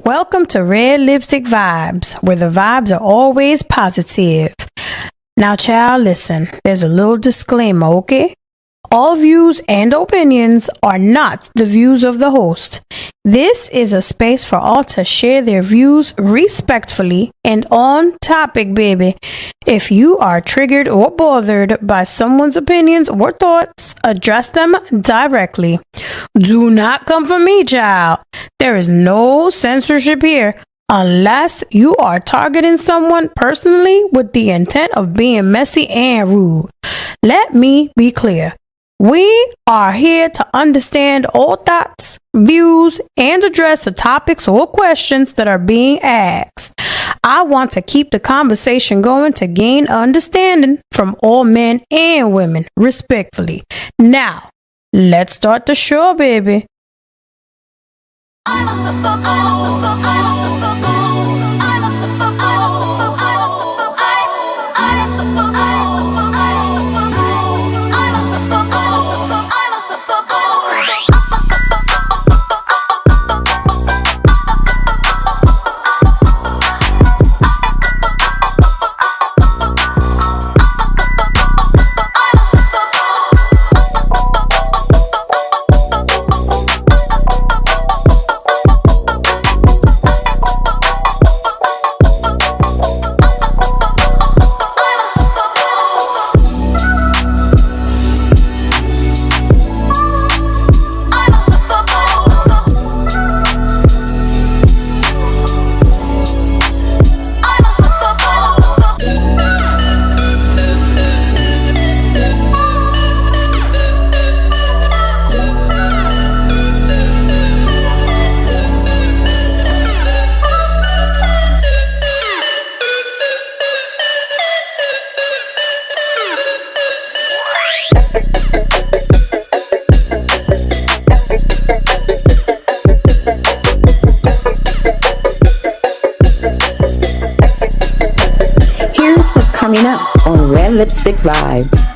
Welcome to Red Lipstick Vibes, where the vibes are always positive. Now, child, listen, there's a little disclaimer, okay? All views and opinions are not the views of the host. This is a space for all to share their views respectfully and on topic, baby. If you are triggered or bothered by someone's opinions or thoughts, address them directly. Do not come for me, child. There is no censorship here. Unless you are targeting someone personally with the intent of being messy and rude. Let me be clear. We are here to understand all thoughts, views, and address the topics or questions that are being asked. I want to keep the conversation going to gain understanding from all men and women, respectfully. Now, let's start the show, baby. Coming up on Red Lipstick Vibes.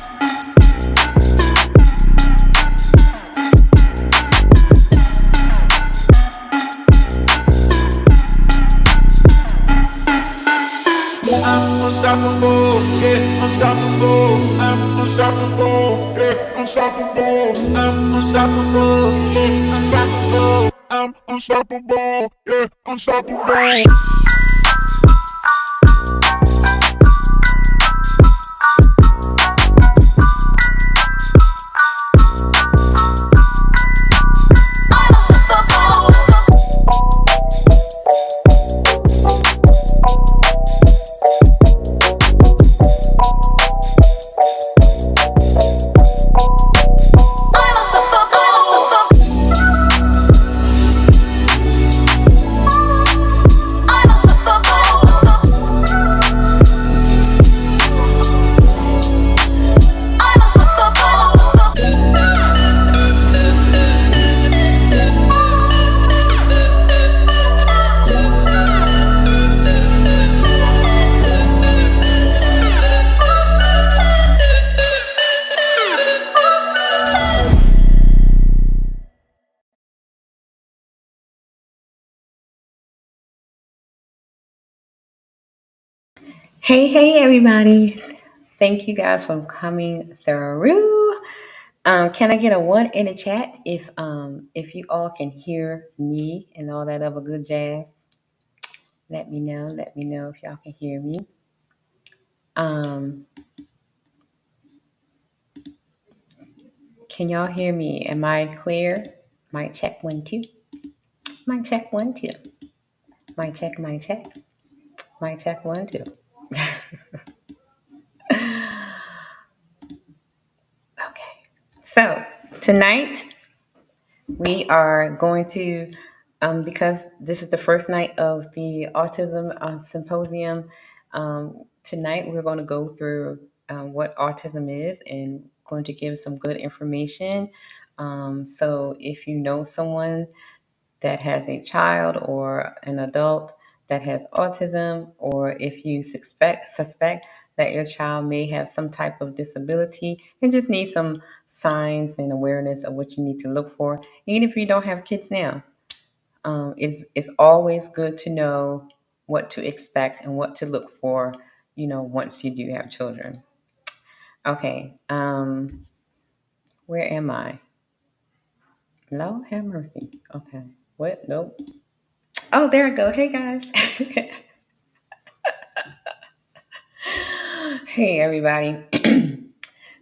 I'm unstoppable, yeah, unstoppable. I'm unstoppable, yeah, unstoppable. I'm unstoppable, yeah, unstoppable. I'm unstoppable, yeah, unstoppable. Hey, everybody. Thank you guys for coming through. Can I get a 1 in the chat if you all can hear me and all that other good jazz? Let me know if y'all can hear me. Can y'all hear me? Am I clear? Mic check 1 2. Mic check 1 2. Mic check. Mic check 1 2. Okay. So tonight we are going to, because this is the first night of the Autism Symposium, tonight we're going to go through what autism is and going to give some good information. So if you know someone that has a child or an adult that has autism, or if you suspect that your child may have some type of disability and just need some signs and awareness of what you need to look for, even if you don't have kids now. It's always good to know what to expect and what to look for, once you do have children. Okay, where am I? Lord have mercy. Okay, what? Nope. Oh, there I go. Hey guys. Hey everybody.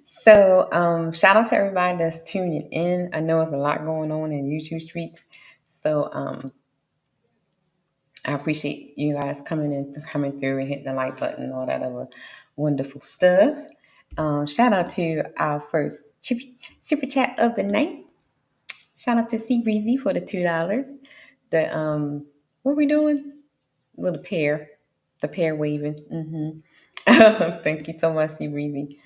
So, shout out to everybody that's tuning in. I know there's a lot going on in YouTube streets, so I appreciate you guys coming through and hitting the like button, and all that other wonderful stuff. Shout out to our first super chat of the night. Shout out to C Breezy for the $2. The what are we doing? Little pair, the pair waving. Thank you so much, C Breezy.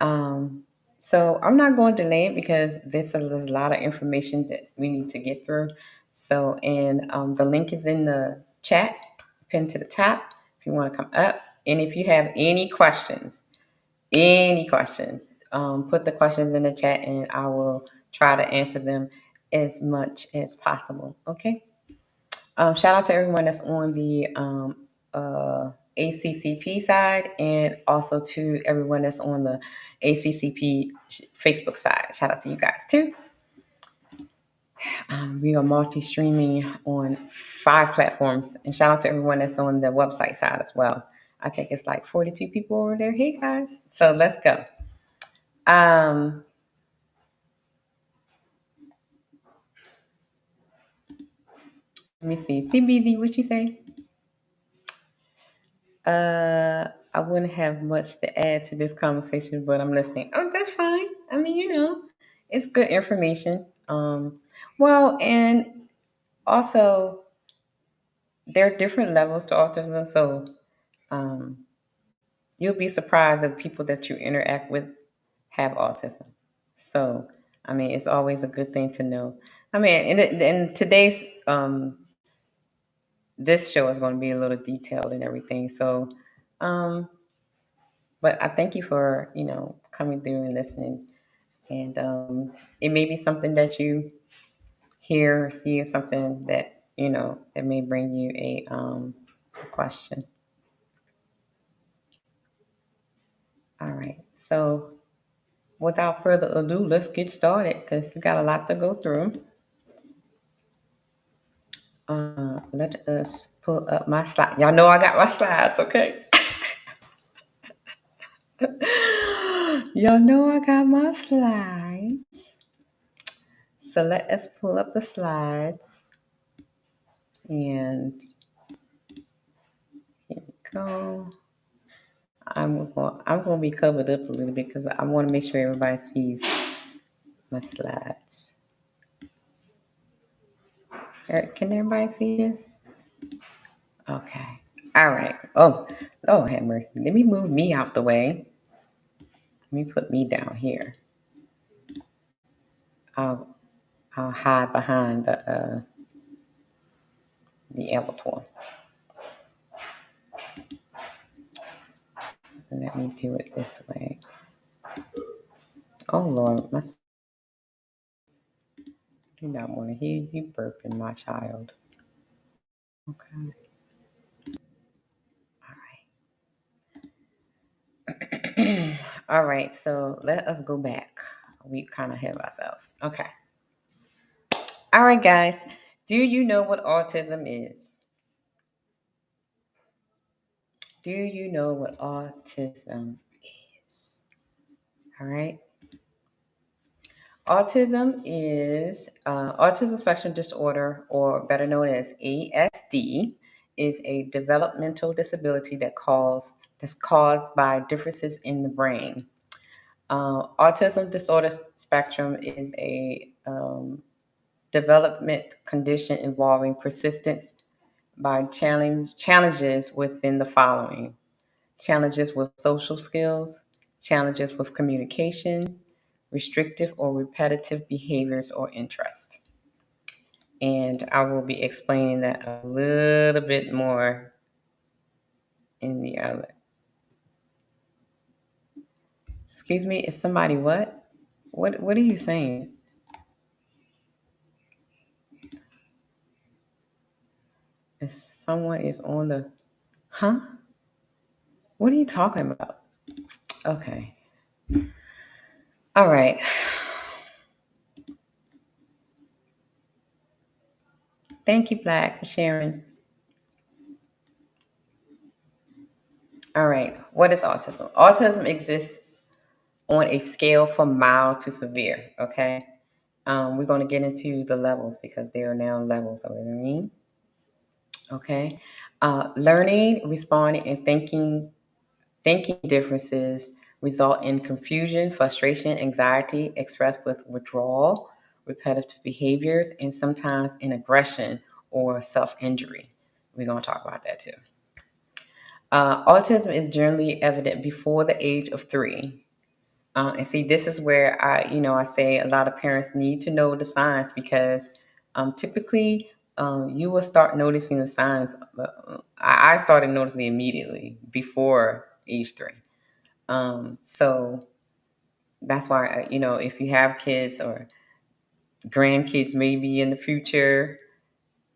So I'm not going to delay it because there's a lot of information that we need to get through. So, and the link is in the chat, pinned to the top, if you want to come up. And if you have any questions, put the questions in the chat and I will try to answer them as much as possible. Okay. Shout out to everyone that's on the ACCP side, and also to everyone that's on the ACCP Facebook side. Shout out to you guys too. We are multi-streaming on 5 platforms, and shout out to everyone that's on the website side as well. I think it's like 42 people over there. Hey guys, so let's go. Let me see. CBZ, what you say? I wouldn't have much to add to this conversation, but I'm listening. Oh, that's fine. I mean, it's good information. Well, and also there are different levels to autism, so um, you'll be surprised that people that you interact with have autism. So, I mean, it's always a good thing to know. I mean, in today's this show is going to be a little detailed and everything. So, um, but I thank you for coming through and listening. And it may be something that you hear or see, or something that that may bring you a question. All right. So without further ado, let's get started because we got a lot to go through. Let us pull up my slide. Y'all know I got my slides, okay? Y'all know I got my slides. So let us pull up the slides. And here we go. I'm going to be covered up a little bit because I want to make sure everybody sees my slides. Can everybody see this? Okay. All right. Oh, have mercy. Let me move me out the way. Let me put me down here. I'll hide behind the avatar. Let me do it this way. Oh Lord, I do not want to hear you burping, my child. Okay. All right. All right. So let us go back. We kind of have ourselves. Okay. All right, guys. Do you know what autism is? Do you know what autism is? All right. Autism is autism spectrum disorder, or better known as ASD, is a developmental disability that's caused by differences in the brain. Autism disorder spectrum is a development condition involving persistence by challenges within the following: challenges with social skills, challenges with communication, restrictive or repetitive behaviors or interests. And I will be explaining that a little bit more in the other. Excuse me, is somebody what? What are you saying? If someone is on the, huh? What are you talking about? Okay. All right. Thank you, Black, for sharing. All right. What is autism? Autism exists on a scale from mild to severe. Okay. We're going to get into the levels because there are now levels of learning. Okay. Learning, responding, and thinking differences result in confusion, frustration, anxiety, expressed with withdrawal, repetitive behaviors, and sometimes in aggression or self injury. We're going to talk about that too. Autism is generally evident before the age of 3. And see, this is where I say a lot of parents need to know the signs because typically you will start noticing the signs. I started noticing immediately before age 3. So that's why, if you have kids or grandkids maybe in the future,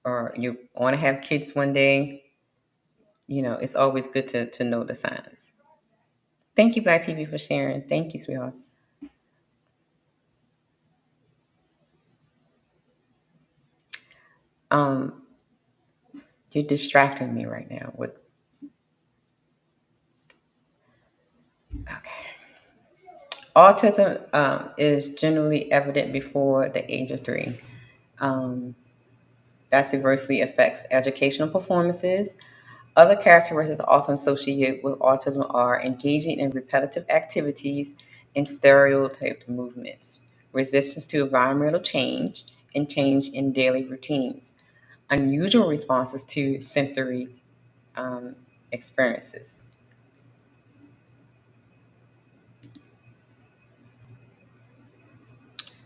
or you want to have kids one day, it's always good to know the signs. Thank you, Black TV, for sharing. Thank you, sweetheart. Um, you're distracting me right now with, okay. Autism is generally evident before the age of 3. Um, that adversely affects educational performances. Other characteristics often associated with autism are engaging in repetitive activities and stereotyped movements, resistance to environmental change, and change in daily routines, unusual responses to sensory experiences.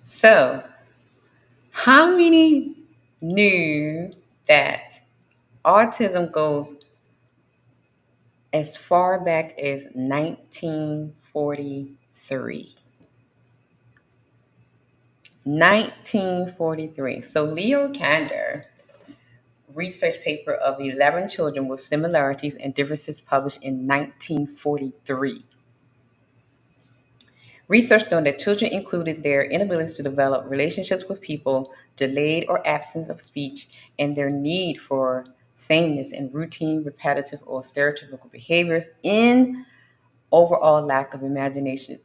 So, how many knew that autism goes as far back as 1943? 1943. So Leo Kander, research paper of 11 children with similarities and differences published in 1943. Research noted that children included their inability to develop relationships with people, delayed or absence of speech, and their need for sameness in routine, repetitive, or stereotypical behaviors in overall lack of imaginative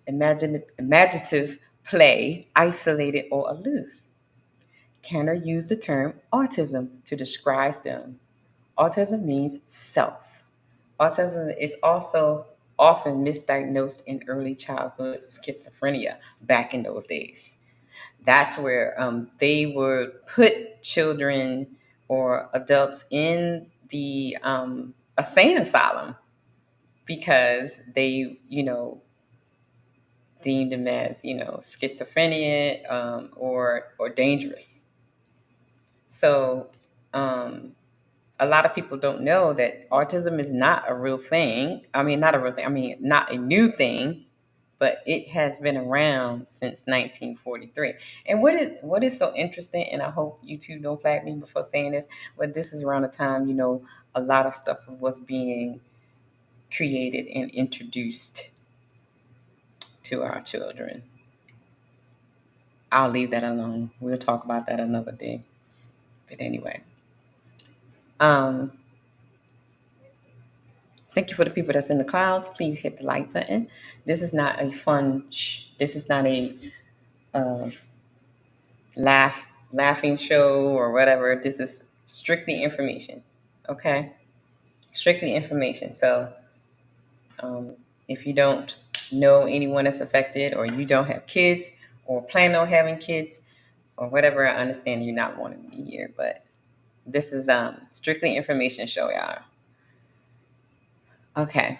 play, isolated or aloof. Kanner used the term autism to describe them. Autism means self. Autism is also often misdiagnosed in early childhood schizophrenia back in those days. That's where they would put children or adults in the insane asylum because they, deemed them as, schizophrenia or dangerous. So a lot of people don't know that autism is not a real thing. I mean, not a real thing. I mean, not a new thing, but it has been around since 1943. And what is so interesting, and I hope you two don't flag me before saying this, but this is around the time, a lot of stuff was being created and introduced to our children. I'll leave that alone. We'll talk about that another day. But anyway, um, thank you for the people that's in the clouds. Please hit the like button. This is not a fun. This is not a uh, laughing show or whatever. This is strictly information. Okay, strictly information. So um, if you don't know anyone that's affected, or you don't have kids, or plan on having kids, or whatever, I understand you're not wanting to be here, but this is strictly information show, y'all. Okay,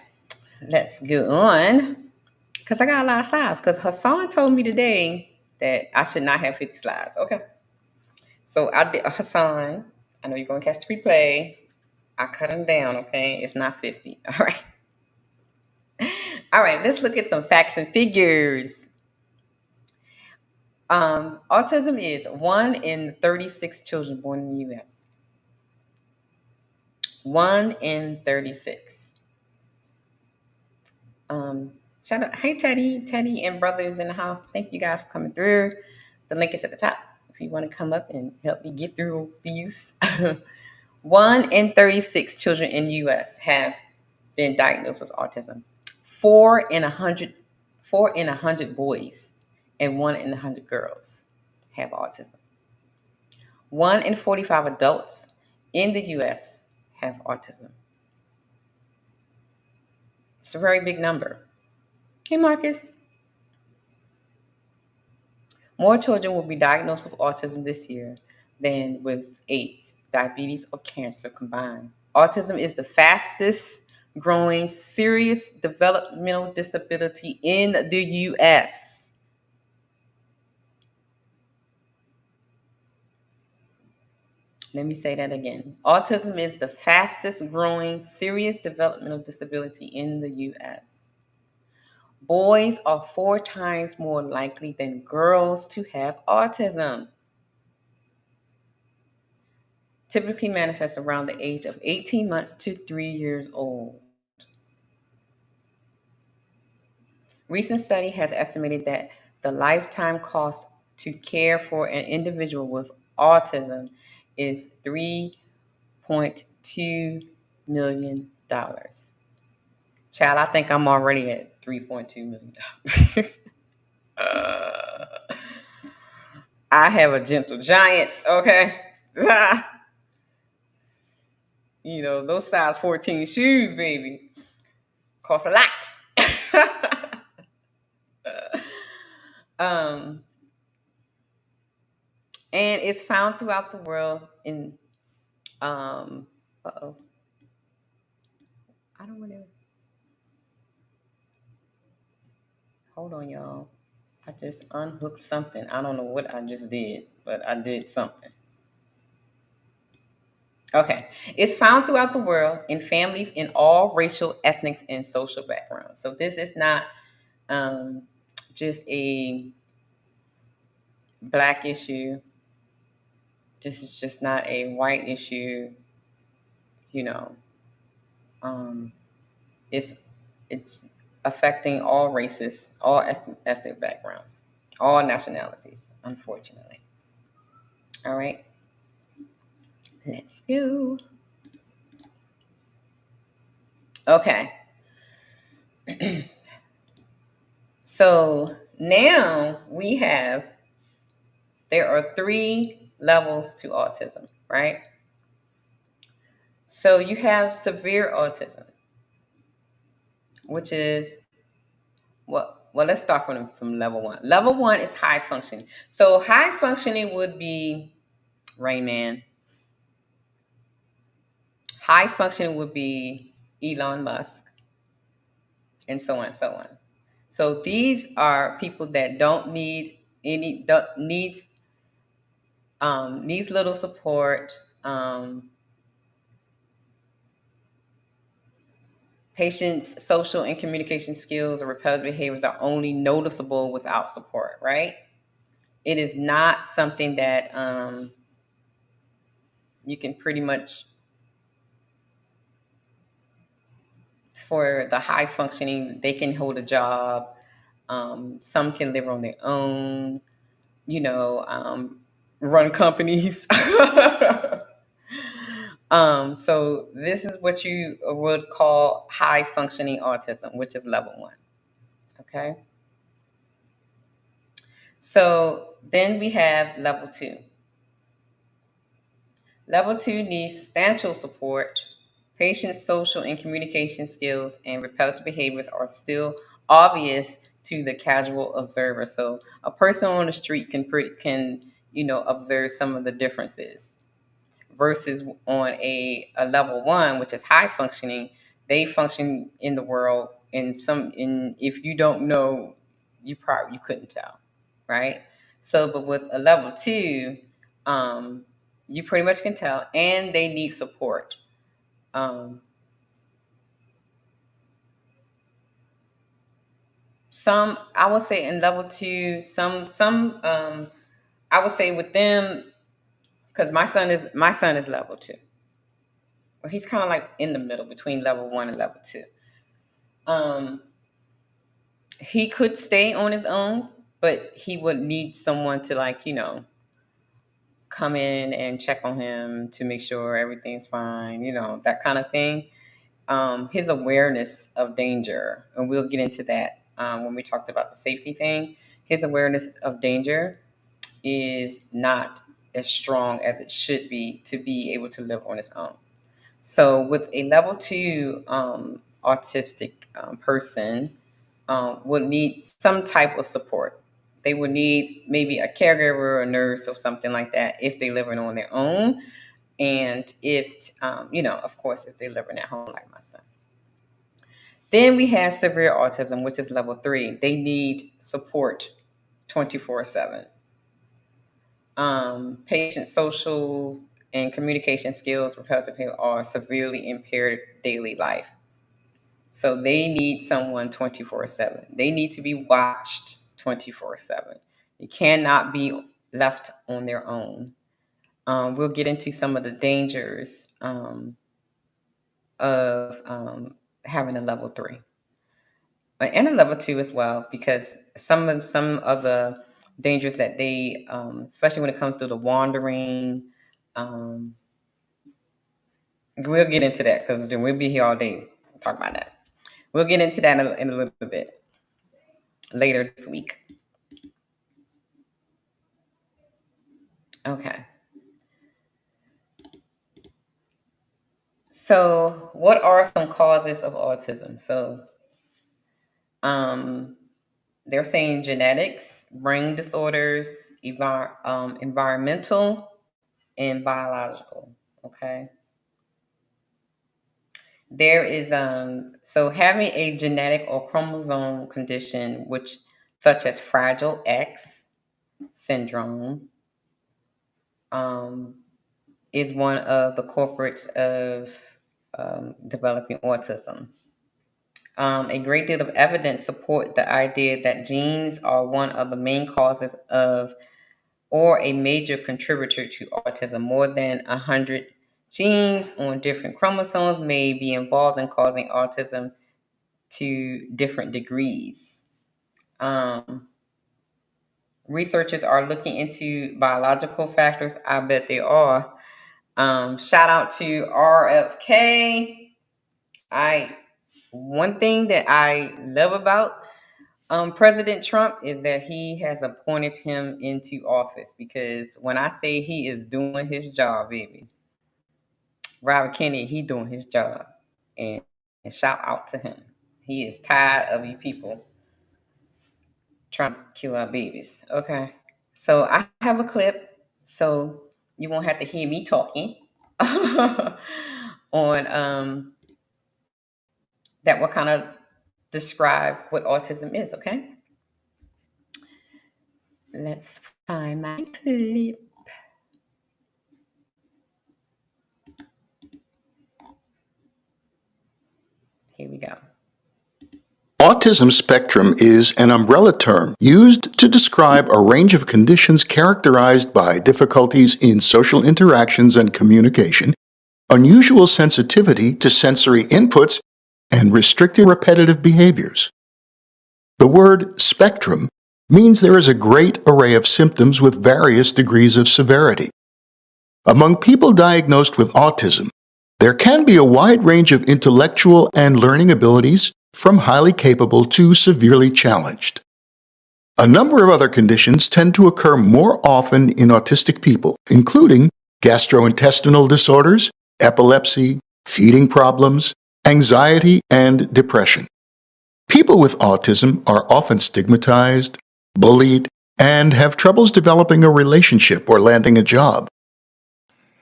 let's go on. Because I got a lot of slides. Because Hassan told me today that I should not have 50 slides. Okay. So I did Hassan. I know you're going to catch the replay. I cut them down, okay? It's not 50. All right. All right, let's look at some facts and figures. Autism is 1 in 36 children born in the U.S. 1 in 36. Shout out, hey Teddy and brothers in the house. Thank you guys for coming through. The link is at the top if you want to come up and help me get through these. 1 in 36 children in the U.S. have been diagnosed with autism. 4 in 100 boys and 1 in 100 girls have autism. 1 in 45 adults in the U.S. have autism. It's a very big number. Hey, Marcus. More children will be diagnosed with autism this year than with AIDS, diabetes, or cancer combined. Autism is the fastest growing serious developmental disability in the U.S. Let me say that again. Autism is the fastest growing serious developmental disability in the U.S. Boys are 4 times more likely than girls to have autism. Typically manifests around the age of 18 months to 3 years old. Recent study has estimated that the lifetime cost to care for an individual with autism is $3.2 million. Child, I think I'm already at $3.2 million. I have a gentle giant, okay? You know, those size 14 shoes, baby, cost a lot. And it's found throughout the world in I don't want to hold on, y'all. I just unhooked something. I don't know what I just did, but I did something. Okay. It's found throughout the world in families in all racial, ethnic, and social backgrounds. So this is not just a Black issue. This is just not a white issue. You know, it's affecting all races, all ethnic backgrounds, all nationalities, unfortunately. All right. Let's go. Okay. So now there are 3 levels to autism, right? So you have severe autism, which is well, let's start from level 1. Level 1 is high functioning. So high functioning would be Rain Man. High functioning would be Elon Musk, and so on and so on. So these are people that don't need needs little support. Patients' social and communication skills or repetitive behaviors are only noticeable without support, right? It is not something that you can pretty much, for the high functioning, they can hold a job. Some can live on their own, run companies. So this is what you would call high functioning autism, which is level 1. Okay. So then we have level 2. Level 2 needs substantial support. Patients' social and communication skills and repetitive behaviors are still obvious to the casual observer. So a person on the street can observe some of the differences. Versus on a level 1, which is high functioning, they function in the world if you don't know, you couldn't tell, right? So, but with a level 2, you pretty much can tell, and they need support. Some, I would say in level 2, I would say with them, because my son is level 2. or he's kind of like in the middle between level 1 and level 2. He could stay on his own, but he would need someone to, like, come in and check on him to make sure everything's fine, that kind of thing. His awareness of danger, and we'll get into that when we talked about the safety thing. His awareness of danger is not as strong as it should be to be able to live on his own. So with a level 2 autistic person, would need some type of support. They would need maybe a caregiver or a nurse or something like that if they're living on their own. And if, of course, if they're living at home like my son. Then we have severe autism, which is level 3. They need support 24/7. Patient social and communication skills repetitive are severely impaired daily life. So they need someone 24/7. They need to be watched 24/7. They cannot be left on their own. We'll get into some of the dangers of having a level 3 and a level 2 as well, because some of the dangers that they, especially when it comes to the wandering, we'll get into that because then we'll be here all day talking about that. We'll get into that in a little bit later this week. Okay. So what are some causes of autism? So they're saying genetics, brain disorders, environmental, and biological. Okay. There is so having a genetic or chromosome condition, which such as Fragile X syndrome, is one of the culprits of developing autism. A great deal of evidence support the idea that genes are one of the main causes of or a major contributor to autism. More than 100 genes on different chromosomes may be involved in causing autism to different degrees. Researchers are looking into biological factors. I bet they are. Shout out to RFK. One thing that I love about President Trump is that he has appointed him into office, because when I say he is doing his job, baby, Robert Kennedy, he doing his job, and shout out to him. He is tired of you people trying to kill our babies. Okay, so I have a clip, so you won't have to hear me talking on that will kind of describe what autism is. Okay, let's find my clip. Here we go. Autism spectrum is an umbrella term used to describe a range of conditions characterized by difficulties in social interactions and communication, unusual sensitivity to sensory inputs, and restricted repetitive behaviors. The word spectrum means there is a great array of symptoms with various degrees of severity. Among people diagnosed with autism, there can be a wide range of intellectual and learning abilities, from highly capable to severely challenged. A number of other conditions tend to occur more often in autistic people, including gastrointestinal disorders, epilepsy, feeding problems, anxiety, and depression. People with autism are often stigmatized, bullied, and have troubles developing a relationship or landing a job.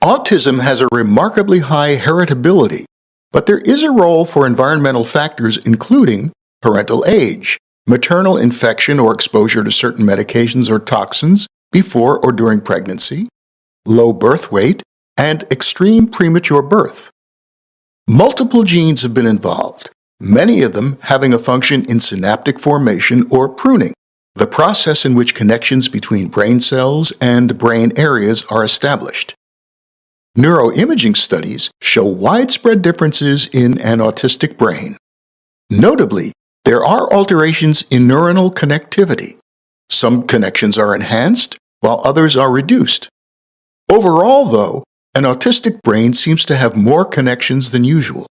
Autism has a remarkably high heritability, but there is a role for environmental factors including parental age, maternal infection or exposure to certain medications or toxins before or during pregnancy, low birth weight, and extreme premature birth. Multiple genes have been involved, many of them having a function in synaptic formation or pruning, the process in which connections between brain cells and brain areas are established. Neuroimaging studies show widespread differences in an autistic brain. Notably, there are alterations in neuronal connectivity. Some connections are enhanced, while others are reduced. Overall, though, an autistic brain seems to have more connections than usual.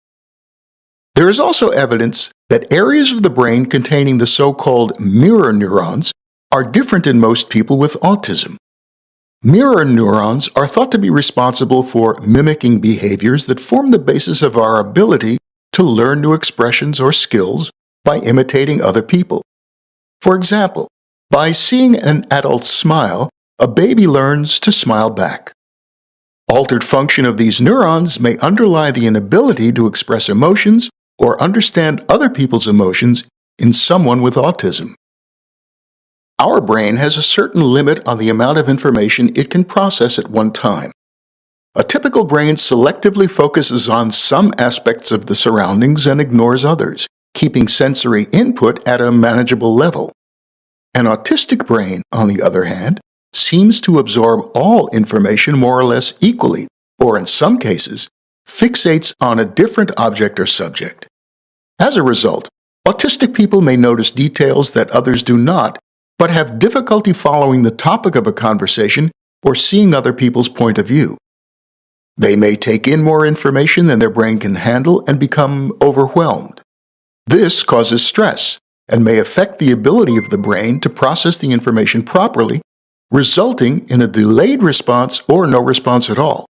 There is also evidence that areas of the brain containing the so-called mirror neurons are different in most people with autism. Mirror neurons are thought to be responsible for mimicking behaviors that form the basis of our ability to learn new expressions or skills by imitating other people. For example, by seeing an adult smile, a baby learns to smile back. Altered function of these neurons may underlie the inability to express emotions or understand other people's emotions in someone with autism. Our brain has a certain limit on the amount of information it can process at one time. A typical brain selectively focuses on some aspects of the surroundings and ignores others, keeping sensory input at a manageable level. An autistic brain, on the other hand, seems to absorb all information more or less equally, or in some cases, fixates on a different object or subject. As a result, autistic people may notice details that others do not, but have difficulty following the topic of a conversation or seeing other people's point of view. They may take in more information than their brain can handle and become overwhelmed. This causes stress and may affect the ability of the brain to process the information properly, resulting in a delayed response or no response at all.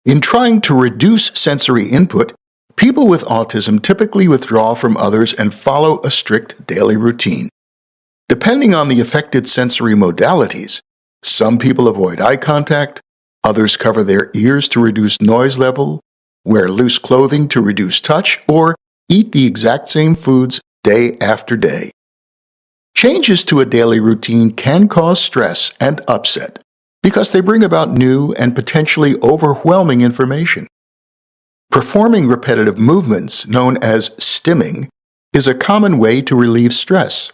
In trying to reduce sensory input, people with autism typically withdraw from others and follow a strict daily routine. Depending on the affected sensory modalities, some people avoid eye contact, others cover their ears to reduce noise level, wear loose clothing to reduce touch, or eat the exact same foods day after day. Changes to a daily routine can cause stress and upset because they bring about new and potentially overwhelming information. Performing repetitive movements, known as stimming, is a common way to relieve stress.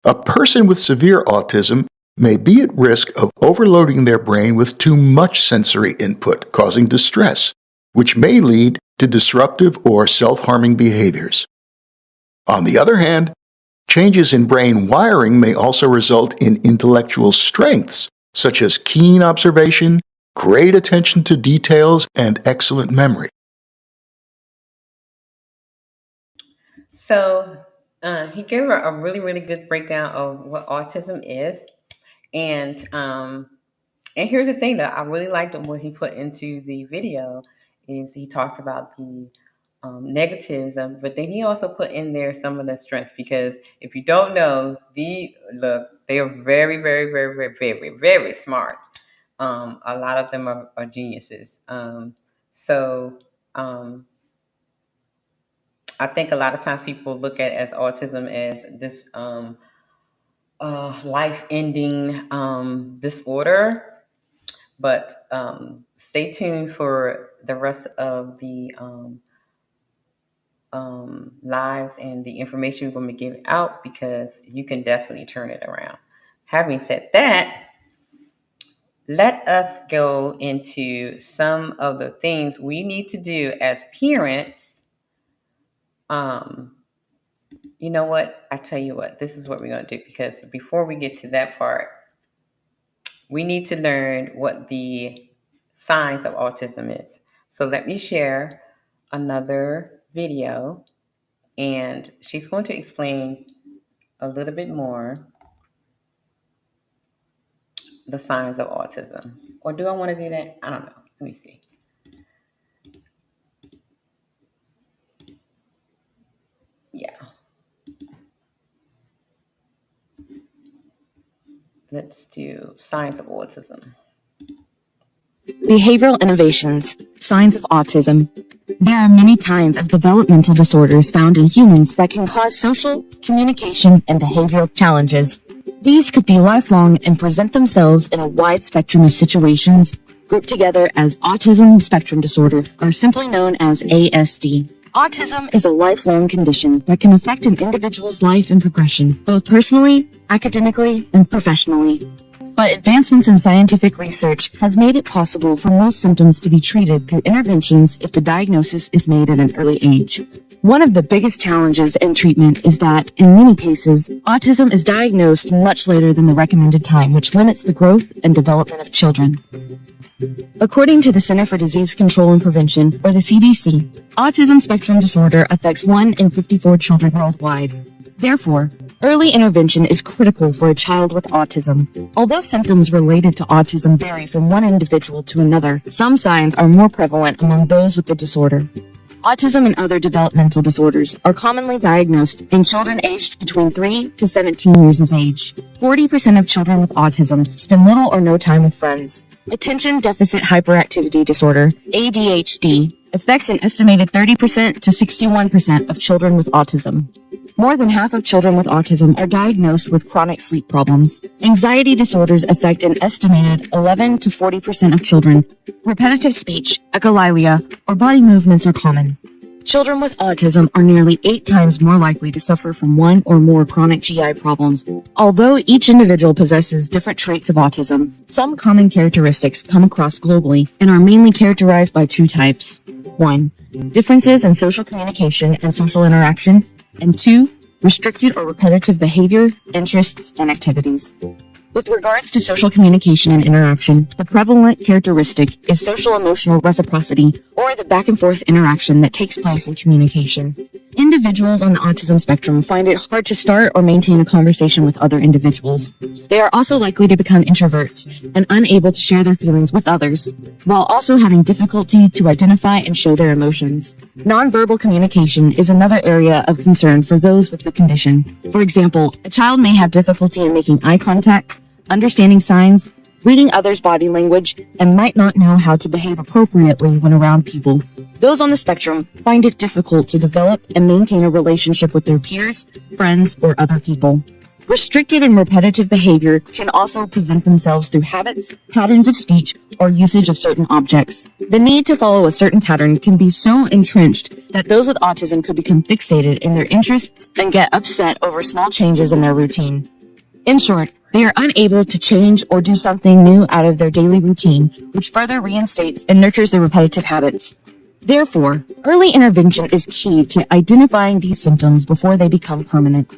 A person with severe autism may be at risk of overloading their brain with too much sensory input, causing distress, which may lead to disruptive or self-harming behaviors. On the other hand, changes in brain wiring may also result in intellectual strengths, such as keen observation, great attention to details, and excellent memory. So he gave a really, really good breakdown of what autism is. And here's the thing that I really liked what he put into the video is he talked about the negatives, but then he also put in there some of the strengths, because if you don't know, they are very, very, very, very, very, very smart. A lot of them are geniuses. So I think a lot of times people look at as autism as this life-ending disorder. But stay tuned for the rest of the lives and the information we're going to be giving out, because you can definitely turn it around. Having said that, let us go into some of the things we need to do as parents. You know what? I tell you what, this is what we're going to do, because before we get to that part, we need to learn what the signs of autism is. So let me share another video, and she's going to explain a little bit more the signs of autism. Or do I want to do that? I don't know. Let me see. Yeah. Let's do signs of autism. Behavioral innovations, signs of autism. There are many kinds of developmental disorders found in humans that can cause social, communication, and behavioral challenges. These could be lifelong and present themselves in a wide spectrum of situations, grouped together as autism spectrum disorder, or simply known as ASD. Autism is a lifelong condition that can affect an individual's life and progression, both personally, academically, and professionally. But advancements in scientific research has made it possible for most symptoms to be treated through interventions if the diagnosis is made at an early age. One of the biggest challenges in treatment is that, in many cases, autism is diagnosed much later than the recommended time, which limits the growth and development of children. According to the Center for Disease Control and Prevention, or the CDC, autism spectrum disorder affects 1 in 54 children worldwide. Therefore, early intervention is critical for a child with autism. Although symptoms related to autism vary from one individual to another, some signs are more prevalent among those with the disorder. Autism and other developmental disorders are commonly diagnosed in children aged between 3 to 17 years of age. 40% of children with autism spend little or no time with friends. Attention Deficit Hyperactivity Disorder, ADHD, affects an estimated 30% to 61% of children with autism. More than half of children with autism are diagnosed with chronic sleep problems. Anxiety disorders affect an estimated 11 to 40% of children. Repetitive speech, echolalia, or body movements are common. Children with autism are nearly 8 times more likely to suffer from one or more chronic GI problems. Although each individual possesses different traits of autism, some common characteristics come across globally and are mainly characterized by 2 types. 1. Differences in social communication and social interaction, and 2. Restricted or repetitive behavior, interests, and activities. With regards to social communication and interaction, the prevalent characteristic is social-emotional reciprocity, or the back-and-forth interaction that takes place in communication. Individuals on the autism spectrum find it hard to start or maintain a conversation with other individuals. They are also likely to become introverts and unable to share their feelings with others, while also having difficulty to identify and show their emotions. Nonverbal communication is another area of concern for those with the condition. For example, a child may have difficulty in making eye contact, understanding signs, reading others' body language, and might not know how to behave appropriately when around people. Those on the spectrum find it difficult to develop and maintain a relationship with their peers, friends, or other people. Restricted and repetitive behavior can also present themselves through habits, patterns of speech, or usage of certain objects. The need to follow a certain pattern can be so entrenched that those with autism could become fixated in their interests and get upset over small changes in their routine. In short, they are unable to change or do something new out of their daily routine, which further reinstates and nurtures their repetitive habits. Therefore, early intervention is key to identifying these symptoms before they become permanent.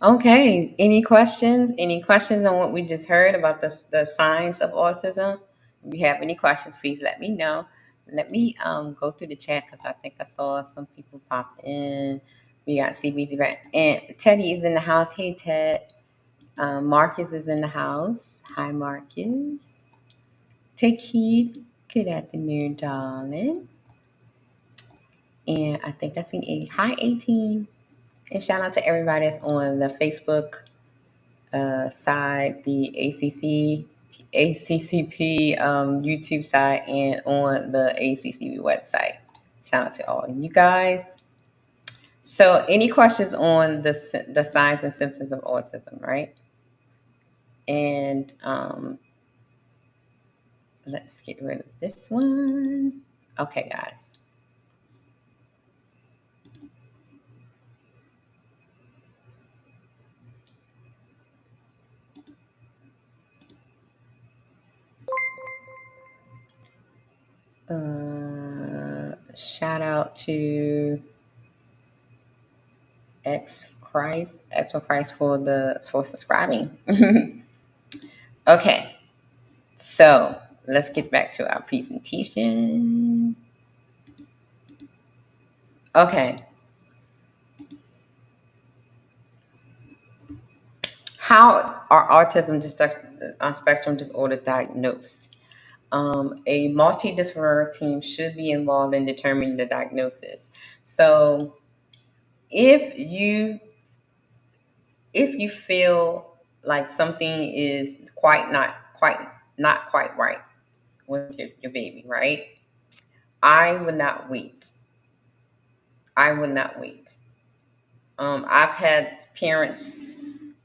Okay. Any questions? Any questions on what we just heard about the signs of autism? If you have any questions, please let me know. Let me go through the chat because I think I saw some people pop in. We got CBZ right, and Teddy is in the house. Hey Ted. Marcus is in the house. Hi Marcus. Take heed. Good afternoon, darling. And I think I seen a hi 18. And shout out to everybody that's on the Facebook side, the ACCP YouTube side, and on the ACCP website. Shout out to all of you guys. So, any questions on the signs and symptoms of autism, right? And let's get rid of this one. Okay, guys. Shout out to X for Christ for subscribing. Okay, so let's get back to our presentation. Okay, how are autism spectrum disorder diagnosed? A multidisciplinary team should be involved in determining the diagnosis. So, if you feel like something is not quite right with your baby, right? I would not wait. I've had parents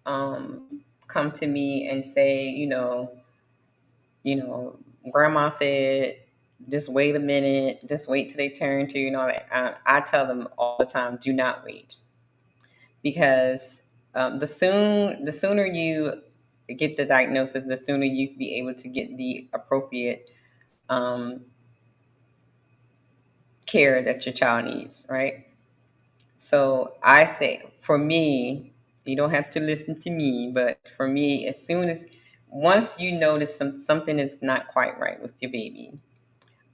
come to me and say, grandma said, just wait a minute, just wait till they turn to, that. I tell them all the time, do not wait, because the sooner you get the diagnosis, the sooner you can be able to get the appropriate um, care that your child needs, right? So I say, for me, you don't have to listen to me, but for me, once you notice something is not quite right with your baby,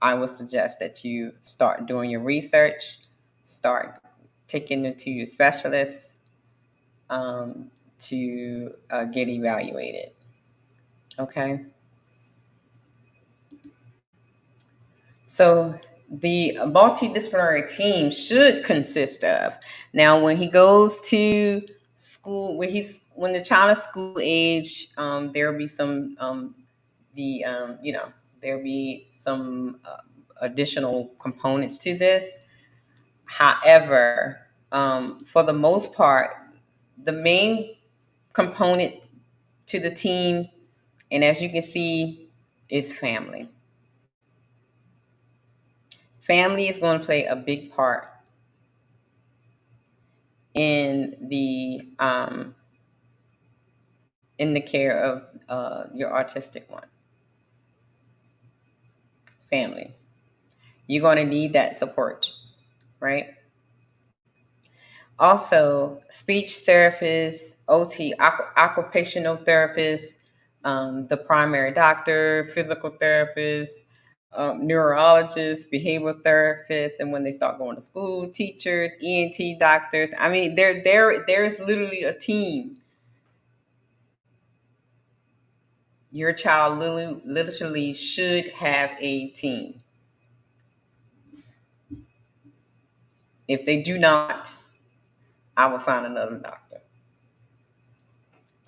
I would suggest that you start doing your research, start taking it to your specialists to get evaluated. Okay. So the multidisciplinary team should consist of, now when he goes to school, when the child is school age, there will be some there'll be some additional components to this. However, for the most part, the main component to the team, and as you can see, is family. Family is going to play a big part in the care of your autistic one. Family, you're going to need that support, right? Also, speech therapists, OT, occupational therapists, the primary doctor, physical therapist, neurologists, behavioral therapists, and when they start going to school, teachers, ENT doctors. I mean, there's literally a team. Your child literally should have a team. If they do not, I will find another doctor.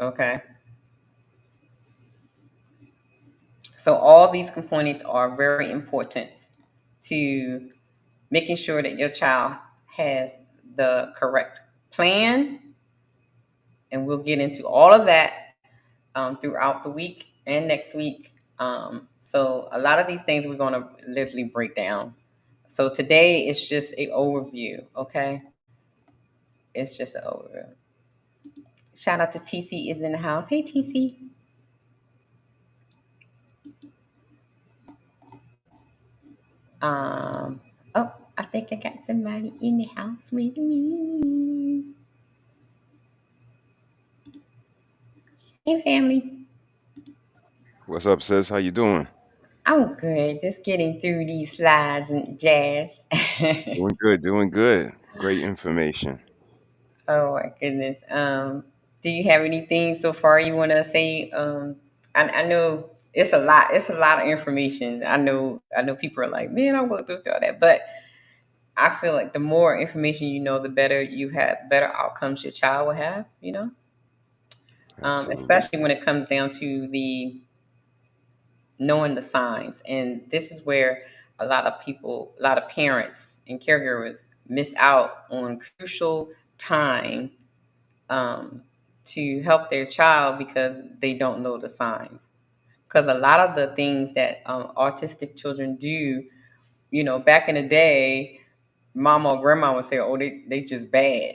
Okay. So all these components are very important to making sure that your child has the correct plan. And we'll get into all of that throughout the week and next week. So a lot of these things we're going to literally break down. So today is just an overview, okay? It's just an overview. Shout out to TC is in the house. Hey, TC. Oh, I think I got somebody in the house with me. Hey, family. What's up, sis? How you doing? I'm good. Just getting through these slides and jazz. Doing good, doing good. Great information. Oh my goodness. Do you have anything so far you want to say? I know it's a lot. It's a lot of information. I know people are like, man, I won't go through all that, but I feel like the more information you know, the better you have, better outcomes your child will have. Absolutely. Especially when it comes down to the knowing the signs. And this is where a lot of people, a lot of parents and caregivers miss out on crucial time to help their child because they don't know the signs. Because a lot of the things that autistic children do, back in the day, mama or grandma would say, oh, they just bad.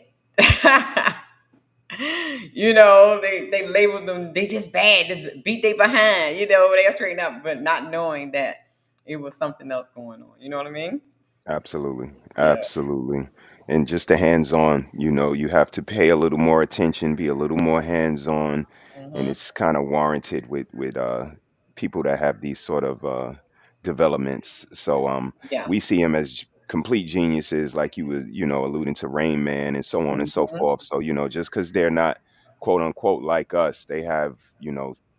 They labeled them, they just bad, just beat they behind, they straighten up, but not knowing that it was something else going on. You know what I mean? Absolutely. Yeah. Absolutely. And just the hands-on, you have to pay a little more attention, be a little more hands-on, and Hmm. it's kind of warranted with people that have these sort of developments. So Yeah. we see them as complete geniuses, like you was, alluding to Rain Man and so on and so Hmm. forth. So, just because they're not quote unquote like us, they have,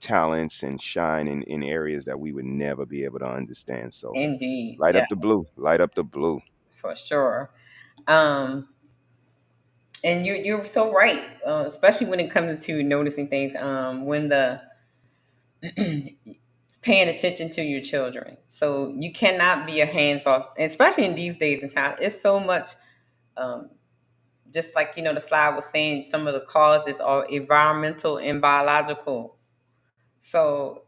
talents and shine in areas that we would never be able to understand. So Indeed. light Yeah, up the blue. Light up the blue. for sure. um and you're so right, especially when it comes to noticing things, when the paying attention to your children. So you cannot be a hands off, especially in these days and times. It's so much, um, just like the slide was saying, some of the causes are environmental and biological. So,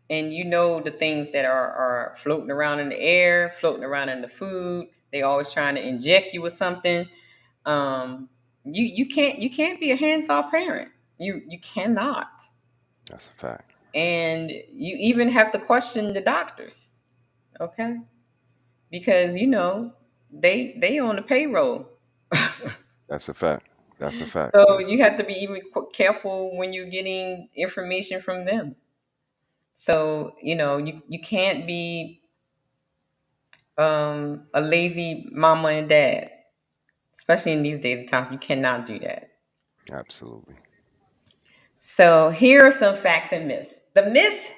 and the things that are floating around in the air, floating around in the food. They always trying to inject you with something. You can't be a hands off parent. You cannot. That's a fact. And you even have to question the doctors, okay? Because they on the payroll. That's a fact. That's a fact. So That's a you fact. have to be even careful when you're getting information from them. So you can't be a lazy mama and dad, especially in these days of time. You cannot do that. Absolutely. So here are some facts and myths. The myth: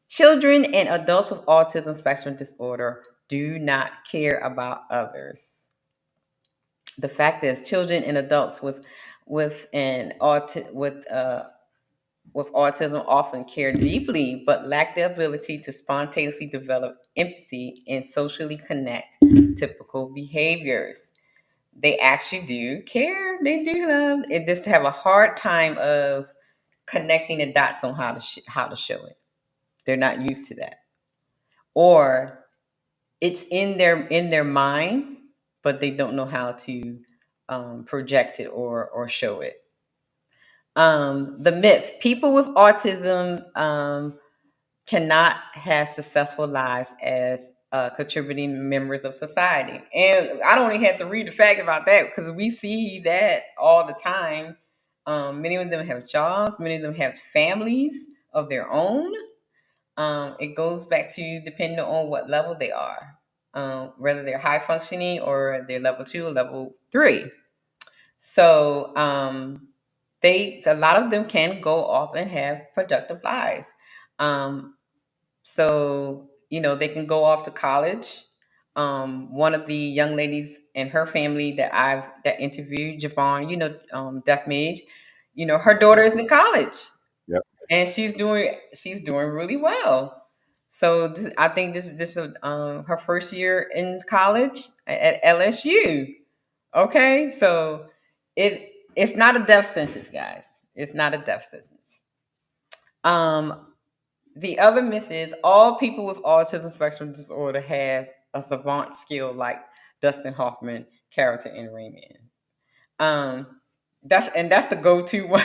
children and adults with autism spectrum disorder do not care about others. The fact is, children and adults with an with autism often care deeply, but lack the ability to spontaneously develop empathy and socially connect typical behaviors. They actually do care. They do love it. Just have a hard time of connecting the dots on how to show it. They're not used to that, or it's in their mind, but they don't know how to project it or show it. The myth: people with autism cannot have successful lives as contributing members of society. And I don't even have to read the fact about that because we see that all the time. Many of them have jobs, many of them have families of their own. It goes back to depending on what level they are, whether they're high functioning or they're level 2 or level 3. So a lot of them can go off and have productive lives. Um, so, they can go off to college. One of the young ladies and her family that interviewed, Javon, Deaf Mage, her daughter is in college Yep. and she's doing really well. So I think this is her first year in college at LSU. Okay, so it's not a death sentence, guys. It's not a death sentence. Um, the other myth is all people with autism spectrum disorder have a savant skill like Dustin Hoffman character in Rain Man. That's the go-to one.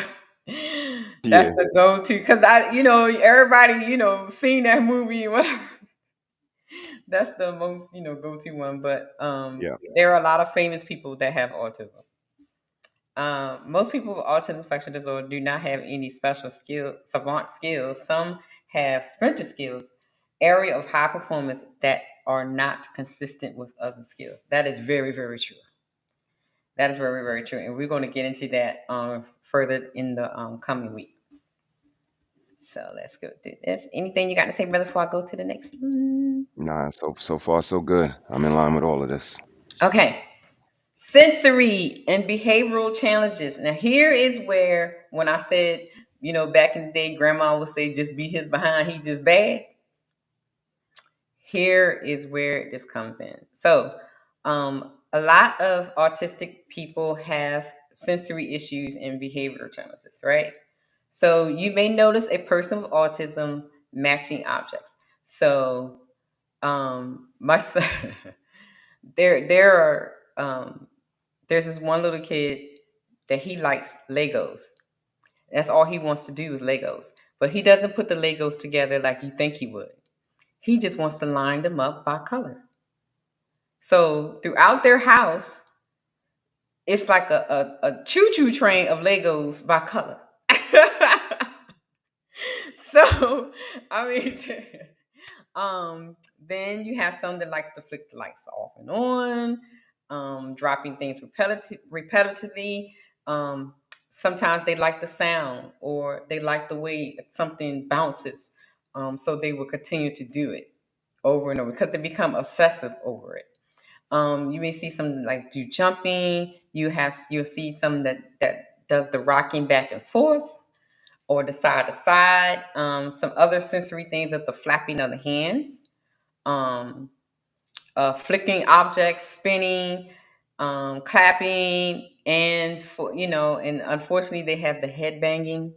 That's Yeah. the go-to because everybody seen that movie. Whatever. That's the most go-to one. But Yeah. there are a lot of famous people that have autism. Most people with autism spectrum disorder do not have any special savant skills. Some have sprinter skills, area of high performance that are not consistent with other skills. That is very, very true. That is very, very true. And we're going to get into that further in the coming week. So let's go through this. Anything you got to say, brother, before I go to the next one? Nah. So far so good. I'm in line with all of this. Okay. Sensory and behavioral challenges. Now, here is where, when I said, back in the day, grandma would say, just be his behind, he just bad. Here is where this comes in. So, a lot of autistic people have sensory issues and behavioral challenges, right? So, you may notice a person with autism matching objects. So, my son, there are, there's this one little kid that he likes Legos. That's all he wants to do is Legos. But he doesn't put the Legos together like you think he would. He just wants to line them up by color. So throughout their house, it's like a choo-choo train of Legos by color. So, I mean, then you have some that likes to flick the lights off and on, dropping things repetitively. Sometimes they like the sound or they like the way something bounces. So they will continue to do it over and over because they become obsessive over it. You may see some like do jumping. You'll see some that does the rocking back and forth or the side to side. Some other sensory things are the flapping of the hands, um, flicking objects, spinning, clapping, and unfortunately they have the head banging,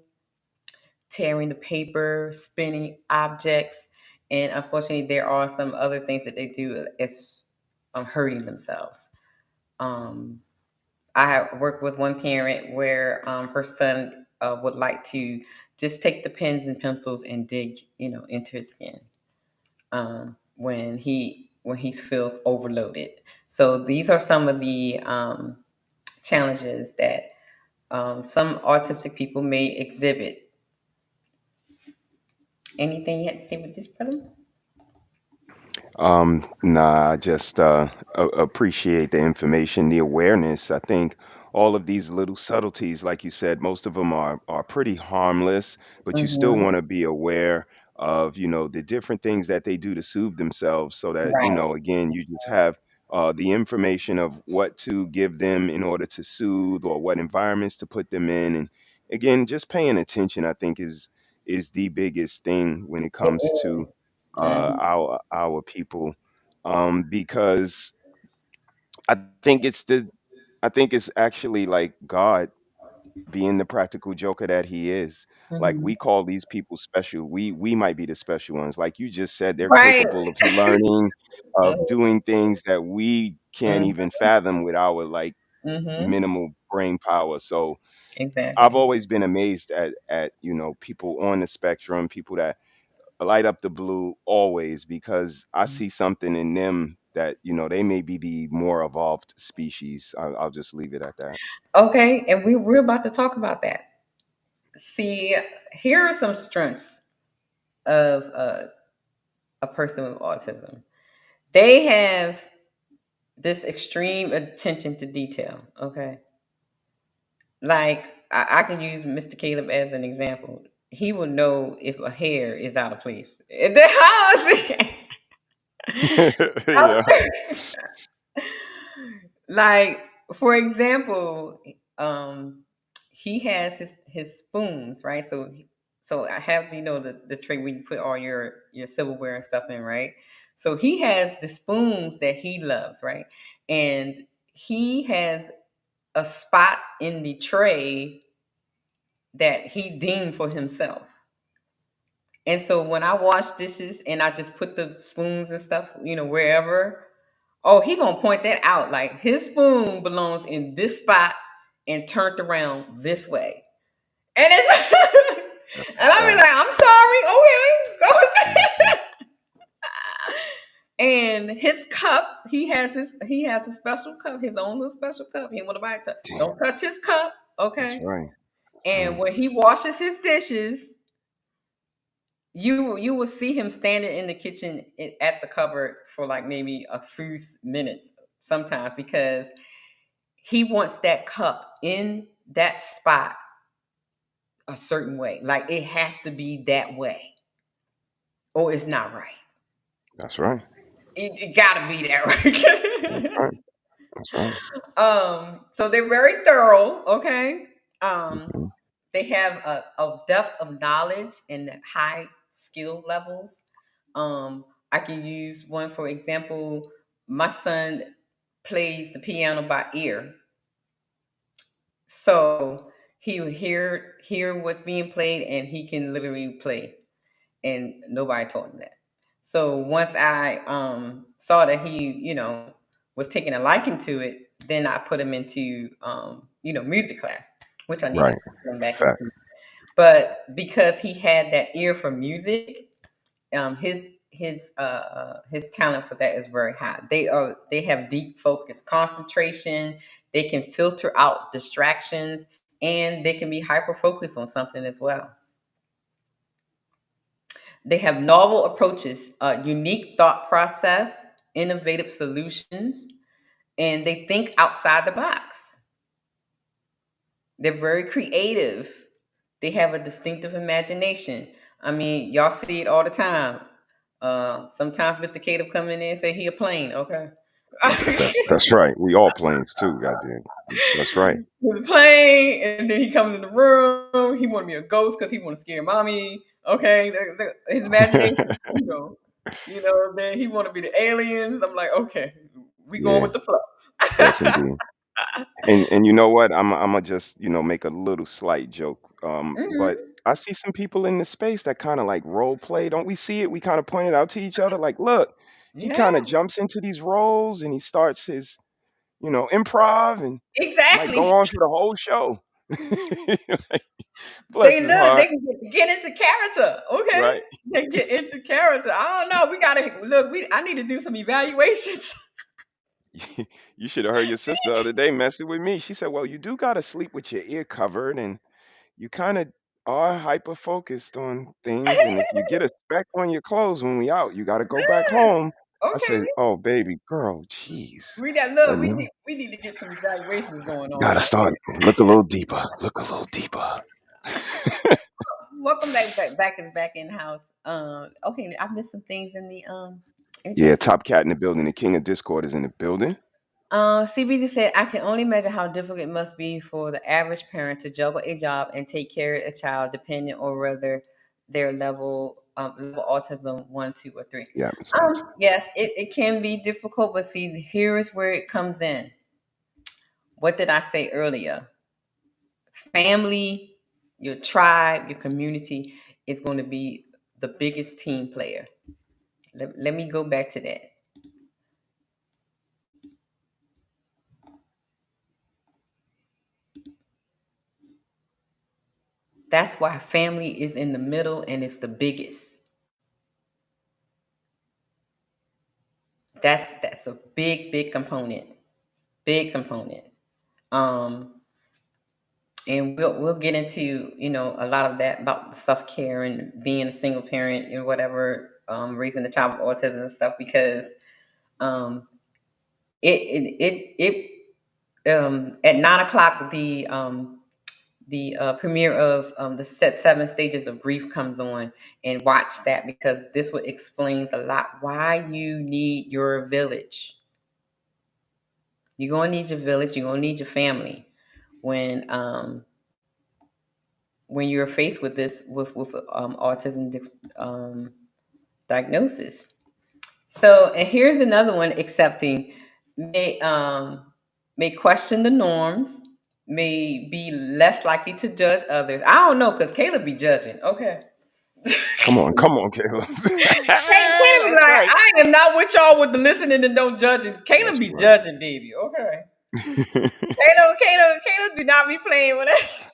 tearing the paper, spinning objects, and unfortunately there are some other things that they do is hurting themselves. I have worked with one parent where her son would like to just take the pens and pencils and dig, into his skin when he feels overloaded. So these are some of the challenges that some autistic people may exhibit. Anything you had to say with this, brother? Nah, I just appreciate the information, the awareness. I think all of these little subtleties, like you said, most of them are pretty harmless, but you still Mm-hmm. want to be aware of, the different things that they do to soothe themselves, so that, Right. again, you just have the information of what to give them in order to soothe, or what environments to put them in. And again, just paying attention, I think, is the biggest thing when it It comes to is. Mm-hmm. our people, because I think it's actually like God being the practical joker that he is. Like, Mm-hmm. we call these people special. We might be the special ones. Like you just said, they're Right. capable of learning, of doing things that we can't even fathom with our, like, Mm-hmm. minimal brain power. So I've Exactly. always been amazed at people on the spectrum, people that light up the blue always, because I see something in them that, they may be the more evolved species. I'll just leave it at that. Okay, and we're about to talk about that. See, here are some strengths of a person with autism. They have this extreme attention to detail. Okay, like I can use Mr. Caleb as an example. He will know if a hair is out of place. Yeah. Like, for example, he has his spoons, right? So I have, the tray where you put all your silverware and stuff in, right? So he has the spoons that he loves, right? And he has a spot in the tray that he deemed for himself. And so when I wash dishes and I just put the spoons and stuff, wherever, oh, he gonna point that out. Like, his spoon belongs in this spot and turned around this way. And it's That's and I be a like, I'm sorry, okay, go with fact. that. And his cup, he has a special cup, his own little special cup. He want to buy a cup. Damn, Don't touch his cup, that's okay? right. That's And right. when he washes his dishes, you will see him standing in the kitchen at the cupboard for like maybe a few minutes sometimes, because he wants that cup in that spot a certain way. Like, it has to be that way or it's not right. That's right. It gotta be that That's right. right. That's right. So they're very thorough, okay? Um, Mhm. they have a depth of knowledge and high skill levels. I can use one for example. My son plays the piano by ear, so he will hear what's being played, and he can literally play. And nobody taught him that. So once I saw that he, was taking a liking to it, then I put him into music class, which I need to Right. put him back Fact. into. But because he had that ear for music, his talent for that is very high. They have deep focus, concentration. They can filter out distractions, and they can be hyper focused on something as well. They have novel approaches, unique thought process, innovative solutions, and they think outside the box. They're very creative. They have a distinctive imagination. I mean, y'all see it all the time. Sometimes Mr. Caleb come in there and say he a plane, okay? That's right. We all planes too. Goddamn. That's right. He's a plane, and then he comes in the room. He want to be a ghost because he want to scare mommy. Okay, his imagination, Then he want to be the aliens. I'm like, okay, we going Yeah. with the flow. Yes, indeed. And you know what? I'm gonna just, make a little slight joke. But Mhm. I see some people in this space that kind of like role play. Don't we see it? We kind of point it out to each other. Like, look, he kind Yeah, of jumps into these roles and he starts his, improv, and might go exactly. on for the whole show. Bless They his look, they heart, can get into character. Okay. right? They get into character. I don't know. We gotta look, I need to do some evaluations. You should have heard your sister the other day messing with me. She said, "Well, you do gotta sleep with your ear covered, and you kind of are hyper focused on things. And if you get a speck on your clothes when we out, you gotta go back home." I Okay. said, "Oh, baby girl, jeez, We got look, let me. we need to get some evaluations going You on gotta now. start look a little deeper. Look a little deeper." Welcome back in house. Okay, I missed some things in the Yeah, chat. top cat in the building. The king of Discord is in the building. CBG said, I can only imagine how difficult it must be for the average parent to juggle a job and take care of a child, depending on whether their level autism 1, 2, or 3. Yeah, Miss Spencer. Yes, it can be difficult, but see, here is where it comes in. What did I say earlier? Family, your tribe, your community is going to be the biggest team player. Let me go back to that. That's why family is in the middle and it's the biggest. That's a big component. Big component. Um, and we'll get into a lot of that about self care and being a single parent and whatever, raising a child with autism and stuff, because um, at 9 o'clock the premiere of the set 7 stages of grief comes on, and watch that, because this what explains a lot why you need your village. You're gonna need your village. You're gonna need your family when you're faced with this with autism diagnosis. So, and here's another one: accepting may question the norms, may be less likely to judge others. I don't know, because Caleb be judging. Okay. Come on, Caleb. Caleb be That's like, right. I am not with y'all with the listening and don't judging. Caleb That's be right. judging, baby. Okay. Caleb do not be playing with us.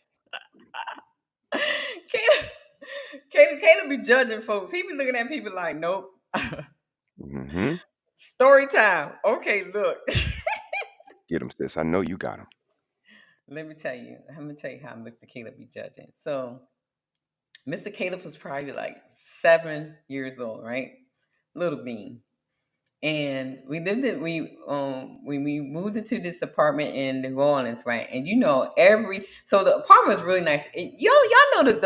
Caleb, Caleb be judging folks. He be looking at people like, nope. Hmm. Story time. Okay, look. Get him, sis. I know you got him. Let me tell you. I'm gonna tell you how Mr. Caleb be judging. So Mr. Caleb was probably like 7 years old, right? Little bean. And we lived in when we moved into this apartment in New Orleans, right? And so the apartment was really nice. Y'all know that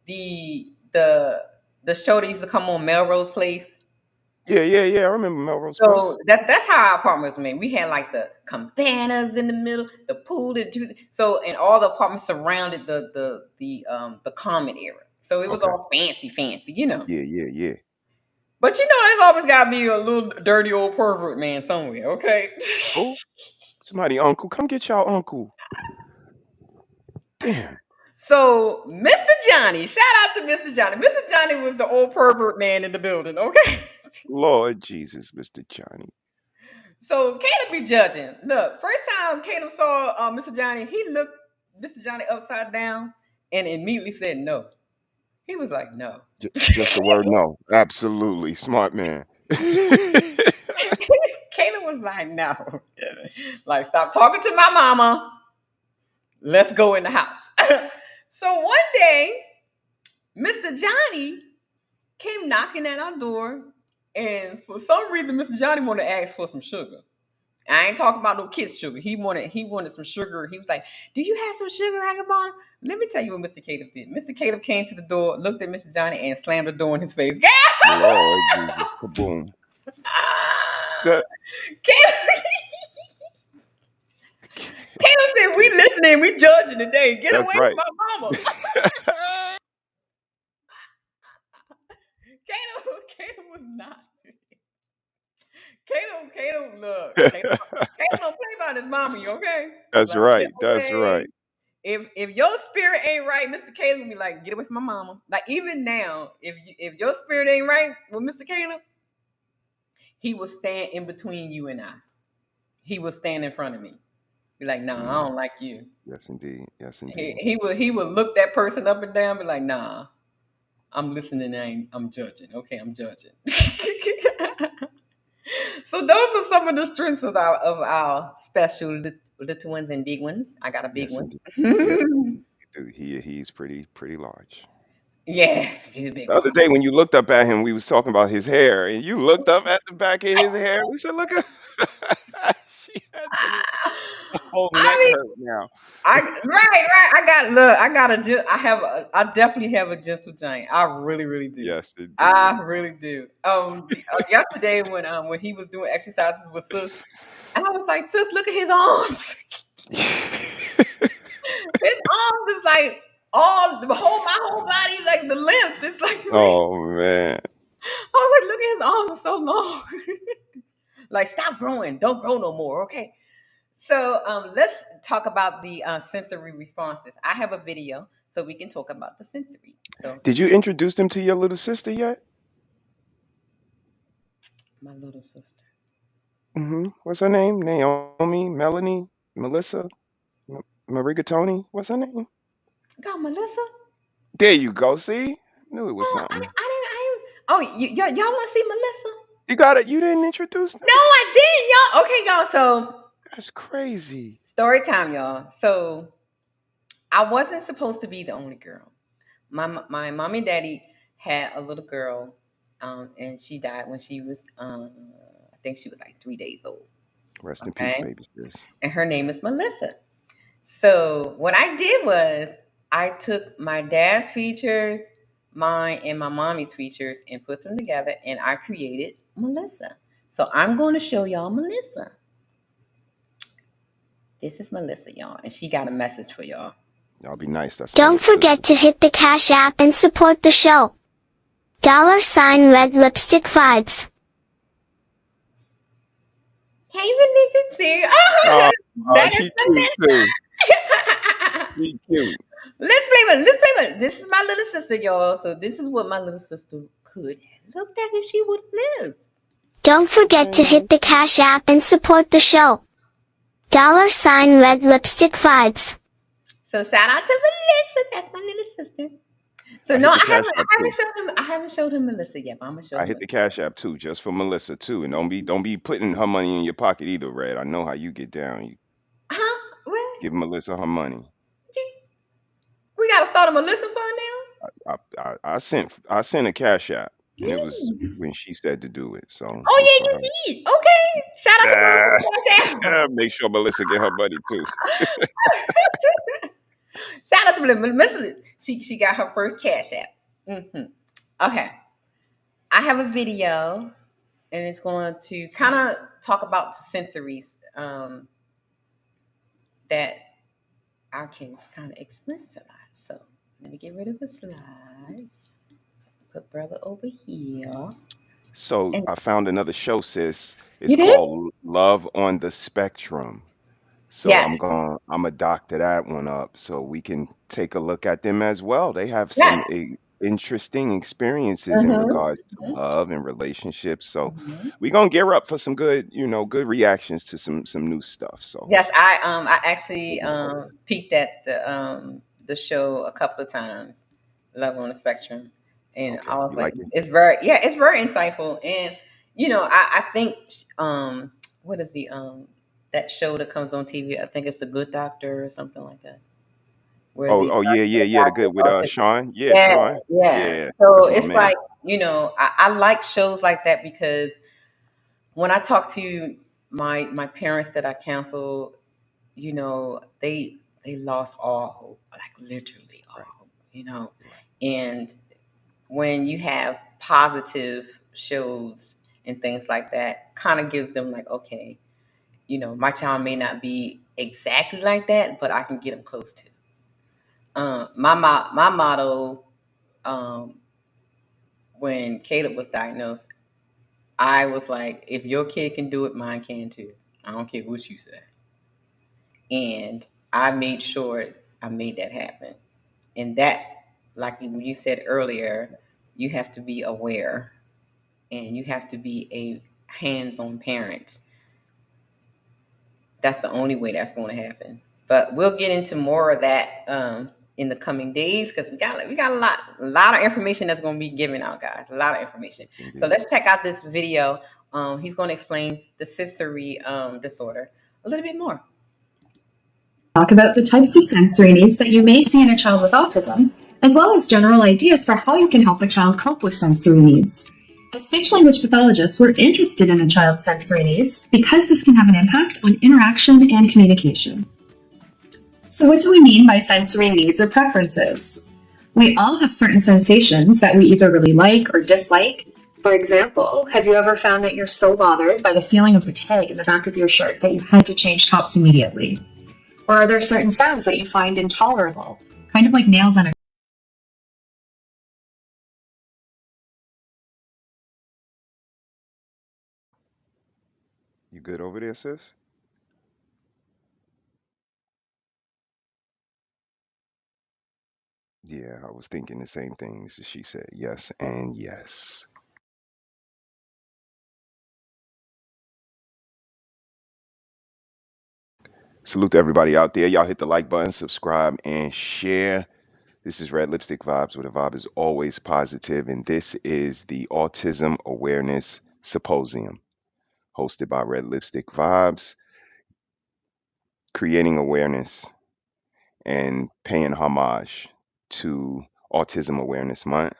the the the show that used to come on Melrose Place. Yeah, yeah, yeah. I remember Melrose Place. So that's how our apartment was made. We had like the cabanas in the middle, the pool, and all the apartments surrounded the common area. So it was Okay. all fancy. Yeah, yeah, yeah. But there's always gotta be a little dirty old pervert man somewhere, okay? Oh, somebody, uncle, come get y'all uncle. Damn. So Mr. Johnny, shout out to Mr. Johnny. Mr. Johnny was the old pervert man in the building, okay? Lord Jesus, Mr. Johnny. So Caleb be judging. Look, first time Caleb saw Mr. Johnny, he looked Mr. Johnny upside down and immediately said no. He was like, no. Just the word no. Absolutely. Smart man. Caleb was like, no. Like, stop talking to my mama. Let's go in the house. So one day, Mr. Johnny came knocking at our door, and for some reason, Mr. Johnny wanted to ask for some sugar. I ain't talking about no kids sugar. He wanted some sugar. He was like, "Do you have some sugar, Agabon?" Let me tell you what Mr. Caleb did. Mr. Caleb came to the door, looked at Mr. Johnny, and slammed the door in his face. Lord Jesus. Kaboom. That- Caleb, Caleb said, "We listening, we judging today. Get That's away from right. my mama." Caleb was not. Caleb don't play about his mommy, okay? That's Like, right. get That's away. right. If your spirit ain't right, Mr. Caleb will be like, get away from my mama. Like, even now, if your spirit ain't right with Mr. Caleb, he will stand in between you and I. He will stand in front of me. Be like, nah, I Mm, don't like you. yes, indeed. Yes, He, indeed. he would look that person up and down, be like, nah, I'm listening, I'm judging. Okay, I'm judging. So those are some of the strengths of our special little ones and big ones. I got a big Yes, one. indeed. Yes, dude. He's pretty large. Yeah, he's a big The other boy. day when you looked up at him, we was talking about his hair, and you looked up at the back of his hair. We said, "Look at." She had the whole neck I hurt now. right. I definitely have a gentle giant. I really do. Yes, indeed. I really do. Yesterday when he was doing exercises with sis, and I was like, sis, look at his arms. His arms is like all the whole my whole body like the length. It's like Oh man. I was like, look at his arms are so long. Like, stop growing. Don't grow no more. Okay. So let's talk about the sensory responses. I have a video so we can talk about the sensory. So Did you introduce him to your little sister yet? my little sister. What's her name? Naomi, Melanie, Melissa, Marigatoni. What's her name? Got Melissa? There you go. See, knew it No, was something. I didn't. Oh, y'all want to see Melissa? You got it. You didn't introduce them. No, I didn't, y'all. Okay, y'all. So That's crazy. story time, y'all. So I wasn't supposed to be the only girl. My mommy and daddy had a little girl, and she died when she was, I think she was like 3 days old. Rest in peace, Okay, baby sis. and her name is Melissa. So what I did was I took my dad's features, mine and my mommy's features, and put them together, and I created Melissa. So I'm going to show y'all Melissa. This is Melissa, y'all, and she got a message for y'all. Y'all be nice. That's my Don't little sister. forget to hit the Cash App and support the show. $ red lipstick vibes. Hey, Melissa, see? Oh, That is she cute too. Melissa. She cute. Let's play with. This is my little sister, y'all. So this is what my little sister could have looked at if she would have lived. Don't forget to hit the Cash App and support the show. $ red lipstick vibes. So shout out to Melissa. That's my little sister. So I no, hit the cash app too. I haven't showed him Melissa yet, but I'm gonna show I him. hit the cash app too, just for Melissa too. And don't be putting her money in your pocket either, Red. I know how you get down. You Huh? What? give Melissa her money. We gotta start a Melissa fund now. I sent a cash app, and it was Yeah. when she said to do it. So Oh it's yeah, for her. you did. Okay. Shout out to Melissa. Make sure Melissa get her money too. Shout out to Melissa. She got her first cash app. Okay. I have a video, and it's going to kind of talk about the sensories that our kids kind of experience a lot. So let me get rid of the slides. Put brother over here. So And I found another show, sis. It's you did? called Love on the Spectrum. So Yes. I'm a doctor that one up so we can take a look at them as well. They have Yes. some interesting experiences in Mm-hmm. regards to love and relationships. So Mm-hmm. we're gonna gear up for some good, good reactions to some new stuff. So Yes, I actually we'll be ready. peeked at the show a couple of times, Love on the Spectrum, and I Okay, was you like, like it? it's very insightful, and I think what is the that show that comes on TV? I think it's The Good Doctor or something like that, where Oh, these oh yeah, yeah, yeah. The good with doctors. Sean. Yeah, Yeah, Sean. yeah. Yeah, So that's my it's man. like I like shows like that because when I talk to my parents that I counsel, they lost all hope, like literally all Right, hope, right. and when you have positive shows and things like that, kind of gives them like, okay, my child may not be exactly like that, but I can get them close to. My motto um, when Caleb was diagnosed, I was like, if your kid can do it, mine can too. I don't care what you say. And I made sure I made that happen. And that, like you said earlier, you have to be aware and you have to be a hands on parent. That's the only way that's going to happen. But we'll get into more of that in the coming days because we got a lot of information that's going to be given out, guys. A lot of information. So Indeed. let's check out this video. He's going to explain the sensory disorder a little bit more. Talk about the types of sensory needs that you may see in a child with autism, as well as general ideas for how you can help a child cope with sensory needs. As speech language pathologists, we're interested in a child's sensory needs because this can have an impact on interaction and communication. So what do we mean by sensory needs or preferences? We all have certain sensations that we either really like or dislike. For example, have you ever found that you're so bothered by the feeling of the tag in the back of your shirt that you had to change tops immediately? Or are there certain sounds that you find intolerable, kind of like nails on a... You good over there, sis? Yeah, I was thinking the same things as she said. Yes and yes. Salute to everybody out there. Y'all hit the like button, subscribe, and share. This is Red Lipstick Vibes, where the vibe is always positive, and this is the Autism Awareness Symposium, hosted by Red Lipstick Vibes, creating awareness and paying homage to Autism Awareness Month,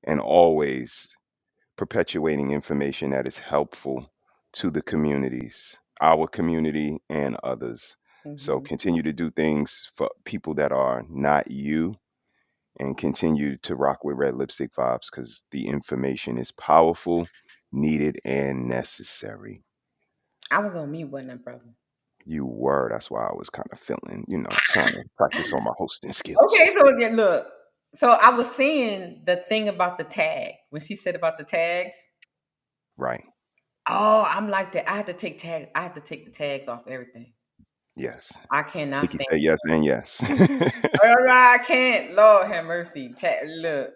and always perpetuating information that is helpful to the communities, our community and others. So Mm-hmm. continue to do things for people that are not you, and continue to rock with Red Lipstick Vibes because the information is powerful, needed, and necessary. I was on mute, wasn't I, brother? You were. That's why I was kind of feeling, trying to practice on my hosting skills. Okay, so again, look. So I was saying the thing about the tag when she said about the tags. Right. Oh, I'm like that. I had to take tag. I had to take the tags off everything. Yes. I cannot Nikki stand. said yes and yes. All right, I can't. Lord have mercy. Look.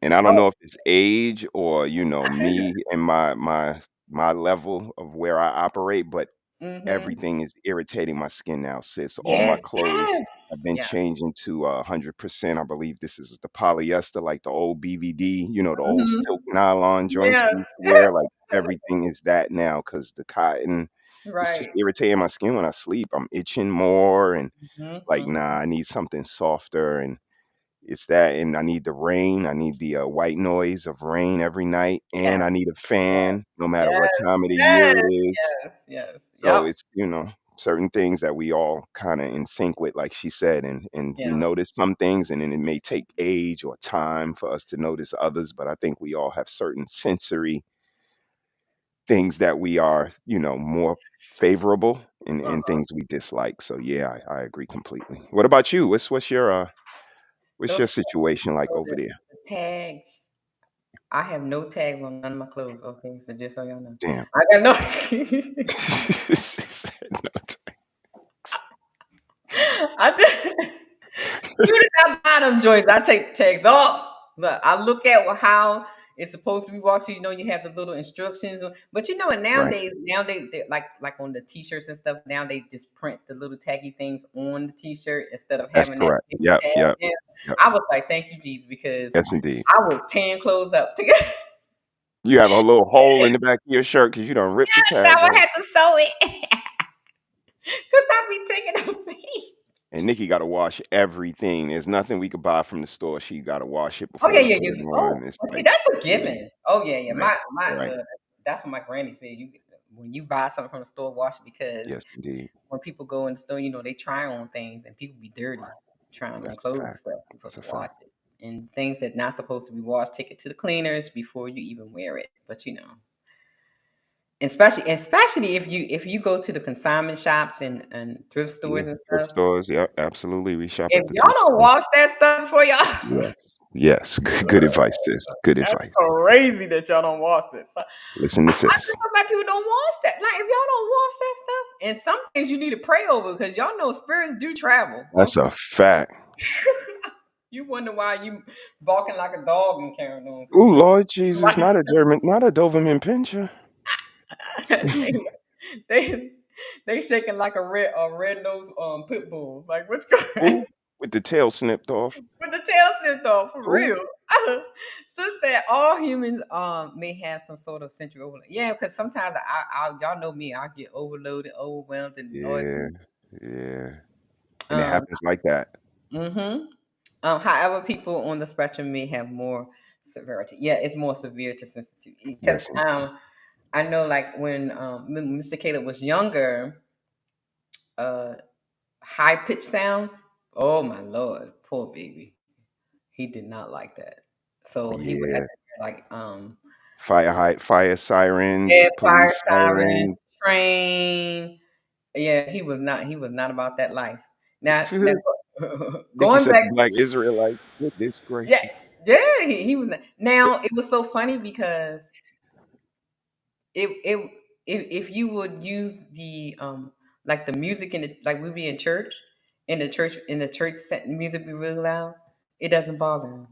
And I don't Oh. know if it's age or, me and my level of where I operate, but Mm-hmm. everything is irritating my skin now, sis. All my Yes. clothes Yes. have been Yeah. changing to 100%. I believe this is the polyester, like the old BVD, the old Mm-hmm. silk nylon joints Yes. we used to wear. Like everything is that now because the cotton is just Right. irritating my skin when I sleep. I'm itching more and like, Mm-hmm. nah, I need something softer. And it's that, and I need the rain. I need the white noise of rain every night, Yeah. and I need a fan no matter Yes. what time of the year Yes. it is. Yes. Yes. So Yep. it's, certain things that we all kind of in sync with, like she said, and we Yeah. notice some things, and then it may take age or time for us to notice others. But I think we all have certain sensory things that we are, more favorable, and Uh-huh. things we dislike. So yeah, I agree completely. What about you? What's your Those situation like so over there? the tags. I have no tags on none of my clothes. Okay, so just so y'all know, Damn. I got no. No. I did. You did not buy them joints. I take the tags off. Look, I look at how it's supposed to be washed. So you have the little instructions. But and Right. now they like on the t-shirts and stuff. Now they just print the little taggy things on the t-shirt instead of That's having that correct. big Yep, tag. yep, Yeah. yep. I was like, thank you, Jesus, because Yes, indeed. I was tearing clothes up together. You have a little hole in the back of your shirt because you don't rip the So tag I off. had to sew it because I be taking those. And Nikki got to wash everything. There's nothing we could buy from the store. She got to wash it Oh before yeah, we yeah, put yeah. it Oh, on. It's well, see, like, that's a yeah, given. Oh yeah, yeah. right, My right. look, that's what my granny said. When you buy something from the store, wash it because Yes, indeed. when people go in the store, they try on things and people be dirty trying on That's a clothes and fact. stuff. You're supposed That's a to wash fact. it. And things that not supposed to be washed, take it to the cleaners before you even wear it. But especially if you go to the consignment shops and thrift Yeah. stores and Thrift stuff. stores. Yep, absolutely. We shop If at the y'all thrift don't store. wash that stuff for y'all, Yes. Yes. Good advice, sis. Good that's advice. crazy that y'all don't wash it. So, Listen to I this. just feel like people don't wash that. Like if y'all don't wash that stuff, and some things you need to pray over because y'all know spirits do travel. That's Okay, a fact. you wonder why you barking like a dog and carrying on for Ooh, you. Lord Jesus, Like not a German, not a Doberman Pinscher. they, they They shaking like a red nosed pit bull. Like what's going Who? With the tail snipped off? with the tail snipped off for Who? real? So said all humans may have some sort of sensory overload. Yeah, because sometimes I y'all know me, I get overloaded, overwhelmed, and annoyed. Yeah, yeah. And it Um, happens like that. mm-hmm. However, people on the spectrum may have more severity. Yeah, it's more severe to sensitivity because Yes. I know like when Mr. Caleb was younger, uh, high pitched sounds. Oh my lord, poor baby. He did not like that. So he would have Yeah. to like Fire yeah, sirens, police fire siren, sirens. train. Yeah, he was not about that life. Now Nigga going said back, the black Israelites. Goodness yeah, gracious. yeah, he was now it was so funny because it if you would use the like the music in the like we be in church music be really loud, it doesn't bother him.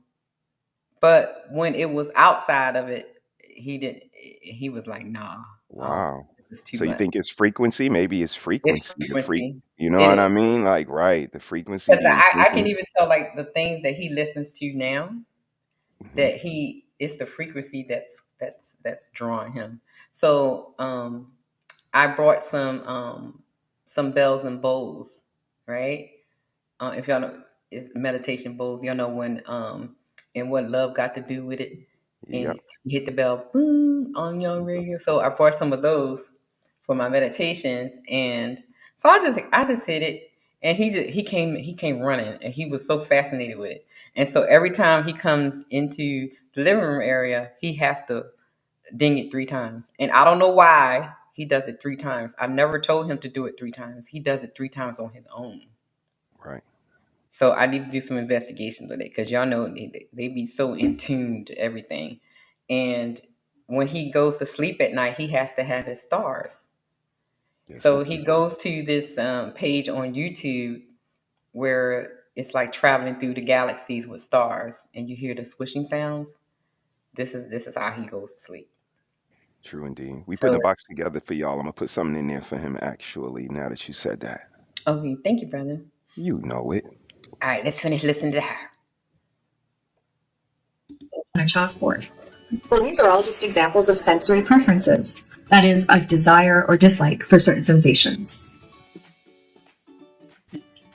But when it was outside of it, he was like, nah, Wow. this is too So you much. think it's frequency? Maybe it's It's frequency. frequency. You know It what is. I mean? Like, right, the frequency Because being I can frequent. even tell like the things that he listens to now Hmm. that he it's the frequency that's drawing him. So I brought some bells and bowls, right? If y'all know, it's meditation bowls. Y'all know when and what love got to do with it, and Yep. you hit the bell, boom, on your radio. So I brought some of those for my meditations, and so I just hit it, and he came running, and he was so fascinated with it, and so every time he comes into the living room area, he has to ding it 3 times. And I don't know why he does it 3 times. I never told him to do it 3 times. He does it 3 times on his own. Right. So I need to do some investigation with it because y'all know they be so in tune to everything. And when he goes to sleep at night, he has to have his stars. Yes, So he indeed. goes to this page on YouTube where it's like traveling through the galaxies with stars, and you hear the swishing sounds. This is how he goes to sleep. True indeed. We putting So a box together for y'all. I'm gonna put something in there for him actually, now that you said that. okay, thank you, brother. You know it. All right, let's finish listening to her. On a chalkboard. Well, these are all just examples of sensory preferences. That is, a desire or dislike for certain sensations.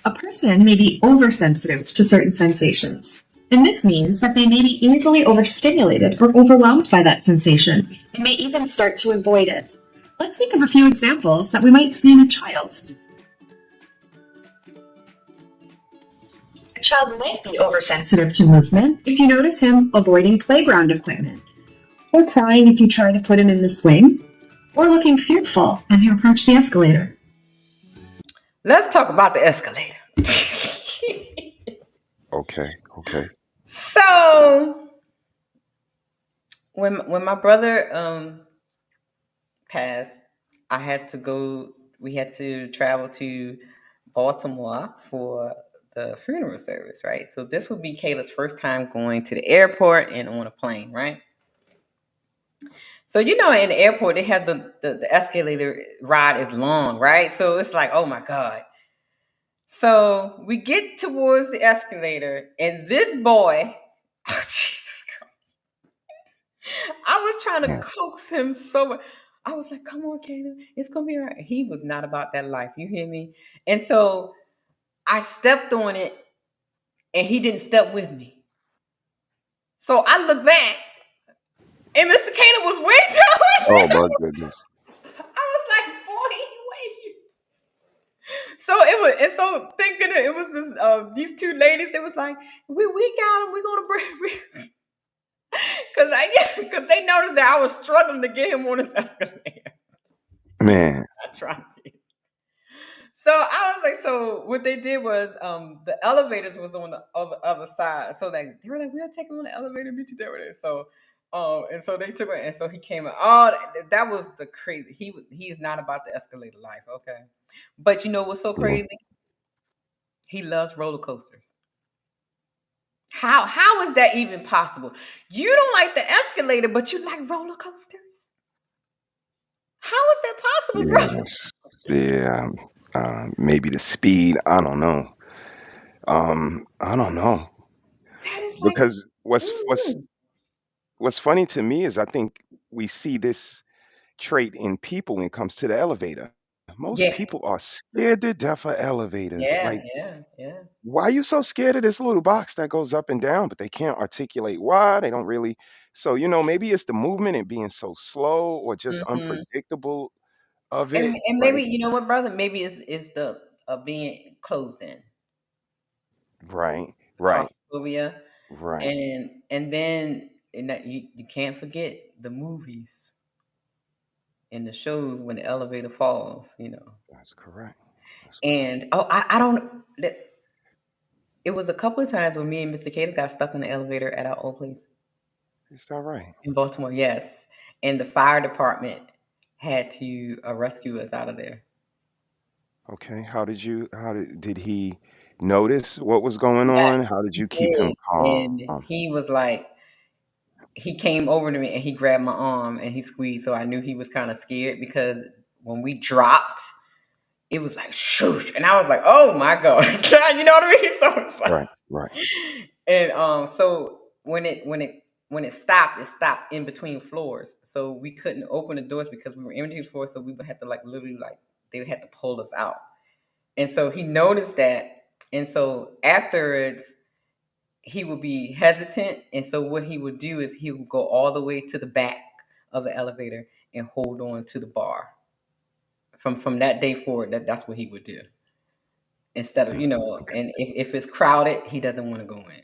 A person may be oversensitive to certain sensations. And this means that they may be easily overstimulated or overwhelmed by that sensation and may even start to avoid it. Let's think of a few examples that we might see in a child. A child might be oversensitive to movement if you notice him avoiding playground equipment, or crying if you try to put him in the swing, or looking fearful as you approach the escalator. Let's talk about the escalator. Okay. So when my brother passed, I had to go. We had to travel to Baltimore for the funeral service, right? So this would be Kayla's first time going to the airport and on a plane, right? So in the airport they have the escalator ride is long, right? So it's like, oh my god. So we get towards the escalator, and this boy, oh Jesus Christ, I was trying to Yeah. coax him so much. I was like, come on, Caleb, it's gonna be all right. He was not about that life. You hear me? And so I stepped on it, and he didn't step with me. So I looked back, and Mr. Caleb was way Oh my down. goodness. I was like, boy, what is you? So it was, and so thinking it was this these two ladies. They was like, we got him. We gonna bring. Because they noticed that I was struggling to get him on his escalator. Man. I tried to. So I was like, so what they did was the elevators was on the other side. So they were like, we'll take him on the elevator, meet you there with it. So and so they took it, and so he came out. Oh, that was the crazy. He is not about the escalator life, okay. But you know what's so Yeah. crazy? He loves roller coasters. How is that even possible? You don't like the escalator, but you like roller coasters. How is that possible, Yeah. bro? Yeah, maybe the speed. I don't know. I don't know That is like, because mm, what's funny to me is I think we see this trait in people when it comes to the elevator. Most yeah, people are scared to death of elevators. yeah, Like, yeah, yeah. why are you so scared of this little box that goes up and down? But they can't articulate why. They don't really. So, maybe it's the movement and being so slow or just Hmm. unpredictable of And it. and But maybe you know what, brother? Maybe it's the being closed in, right, the right, claustrophobia, right. and then and that you can't forget the movies and the shows when the elevator falls, you know. That's correct. That's correct. And oh, I don't. It was a couple of times when me and Mr. Cater got stuck in the elevator at our old place Is that right? in Baltimore. Yes, and the fire department had to rescue us out of there. Okay. How did he notice what was going on? Yes, How did he you keep him did. calm? And he was like, he came over to me and he grabbed my arm and he squeezed. So I knew he was kind of scared because when we dropped, it was like shoosh, and I was like, "Oh my god!" You know what I mean? So it's like, Right, right. and so when it stopped in between floors. So we couldn't open the doors because we were in between floors. So we would have to like literally like they had to pull us out. And so he noticed that, and so afterwards he would be hesitant. And so what he would do is he would go all the way to the back of the elevator and hold on to the bar. From that day forward, that's what he would do. Instead of, Mm, okay. and if it's crowded, he doesn't want to go in.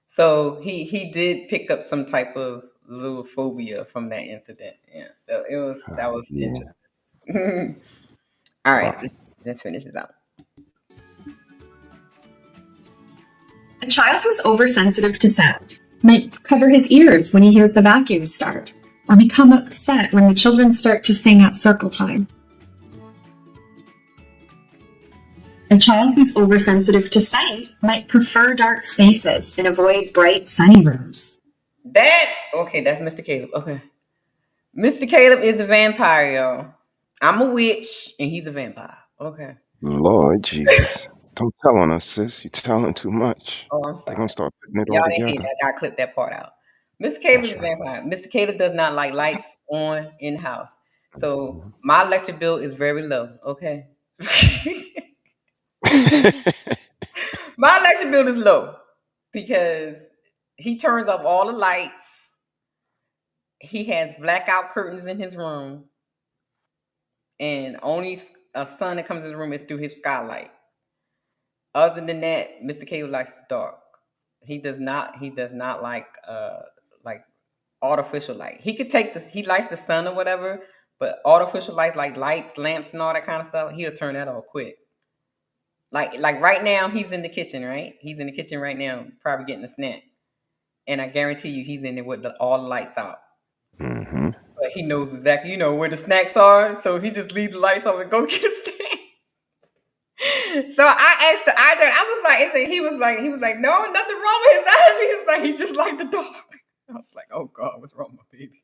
So he did pick up some type of little phobia from that incident. Yeah. So that was Yeah. interesting. All right, Wow. let's finish this out. A child who's oversensitive to sound might cover his ears when he hears the vacuum start, or become upset when the children start to sing at circle time. A child who's oversensitive to sight might prefer dark spaces and avoid bright, sunny rooms. That's Mr. Caleb. Okay. Mr. Caleb is a vampire, y'all. I'm a witch and he's a vampire. Okay. Lord Jesus. Don't tell on us, sis. You're telling too much. Oh, I'm They're gonna sorry. start putting it all Y'all didn't hear together. that. I gotta clip that part out. Mr. Caleb is That's a right. vampire. Mr. Caleb does not like lights on in the house. So Mhm. my electric bill is very low. Okay. My electric bill is low because he turns off all the lights. He has blackout curtains in his room, and only a sun that comes in the room is through his skylight. Other than that, Mr. K likes dark. He does not. He does not like artificial light. He could take this. He likes the sun or whatever, but artificial light like lights, lamps, and all that kind of stuff, he'll turn that off quick. Like right now, he's in the kitchen. Right, he's in the kitchen right now, probably getting a snack. And I guarantee you, he's in there with all the lights out. Mm-hmm. But he knows exactly, where the snacks are. So he just leave the lights on and go get a snack. So I asked the eye doctor. I was like, he was like, no, nothing wrong with his eyes. He's like, he just like the dog. I was like, oh God, what's wrong with my baby?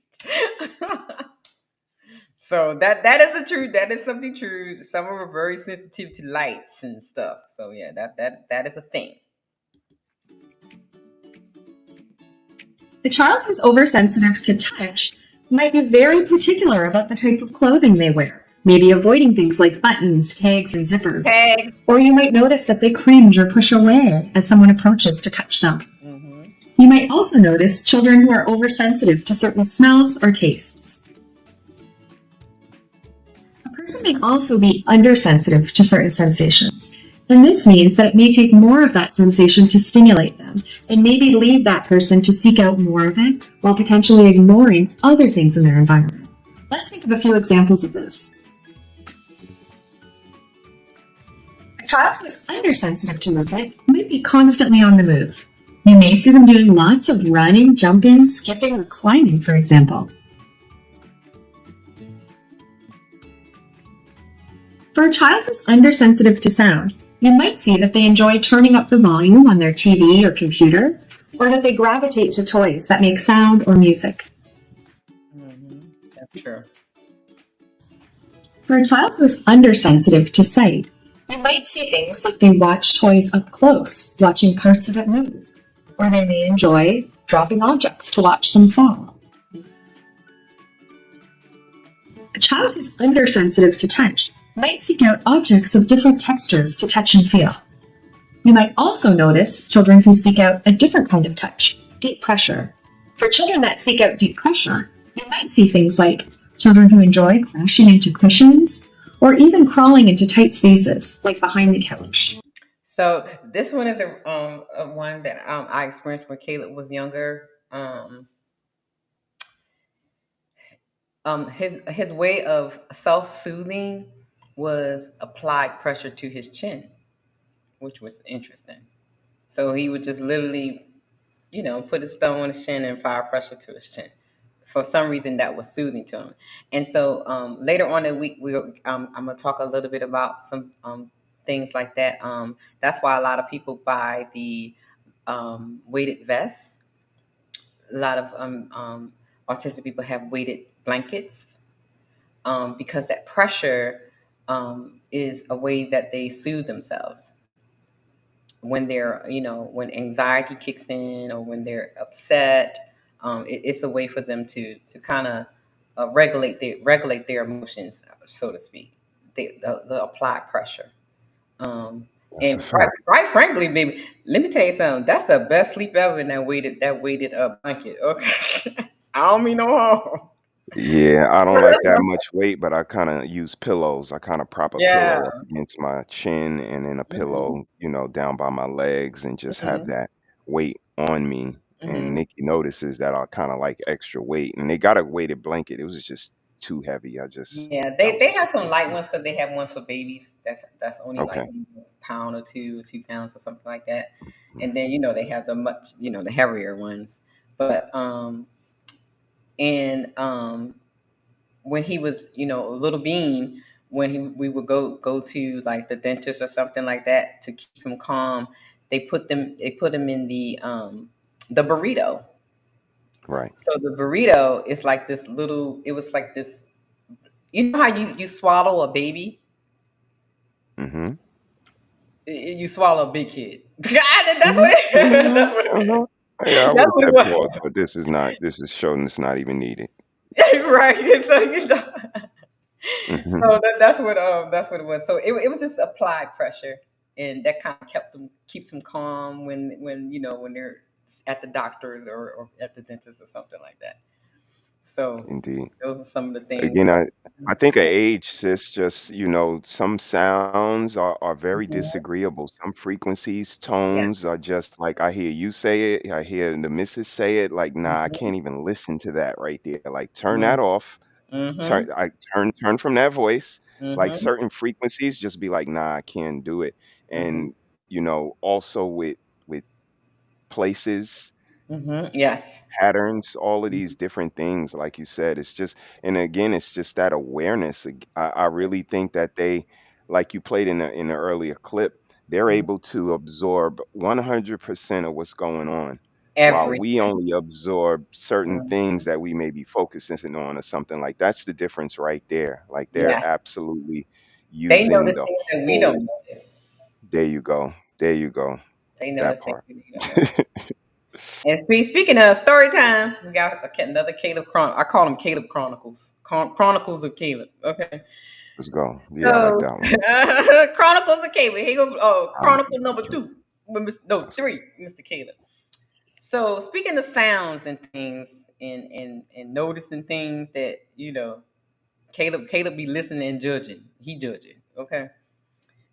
So that is a truth. That is something true. Some are very sensitive to lights and stuff. So yeah, that is a thing. A child who's oversensitive to touch might be very particular about the type of clothing they wear, maybe avoiding things like buttons, tags, and zippers. Tags. Or you might notice that they cringe or push away as someone approaches to touch them. Mm-hmm. You might also notice children who are oversensitive to certain smells or tastes. A person may also be undersensitive to certain sensations, and this means that it may take more of that sensation to stimulate them, and maybe lead that person to seek out more of it while potentially ignoring other things in their environment. Let's think of a few examples of this. A child who is undersensitive to movement might be constantly on the move. You may see them doing lots of running, jumping, skipping, or climbing, for example. For a child who's undersensitive to sound, you might see that they enjoy turning up the volume on their TV or computer, or that they gravitate to toys that make sound or music. Mm-hmm. That's true. For a child who is undersensitive to sight, you might see things like they watch toys up close, watching parts of it move, or they may enjoy dropping objects to watch them fall. A child who's undersensitive to touch might seek out objects of different textures to touch and feel. You might also notice children who seek out a different kind of touch, deep pressure. For children that seek out deep pressure, you might see things like children who enjoy crashing into cushions or even crawling into tight spaces, like behind the couch. So this one is a one that I experienced when Caleb was younger. His way of self-soothing was applied pressure to his chin, which was interesting. So he would just literally, put his thumb on his chin and apply pressure to his chin. For some reason, that was soothing to him. And so later on in the week, I'm going to talk a little bit about some things like that. That's why a lot of people buy the weighted vests. A lot of autistic people have weighted blankets because that pressure is a way that they soothe themselves when they're, when anxiety kicks in or when they're upset. It's a way for them to kind of regulate their emotions, so to speak. The applied pressure. That's a And quite, fact. quite frankly, baby, let me tell you something. That's the best sleep ever in that weighted blanket. Okay, I don't mean no harm. Yeah, I don't like that much weight, but I kind of use pillows. I kind of prop a Yeah. pillow up against my chin and then a Hmm. pillow, down by my legs and just have Hmm. that weight on me. And Hmm. Nikki notices that I kind of like extra weight. And they got a weighted blanket. It was just too heavy. Yeah, I was they just have some like, light ones because they have ones for babies. That's only like okay. a pound or 2 pounds or something like that. Mm. And then they have the much the heavier ones. But and when he was a little bean, when we would go to like the dentist or something like that to keep him calm, they put him in the burrito. Right. So the burrito is like this little. It was like this. You know how you swallow a baby? Mm-hmm. You swallow a big kid. That's Mm-hmm. what it, Mm-hmm. that's what Uh-huh. it, Yeah, I would that's have what it said was. pause, but this is showing it's not even needed. Right. So Mm-hmm. so that's what it was. So it was just applied pressure, and that kind of keeps them calm when they're at the doctors or at the dentist or something like that. So Indeed. those are some of the things. Again, I think a age, sis, just, some sounds are very Mhm. disagreeable. Some frequencies, Yeah. tones are just like I hear you say it, I hear the missus say it, like, nah, I Mhm. can't even listen to that right there. Like, turn Mhm. that off. Mhm. Turn from that voice. Like Mhm. certain frequencies, just be like, nah, I can't do it. Mhm. And, also with places, Mhm. Yes. patterns, all of these different things, like you said, it's just, and again, it's just that awareness. I really think that they, like you played in the earlier clip, they're Mhm. able to absorb 100% of what's going on, while we Everything. only absorb certain things Mhm. that we may be focusing on or something. Like that's the difference right there. Like they're Yes. absolutely They using notice the things that we don't whole. notice. There you go. There you go. They That notice things part. that we don't notice. And speaking of story time, we got another Caleb I call them Caleb Chronicles. Chronicles of Caleb. Okay. Let's go. Yeah, I like So that one. Chronicles of Caleb. Here you go. I like Chronicle it. number two. No, Let's go. three, Mr. Caleb. So speaking of sounds and things and noticing things that, Caleb be listening and judging. He judging. Okay.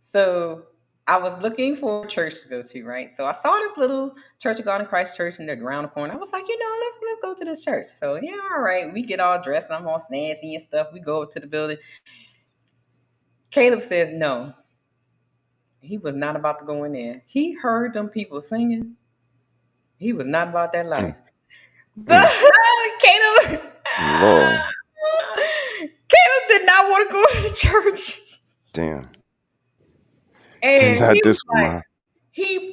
So I was looking for a church to go to, right? So I saw this little Church of God in Christ church in the ground corner. I was like, let's go to this church. So yeah, all right. We get all dressed and I'm all snazzy and stuff. We go over to the building. Caleb says no. He was not about to go in there. He heard them people singing. He was not about that Mm, life. mm. Caleb, Lord, Caleb did not want to go to the church, damn. Say and not he was this one, like, Ma. he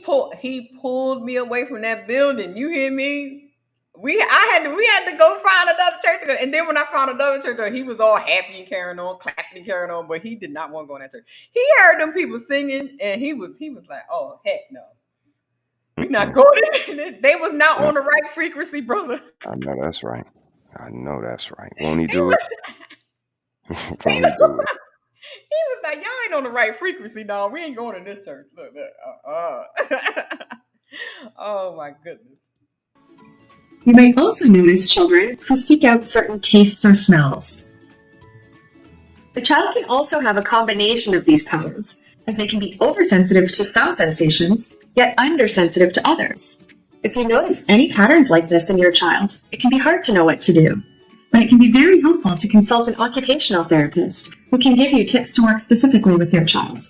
pulled me away from that building. You hear me? we had to go find another church to go. And then when I found another church, he was all happy and carrying on, clapping and carrying on, but he did not want to go in that church. He heard them people singing, and he was like, "Oh heck no, we not going in." They was not on the right frequency, brother. I know that's right. I know that's right. Won't he do was, it? he Won't he do it? was like, "Y'all ain't on the right frequency, dog. We ain't going in this church." Look. Oh my goodness. You might also notice children who seek out certain tastes or smells. The child can also have a combination of these patterns, as they can be oversensitive to some sensations, yet undersensitive to others. If you notice any patterns like this in your child, it can be hard to know what to do. But it can be very helpful to consult an occupational therapist who can give you tips to work specifically with your child.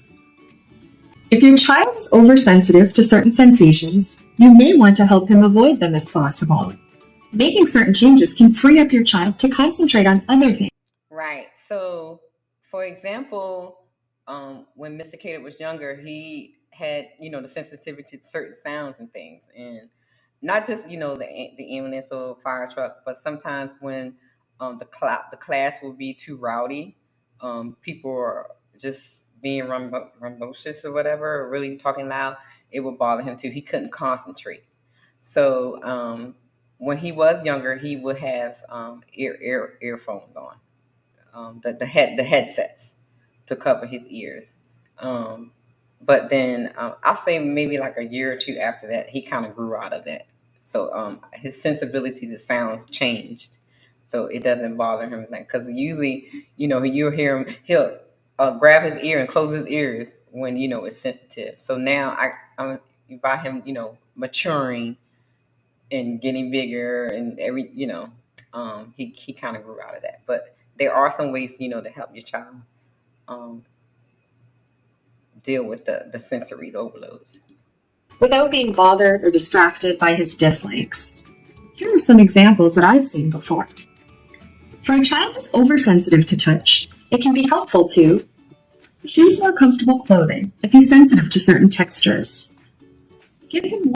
If your child is oversensitive to certain sensations, you may want to help him avoid them if possible. Making certain changes can free up your child to concentrate on other things. Right. So, for example, when Mr. Cater was younger, he had, the sensitivity to certain sounds and things, and not just, the ambulance or fire truck, but sometimes when the class will be too rowdy, people are just being rambunctious or whatever, or really talking loud, it would bother him too. He couldn't concentrate. So when he was younger, he would have earphones on, the headsets to cover his ears. But then I'll say maybe like a year or two after that, he kind of grew out of that. So his sensibility to sounds changed. So it doesn't bother him, because usually, you'll hear him, he'll grab his ear and close his ears when, it's sensitive. So now I'm by him, maturing and getting bigger and he kind of grew out of that. But there are some ways, to help your child deal with the sensory overloads without being bothered or distracted by his dislikes. Here are some examples that I've seen before. For a child who's oversensitive to touch, it can be helpful to choose more comfortable clothing if he's sensitive to certain textures. Give him.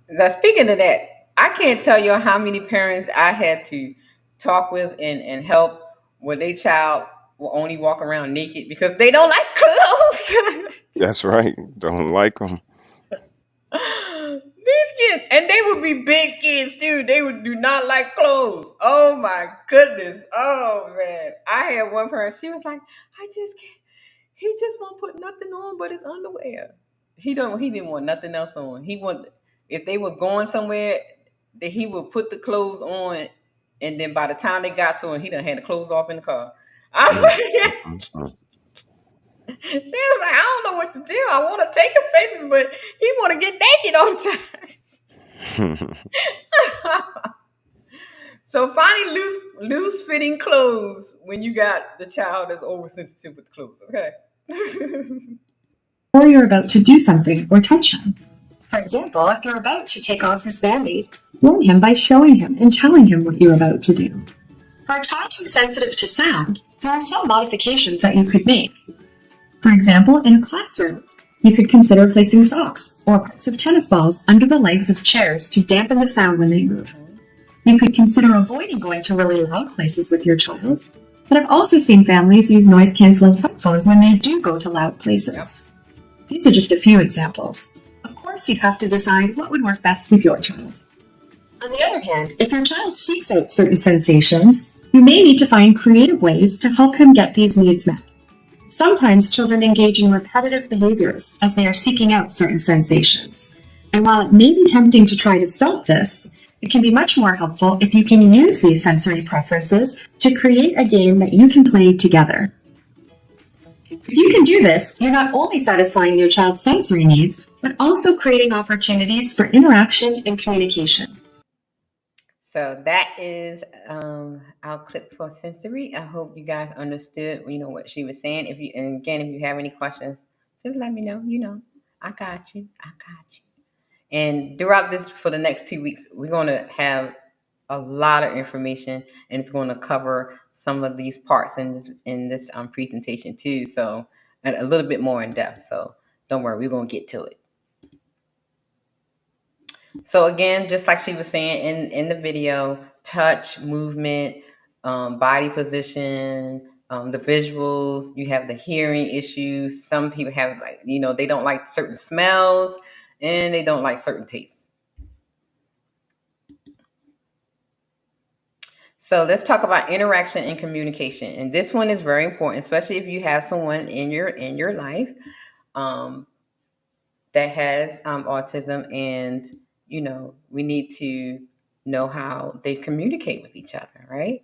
Now, speaking of that, I can't tell you how many parents I had to talk with and help when their child will only walk around naked because they don't like clothes. That's right. Don't like them. These kids, and they would be big kids too. They do not like clothes. Oh my goodness. Oh man. I had one parent, she was like, I just can't. He just won't put nothing on but his underwear. He didn't want nothing else on. If they were going somewhere, that he would put the clothes on, and then by the time they got to him, he done had the clothes off in the car. I was like, she was like, I don't know what to do. I want to take him places, but he want to get naked all the time. So finding loose fitting clothes when you got the child that's oversensitive with clothes, okay? Or you're about to do something or touch him. For example, if you're about to take off his Band-Aid, warn him by showing him and telling him what you're about to do. For a child who's sensitive to sound, there are some modifications that you could make. For example, in a classroom, you could consider placing socks or parts of tennis balls under the legs of chairs to dampen the sound when they move. You could consider avoiding going to really loud places with your child, but I've also seen families use noise-canceling headphones when they do go to loud places. Yep. These are just a few examples. Of course, you'd have to decide what would work best with your child. On the other hand, if your child seeks out certain sensations, you may need to find creative ways to help him get these needs met. Sometimes children engage in repetitive behaviors as they are seeking out certain sensations. And while it may be tempting to try to stop this, it can be much more helpful if you can use these sensory preferences to create a game that you can play together. If you can do this, you're not only satisfying your child's sensory needs, but also creating opportunities for interaction and communication. So that is our clip for sensory. I hope you guys understood, what she was saying. If you have any questions, just let me know. I got you. And throughout this, for the next 2 weeks, we're going to have a lot of information, and it's going to cover some of these parts in this presentation too. So, and a little bit more in depth. So don't worry, we're going to get to it. So again, just like she was saying in the video, touch, movement, body position, the visuals. You have the hearing issues. Some people have like they don't like certain smells and they don't like certain tastes. So let's talk about interaction and communication. And this one is very important, especially if you have someone in your life um, that has autism, and we need to know how they communicate with each other, right?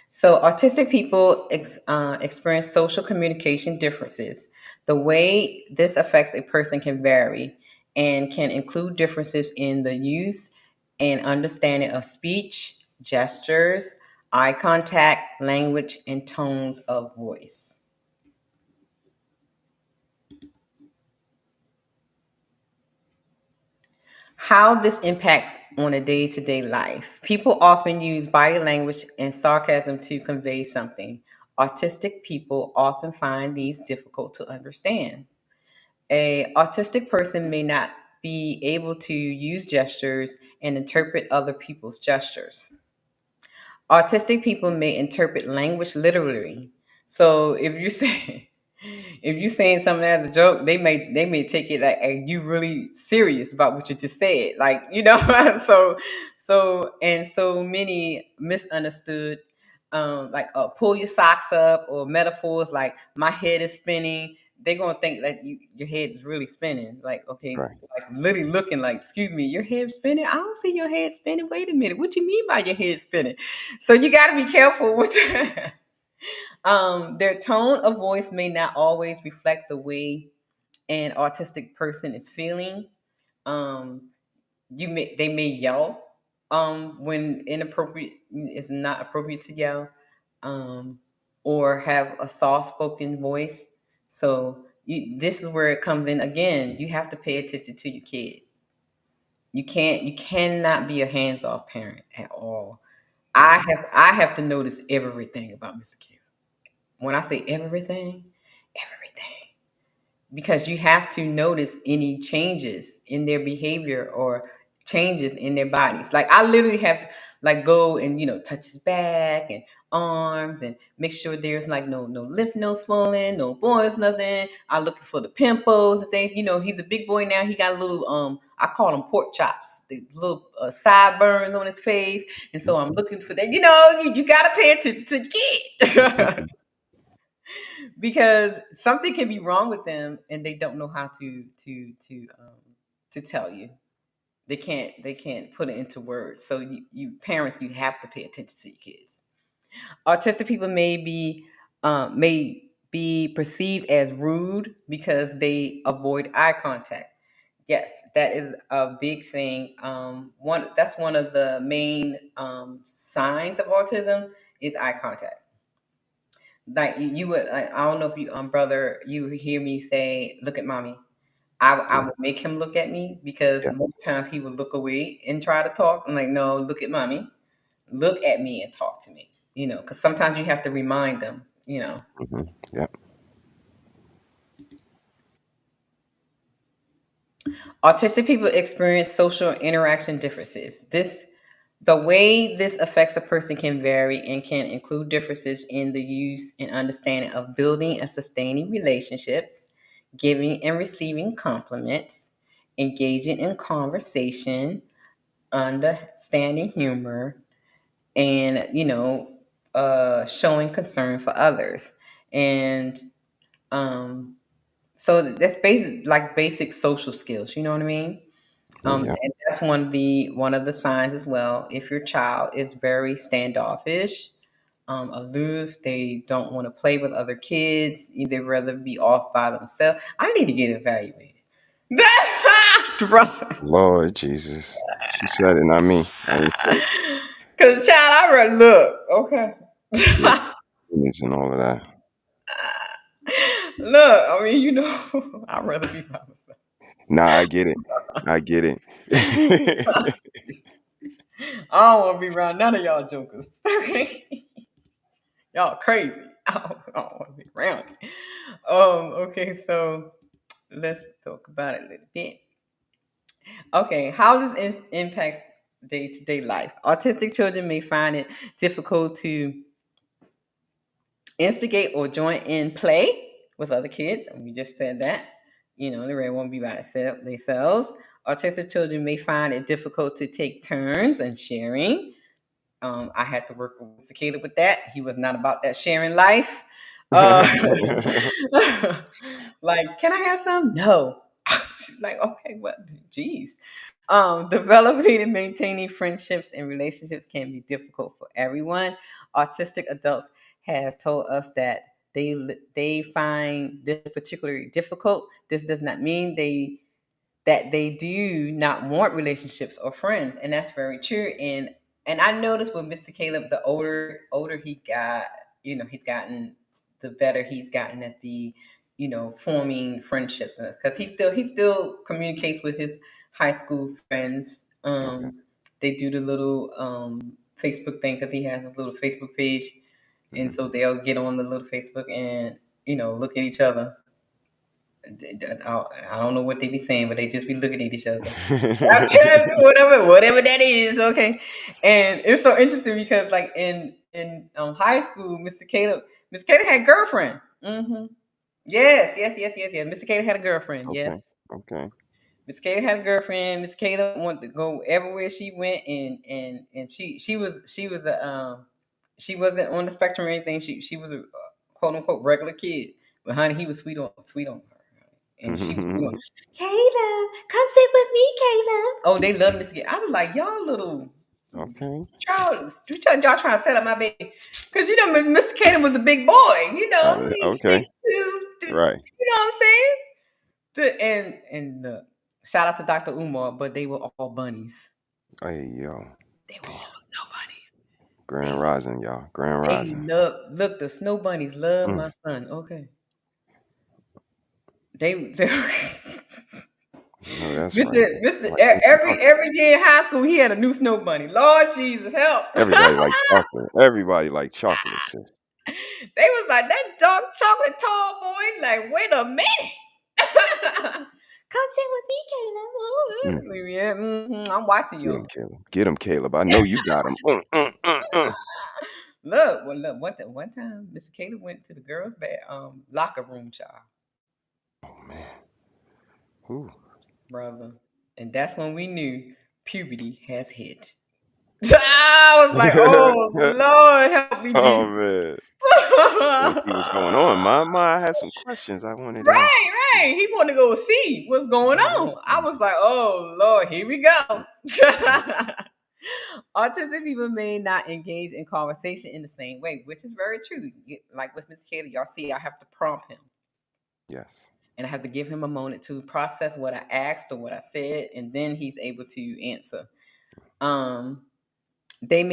So autistic people experience social communication differences. The way this affects a person can vary and can include differences in the use and understanding of speech, gestures, eye contact, language, and tones of voice. How this impacts on a day-to-day life. People often use body language and sarcasm to convey something. Autistic people often find these difficult to understand. A autistic person may not be able to use gestures and interpret other people's gestures. Autistic people may interpret language literally. So if you're saying something as a joke, they may take it like, are you really serious about what you just said? Like, so many misunderstood like pull your socks up, or metaphors like my head is spinning. They're gonna think that your head is really spinning. Like, okay, Right. like literally looking like, excuse me, your head spinning? I don't see your head spinning. Wait a minute, what you mean by your head spinning? So you got to be careful with their tone of voice may not always reflect the way an autistic person is feeling. Um, they may yell when inappropriate is not appropriate to yell, um, or have a soft spoken voice. So this is where it comes in again. You have to pay attention to your kid. You cannot be a hands off parent at all. I have to notice everything about Mr. Kim. When I say everything, everything, because you have to notice any changes in their behavior or changes in their bodies. Like I literally have to like go and touch his back and arms and make sure there's like no lymph node swollen, no boils, nothing. I'm looking for the pimples and things. He's a big boy now. He got a little I call them pork chops, the little sideburns on his face, and so I'm looking for that. You got to pay attention to your kid. Because something can be wrong with them and they don't know how to tell you. They can't put it into words. So you parents, you have to pay attention to your kids. Autistic people may be perceived as rude because they avoid eye contact. Yes, that is a big thing. That's one of the main signs of autism is eye contact. Like you would, like, I don't know if you brother, you hear me say look at mommy. I Yeah. would make him look at me because Yeah. most times he would look away and try to talk. I'm like, no, look at mommy, look at me and talk to me, because sometimes you have to remind them. Yeah. Autistic people experience social interaction differences. The way this affects a person can vary and can include differences in the use and understanding of building and sustaining relationships, giving and receiving compliments, engaging in conversation, understanding humor, and showing concern for others. And so that's basic social skills. You know what I mean? Yeah. And that's one of the signs as well. If your child is very standoffish, aloof, they don't want to play with other kids. They'd rather be off by themselves. I need to get evaluated. Brother. Lord Jesus. She said it, not me. I ain't say it. Because, child, I really look, okay. Yeah. Demons and all of that. Look, I mean, I'd rather be by myself. Nah, I get it. I get it. I don't want to be around none of y'all jokers. Y'all crazy. I don't want to be around you. Okay, so let's talk about it a little bit. Okay, how does it impact day-to-day life? Autistic children may find it difficult to instigate or join in play with other kids. And we just said that. They really won't be by themselves. Autistic children may find it difficult to take turns in sharing. I had to work with Mr. Caleb with that. He was not about that sharing life. Uh, like, can I have some? No. Like, okay, well, geez. Developing and maintaining friendships and relationships can be difficult for everyone. Autistic adults have told us that they find this particularly difficult. This does not mean they do not want relationships or friends, and that's very true. And I noticed with Mr. Caleb, the older he got, he's gotten, the better he's gotten at the forming friendships, and because he still communicates with his high school friends. Okay. They do the little Facebook thing because he has his little Facebook page, and Mhm. so they'll get on the little Facebook and look at each other. I don't know what they be saying, but they just be looking at each other. Whatever that is, okay. And it's so interesting because, like, in high school, Mr. Caleb had a girlfriend. Yes. Mr. Caleb had a girlfriend. Okay. Yes, Okay. Miss Kayla had a girlfriend. Miss Kayla wanted to go everywhere she went, and she was a she wasn't on the spectrum or anything. She was a quote unquote regular kid, but honey, he was sweet on her, and she was sweet on Kayla. Come sit with me, Kayla. Oh, they love Miss Kayla. I was like, y'all little Okay. child, y'all trying to set up my baby, because Mr. Kayla was a big boy. He's Okay. 6'2", Right. you know what I'm saying? And look, shout out to Dr. Umar, but they were all bunnies. Hey, yo. They were Damn. all snow bunnies. Grand They Rising, y'all. Grand they Rising. look, the snow bunnies love Mm. my son. Okay. They No, that's right. Mr. Like Mr. Chocolate. Every day in high school he had a new snow bunny. Lord Jesus, help. Everybody like chocolate. Everybody like chocolate, sis. They was like, that dark chocolate tall boy. Like, wait a minute. Come sit with me, Mm. Caleb. Yeah, I'm watching Get him, y'all. Caleb. Get him, Caleb. I know you got him. Look, one time, Mr. Caleb went to the girls' locker room, child, Oh man. Ooh. brother, and that's when we knew puberty has hit. I was like, "Oh Lord, help me, Oh Jesus!" man. Wanna see what's going on. Right, I have some questions I wanted to ask you. right. He wanted to go see what's going on. I was like, "Oh Lord, here we go." Autistic people may not engage in conversation in the same way, which is very true. Like with Miss Katie, y'all see, I have to prompt him. Yes. And I have to give him a moment to process what I asked or what I said, and then he's able to answer. They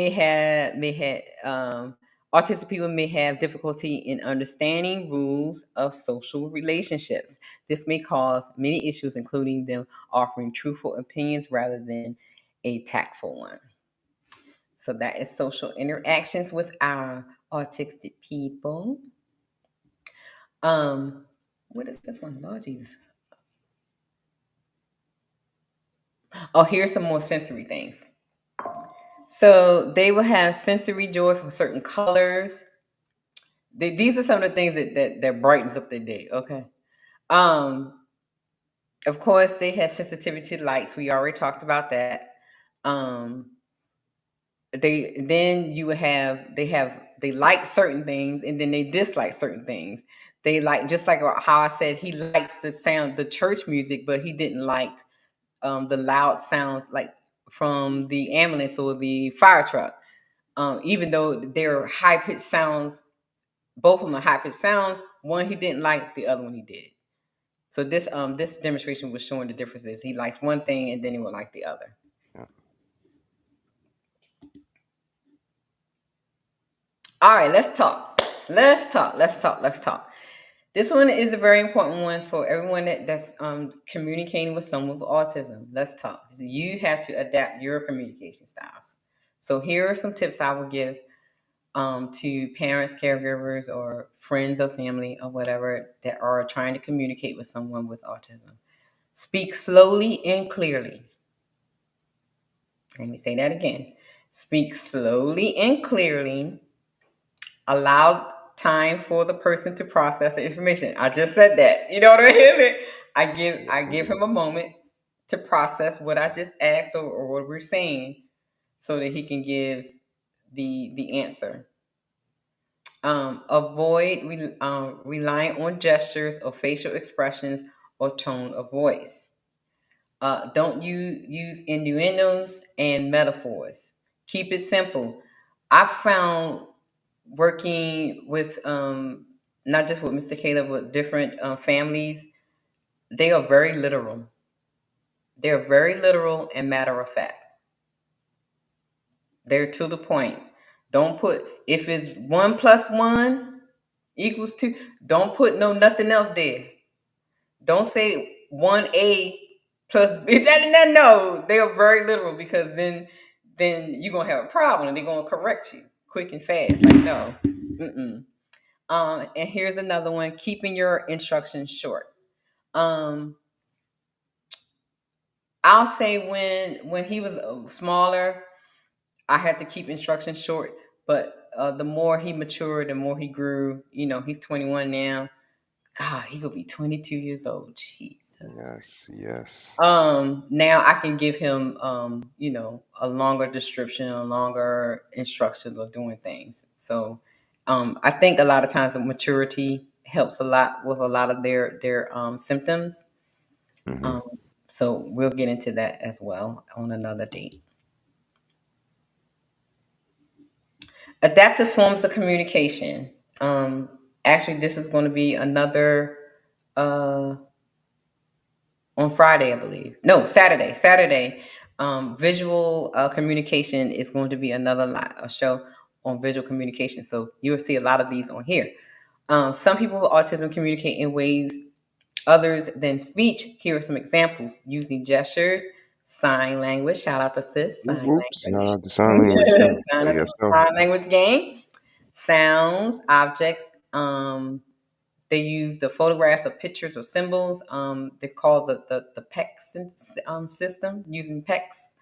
autistic people may have difficulty in understanding rules of social relationships. This may cause many issues, including them offering truthful opinions rather than a tactful one. So that is social interactions with our autistic people. Um, what is this one? Lord Jesus. Oh, here's some more sensory things. So they will have sensory joy for certain colors. These are some of the things that brightens up their day. Okay. Um, of course, they have sensitivity to lights. We already talked about that. Um, they like certain things, and then they dislike certain things. They like, just like how I said he likes the church music, but he didn't like the loud sounds like from the ambulance or the fire truck. Even though they're high pitched sounds, both of them are high pitched sounds. One he didn't like, the other one he did. So this demonstration was showing the differences. He likes one thing and then he would like the other. Yeah. All right, let's talk. This one is a very important one for everyone that's communicating with someone with autism. Let's talk. You have to adapt your communication styles. So here are some tips I will give to parents, caregivers, or friends or family or whatever that are trying to communicate with someone with autism. Speak slowly and clearly. Let me say that again. Speak slowly and clearly. Allow time for the person to process the information. I just said that. You know what I mean? I give him a moment to process what I just asked or what we're saying so that he can give the answer. Avoid relying on gestures or facial expressions or tone of voice. Don't use innuendos and metaphors. Keep it simple. I found working with not just with Mr. Caleb, but different families, they are very literal. They're very literal and matter of fact. They're to the point. Don't put if it's 1 + 1 = 2. Don't put no nothing else there. Don't say 1A plus B. No, they are very literal because then you're gonna have a problem and they're gonna correct you quick and fast. Like no. Mm-mm. And here's another one: keeping your instructions short. Um, I'll say when he was smaller, I had to keep instructions short. But the more he matured, the more he grew. He's 21 now. God, he could be 22 years old. Jesus. Yes, yes. Now I can give him, a longer description, a longer instructions of doing things. So, I think a lot of times the maturity helps a lot with a lot of their symptoms. Hmm. Um, so we'll get into that as well on another date. Adaptive forms of communication. Actually, this is going to be another uh, on Friday, I believe. No, Saturday. Saturday. Visual communication is going to be another a show on visual communication. So you'll see a lot of these on here. Some people with autism communicate in ways others than speech. Here are some examples: using gestures, sign language. Shout out to sis, Whoop, sign whoop. Shout language. out to sign language too. Sign out to ASL. sign language game. Sounds, objects. They use the photographs of pictures or symbols. They call the PECS system, using PECS.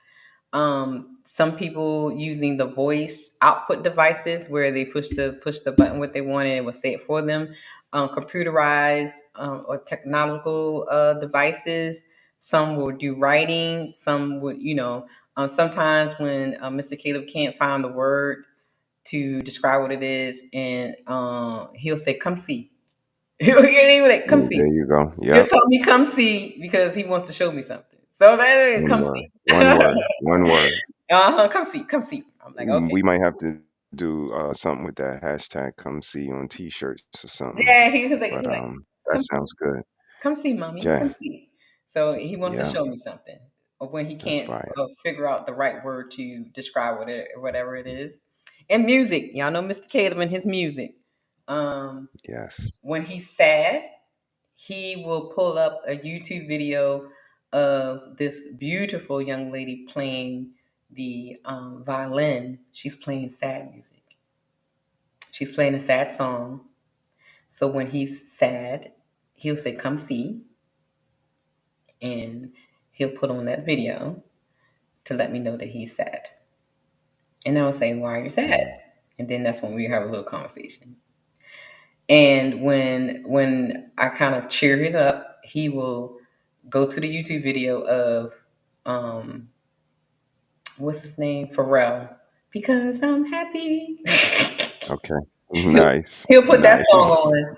Some people using the voice output devices where they push the button what they want and it will say it for them. Computerized or technological devices. Some will do writing. Some would, sometimes when Mr. Caleb can't find the word to describe what it is, and he'll say, "Come see." He'll be like, "Come see." There you go. He'll Yep. tell me, "Come see," because he wants to show me something. So One come word. see. One word. One word. Come see, come see. I'm like, okay. We might have to do something with that hashtag come see on t-shirts or something. Yeah, he was like, But that come sounds good. come see, mommy, Yeah. come see. So he wants to Yeah. show me something, or when he That's can't fire. figure out the right word to describe whatever it is. And music, y'all know Mr. Caleb and his music. Um, Yes. when he's sad, he will pull up a YouTube video of this beautiful young lady playing the violin. She's playing sad music. She's playing a sad song. So when he's sad, he'll say, "Come see," and he'll put on that video to let me know that he's sad. And I'll say, "Why are you sad?" And then that's when we have a little conversation. And when I kind of cheer him up, he will go to the YouTube video of um what's his name? Pharrell. Because I'm happy. Okay. he'll, Nice. he'll put that song Nice. on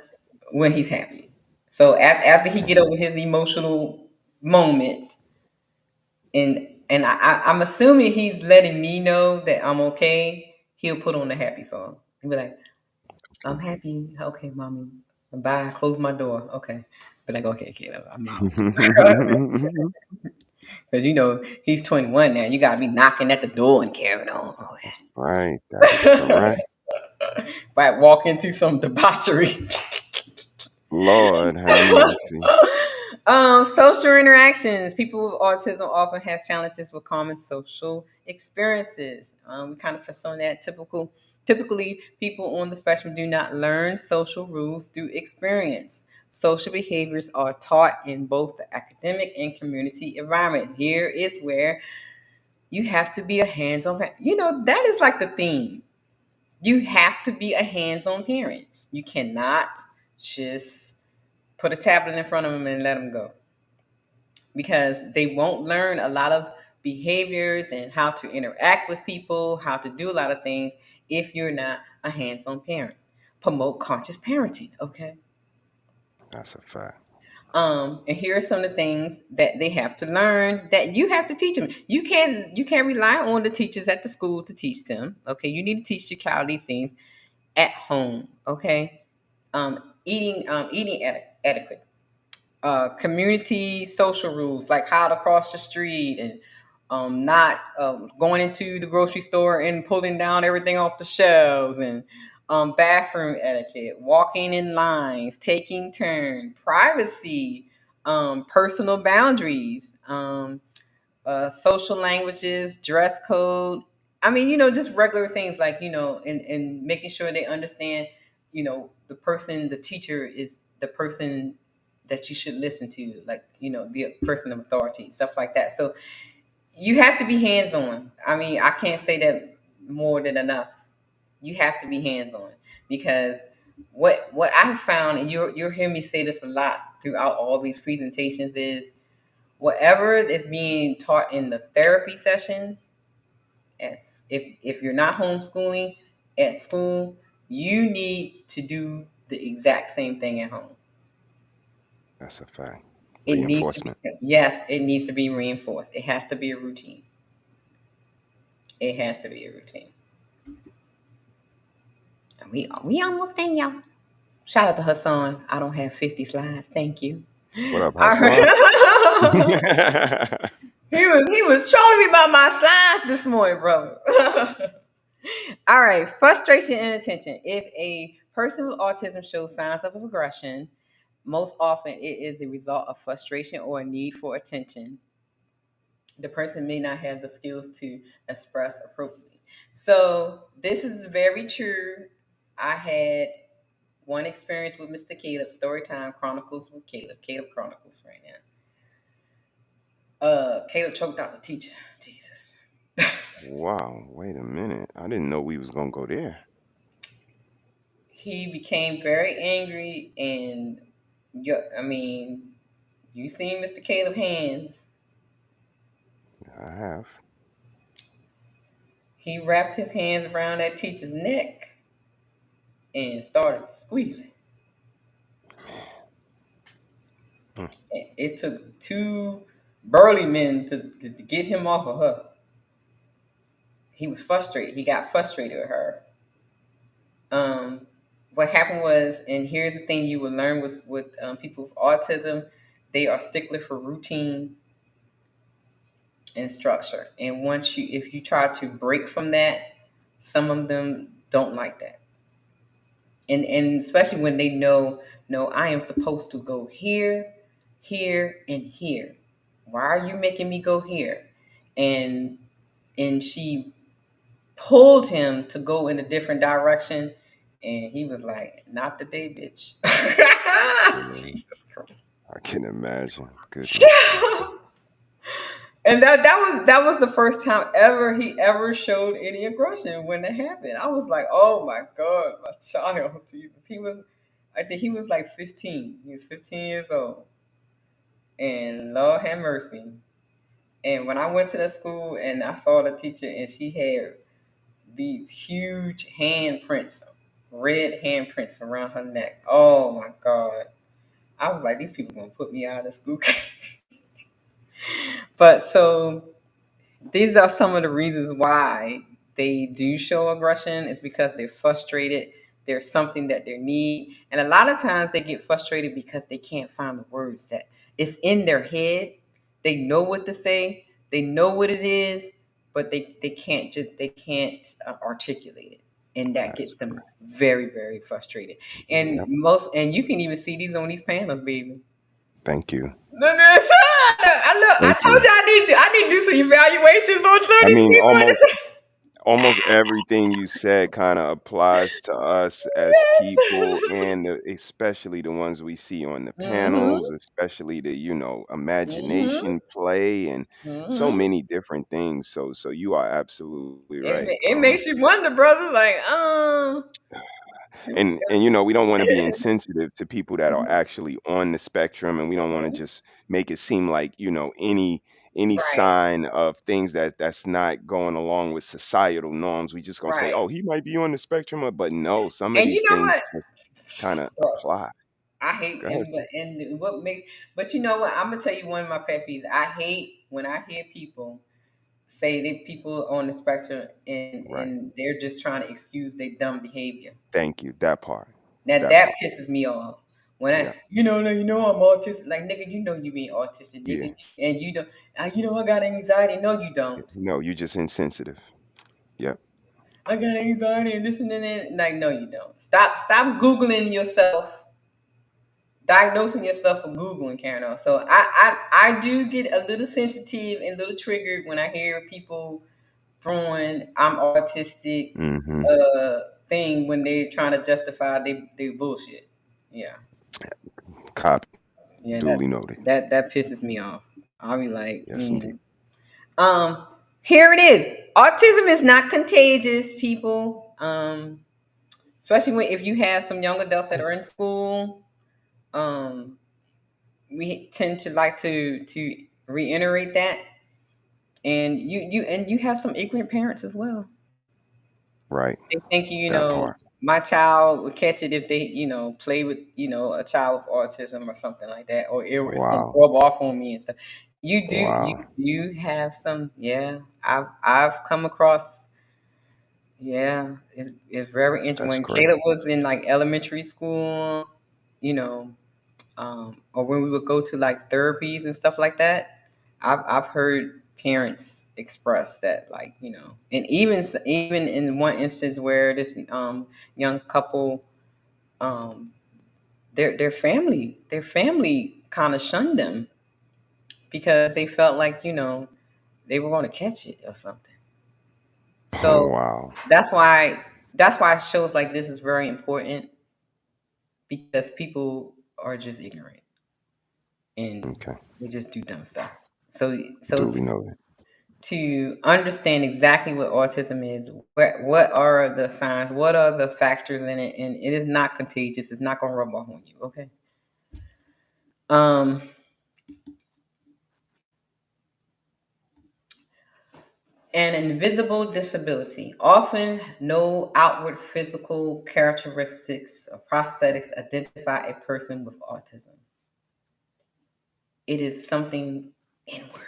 when he's happy. So after he get over his emotional moment, and I'm assuming he's letting me know that I'm okay, he'll put on the happy song. He'll be like, "I'm happy. Okay, mommy. Bye. Close my door." Okay. But like, okay, kid, I'm out. Because he's 21 now. You gotta be knocking at the door and carrying on. Okay. Right. That is correct. Right, walk into some debauchery. Lord have mercy. Social interactions. People with autism often have challenges with common social experiences. We kind of touched on that. Typically, people on the spectrum do not learn social rules through experience. social behaviors are taught in both the academic and community environment. Here is where you have to be a hands-on parent. That is like the theme. You have to be a hands-on parent. You cannot just put a tablet in front of them and let them go, because they won't learn a lot of behaviors and how to interact with people, how to do a lot of things if you're not a hands-on parent. Promote conscious parenting, okay? That's a fact. And here are some of the things that they have to learn that you have to teach them. You can't rely on the teachers at the school to teach them. Okay, you need to teach your child these things at home. Okay, eating etiquette, community social rules like how to cross the street, and not going into the grocery store and pulling down everything off the shelves, and bathroom etiquette, walking in lines, taking turn, privacy, personal boundaries, social languages, dress code. I mean, just regular things like, and making sure they understand, the teacher is the person that you should listen to, like, the person of authority, stuff like that. So you have to be hands on. I mean, I can't say that more than enough. You have to be hands on, because what I've found, and you'll hear me say this a lot throughout all these presentations, is whatever is being taught in the therapy sessions, as if you're not homeschooling at school, you need to do the exact same thing at home. That's a fact. It needs to be, Reinforcement. yes, it needs to be reinforced. It has to be a routine. It has to be a routine. And we almost done, y'all. Shout out to Hassan. I don't have 50 slides. Thank you. What up, All Hassan? right. He was trolling me about my slides this morning, brother. All right. Frustration and attention. If a person with autism shows signs of aggression, most often it is a result of frustration or a need for attention. The person may not have the skills to express appropriately. So this is very true. I had one experience with Mr. Caleb. Storytime Chronicles with Caleb. Caleb Chronicles right now. Caleb choked out the teacher. Jesus. Wow, wait a minute. I didn't know we was gonna go there. He became very angry, and I mean, you seen Mr. Caleb hands. I have. He wrapped his hands around that teacher's neck and started squeezing. Hmm. It took two burly men to get him off of her. He was frustrated. He got frustrated with her. What happened was, and here's the thing you will learn with people with autism, they are stickler for routine and structure. And if you try to break from that, some of them don't like that. And especially when they know, no, I am supposed to go here, here, and here. Why are you making me go here? And she pulled him to go in a different direction, and he was like, "Not today, bitch." Yeah, Jesus Christ. I can imagine. Goodness. And that was the first time he ever showed any aggression when it happened. I was like, "Oh my God, my child, Jesus." I think he was like 15. He was 15 years old, and Lord have mercy. And when I went to the school and I saw the teacher, and she had these huge handprints, red handprints around her neck. Oh my God. I was like, these people gonna put me out of school. But so these are some of the reasons why they do show aggression, is because they're frustrated. There's something that they need. And a lot of times they get frustrated because they can't find the words. That it's in their head. They know what to say. They know what it is, but they can't articulate it. And that That's gets them correct. very, very frustrated. Yep. And you can even see these on these panels, baby. Thank you. I Thank told you. you I need to do some evaluations on some I of these mean, people. almost almost everything you said kind of applies to us as people, and especially the ones we see on the Mm-hmm. panels, especially the Mm-hmm. imagination play and so Mm-hmm. many different things. So you are absolutely right. It makes you wonder, brother. Like, And we don't want to be insensitive to people that are actually on the spectrum, and we don't want to just make it seem like any right, sign of things that's not going along with societal norms, we just gonna say, right. oh, he might be on the spectrum, but no, some of And you these know things what? kind of Bro, apply. I Go hate ahead, and sis. what makes, but you know what? I'm gonna tell you one of my pet peeves. I hate when I hear people say that people on the spectrum Right. and they're just trying to excuse their dumb behavior. Thank you. That part. Now That that part. pisses me off. When Yeah. I'm autistic. Like, nigga, you know you ain't autistic, Yeah. nigga, and you don't. I got anxiety. No, you don't. No, you just insensitive. Yep. I got anxiety and this and that. Like, no, you don't. Stop googling yourself, diagnosing yourself with googling, Karen. So I do get a little sensitive and a little triggered when I hear people throwing "I'm autistic" Mm-hmm. thing when they're trying to justify they bullshit. Yeah. Copy. Yeah, Duly noted. that pisses me off. I'll be like, Yes, indeed. um, here it is. Autism is not contagious, people. Especially if you have some young adults that are in school. Um, we tend to like to reiterate that, and you have some ignorant parents as well. Right. They think That part. my child would catch it if they play with a child with autism or something like that, or it's gonna Wow. rub off on me and stuff. Wow. You have some, yeah. I've come across, yeah. It's very interesting. That's When crazy. Caleb was in like elementary school, you know, or when we would go to like therapies and stuff like that, I've heard parents express that, like, and even in one instance where this young couple, um their family kind of shunned them because they felt like they were going to catch it or something. Oh, So wow. that's why shows like this is very important, because people are just ignorant and Okay. they just do dumb stuff. So Duly noted. to understand exactly what autism is, what are the signs, what are the factors in it, and it is not contagious. It's not going to rub off on you. Okay. Um, an invisible disability, often no outward physical characteristics or prosthetics identify a person with autism. It is something inward.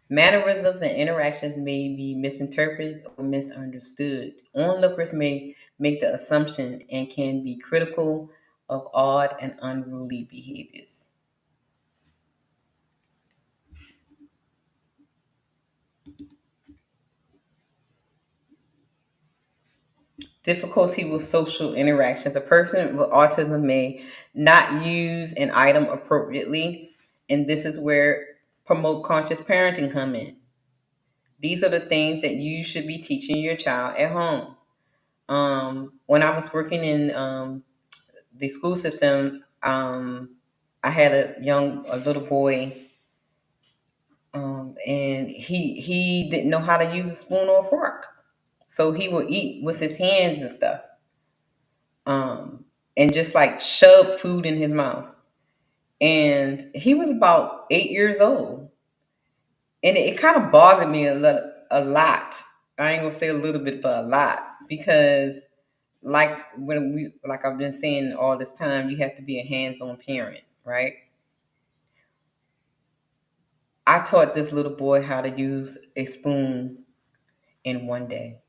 Mannerisms and interactions may be misinterpreted or misunderstood. Onlookers may make the assumption and can be critical of odd and unruly behaviors. Difficulty with social interactions. A person with autism may not use an item appropriately, and this is where promote conscious parenting come in. These are the things that you should be teaching your child at home. When I was working in the school system, I had a little boy, and he didn't know how to use a spoon or a fork, so he would eat with his hands and stuff, and just like shove food in his mouth. And he was about 8 years old, and it kind of bothered me a lot. I ain't gonna say a little bit, but a lot, because like I've been saying all this time, you have to be a hands-on parent, right? I taught this little boy how to use a spoon in one day,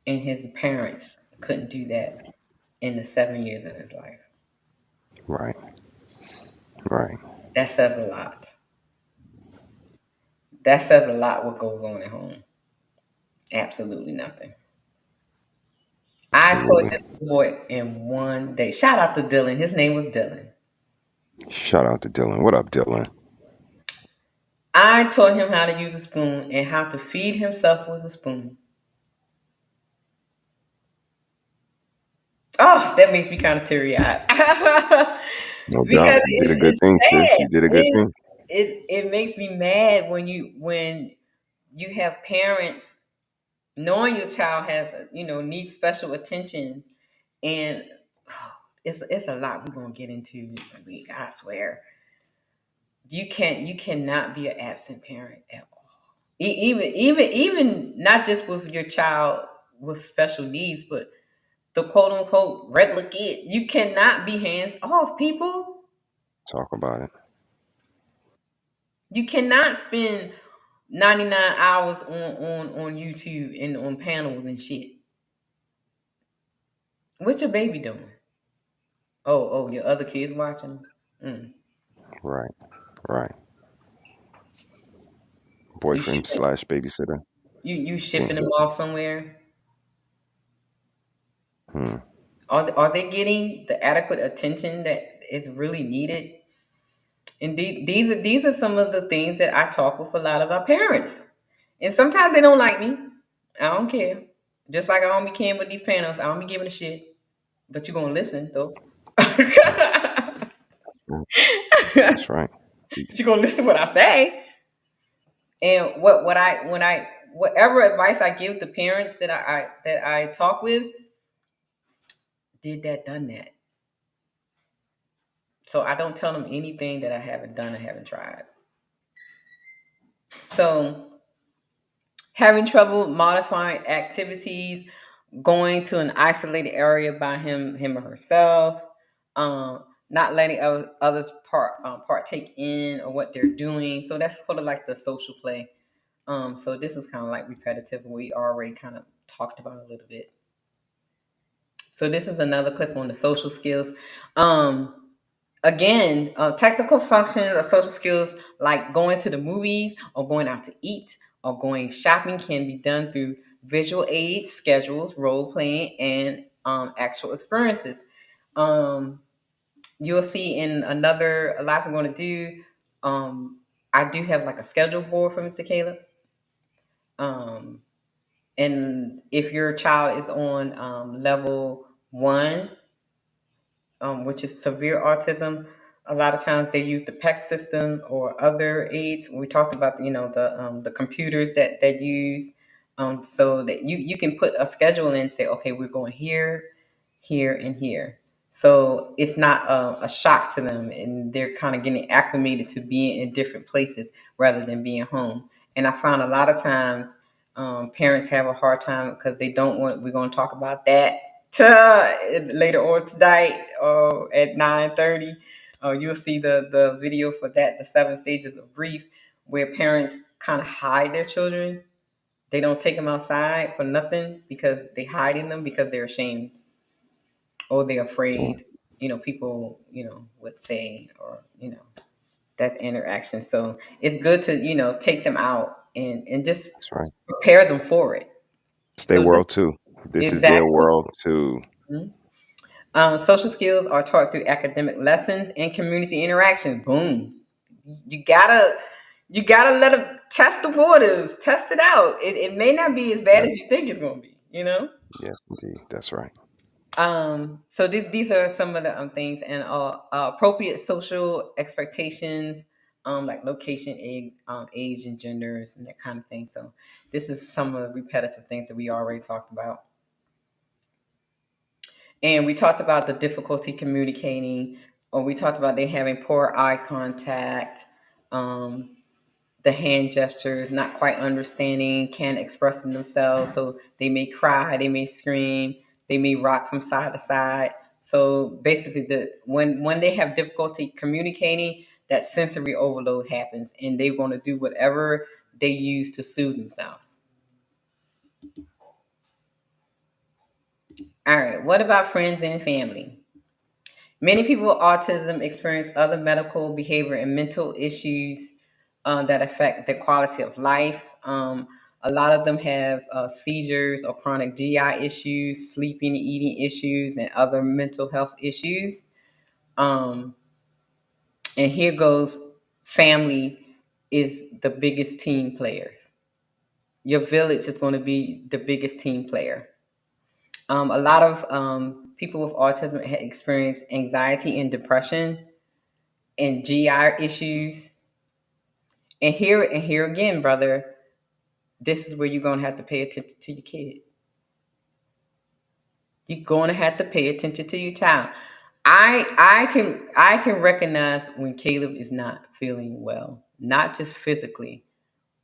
and his parents couldn't do that in the 7 years of his life. Right. Right. That says a lot. That says a lot what goes on at home. Absolutely nothing. I taught Absolutely. this boy in one day. Shout out to Dylan. His name was Dylan. Shout out to Dylan. What up, Dylan? I taught him how to use a spoon and how to feed himself with a spoon. Oh, that makes me kind of teary eyed. No doubt. Because You did a good it's thing, sis. sad. You did a good thing. It makes me mad when you have parents knowing your child has needs special attention, and it's a lot we're gonna get into this week. I swear, you cannot be an absent parent at all. Even not just with your child with special needs, but the quote unquote regular kid. You cannot be hands off, people. Talk about it. You cannot spend 99 hours on YouTube and on panels and shit. What your baby doing? Oh, your other kids watching? Mm. Right. Right. You Boyfriend shipping slash babysitter. you shipping Hmm. them off somewhere? Hmm. Are they getting the adequate attention that is really needed? And these are some of the things that I talk with a lot of our parents. And sometimes they don't like me. I don't care. Just like I don't be caring with these panels. I don't be giving a shit. But you're gonna listen though. Mm, You're that's right. gonna listen to what I say. And what I when I whatever advice I give to parents that I talk with, did that, done that. So I don't tell them anything that I haven't done, I haven't tried. So having trouble modifying activities, going to an isolated area by him or herself, not letting others partake in or what they're doing. So that's sort of like the social play. So this is kind of like repetitive. We already kind of talked about a little bit. So this is another clip on the social skills. Again, technical functions or social skills like going to the movies or going out to eat or going shopping can be done through visual aids, schedules, role playing, and actual experiences. You'll see in another live I'm going to do. I do have like a schedule board for Mr. Caleb. Um, and if your child is on level 1, which is severe autism, a lot of times they use the PEC system or other aids. We talked about the computers that use, so that you can put a schedule in and say, okay, we're going here, here, and here. So it's not a shock to them, and they're kind of getting acclimated to being in different places rather than being home. And I found a lot of times parents have a hard time because they don't want. We're going to talk about that later on tonight at 9:30. You'll see the video for that, the 7 stages of grief, where parents kind of hide their children. They don't take them outside for nothing because they hiding them because they're ashamed or they're Mm, afraid. People would say, or that interaction. So it's good to take them out and just that's right. prepare them for it. It's their So this world too. This is their exactly. world too. Mhm. Social skills are taught through academic lessons and community interaction. Boom. You gotta let them test the waters, test it out. It may not be as bad Yep. as you think it's gonna be. Yes, indeed. That's right. So these are some of the things, and appropriate social expectations, like location, age, and genders, and that kind of thing. So this is some of the repetitive things that we already talked about. And we talked about the difficulty communicating, or we talked about they having poor eye contact, um, the hand gestures, not quite understanding, can't express themselves. So they may cry, they may scream, they may rock from side to side. So basically, when they have difficulty communicating, that sensory overload happens, and they're going to do whatever they use to soothe themselves. All right. What about friends and family? Many people with autism experience other medical, behavior, and mental issues that affect their quality of life. A lot of them have seizures or chronic GI issues, sleeping, eating issues, and other mental health issues. Um, and here goes family is the biggest team player. Your village is going to be the biggest team player. A lot of people with autism experience anxiety and depression and GI issues. And here again, brother, this is where you're going to have to pay attention to your kid. You're going to have to pay attention to your child. I can recognize when Caleb is not feeling well, not just physically,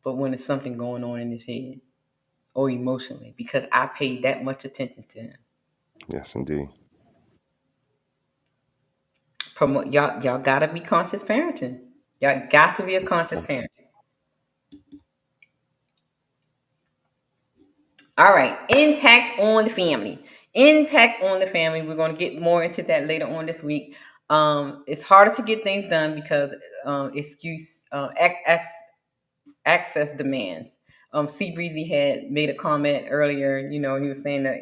but when there's something going on in his head or emotionally, because I paid that much attention to him. Yes, indeed. Promote y'all gotta be conscious parenting. Y'all got to be a conscious parent. All right, impact on the family. Impact on the family. We're going to get more into that later on this week. It's harder to get things done because excuse access demands. C Breezy had made a comment earlier. He was saying that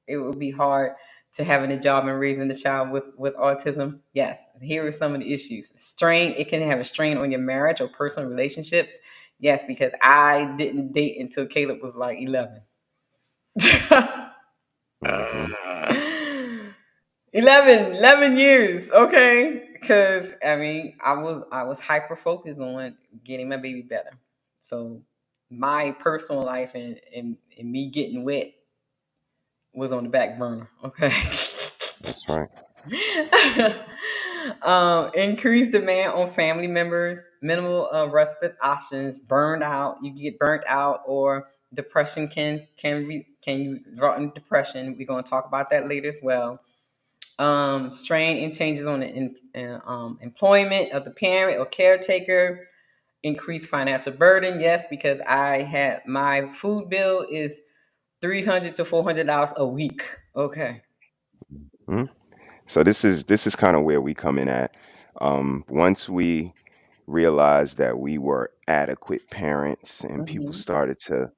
it would be hard to having a job and raising the child with autism. Yes, here are some of the issues. Strain. It can have a strain on your marriage or personal relationships. Yes, because I didn't date until Caleb was like 11. Hmm. 11 years, okay, because I was hyper focused on getting my baby better, so my personal life and me getting wet was on the back burner, okay. That's right. Increased demand on family members, minimal respite options, burned out. You get burnt out, or depression can you result in depression. We're going to talk about that later as well. Strain and changes on the employment of the parent or caretaker. Increased financial burden, yes, because I had my food bill is $300 to $400 a week. Okay. Mhm. So this is kind of where we come in at. Once we realized that we were adequate parents and people Mm-hmm. started to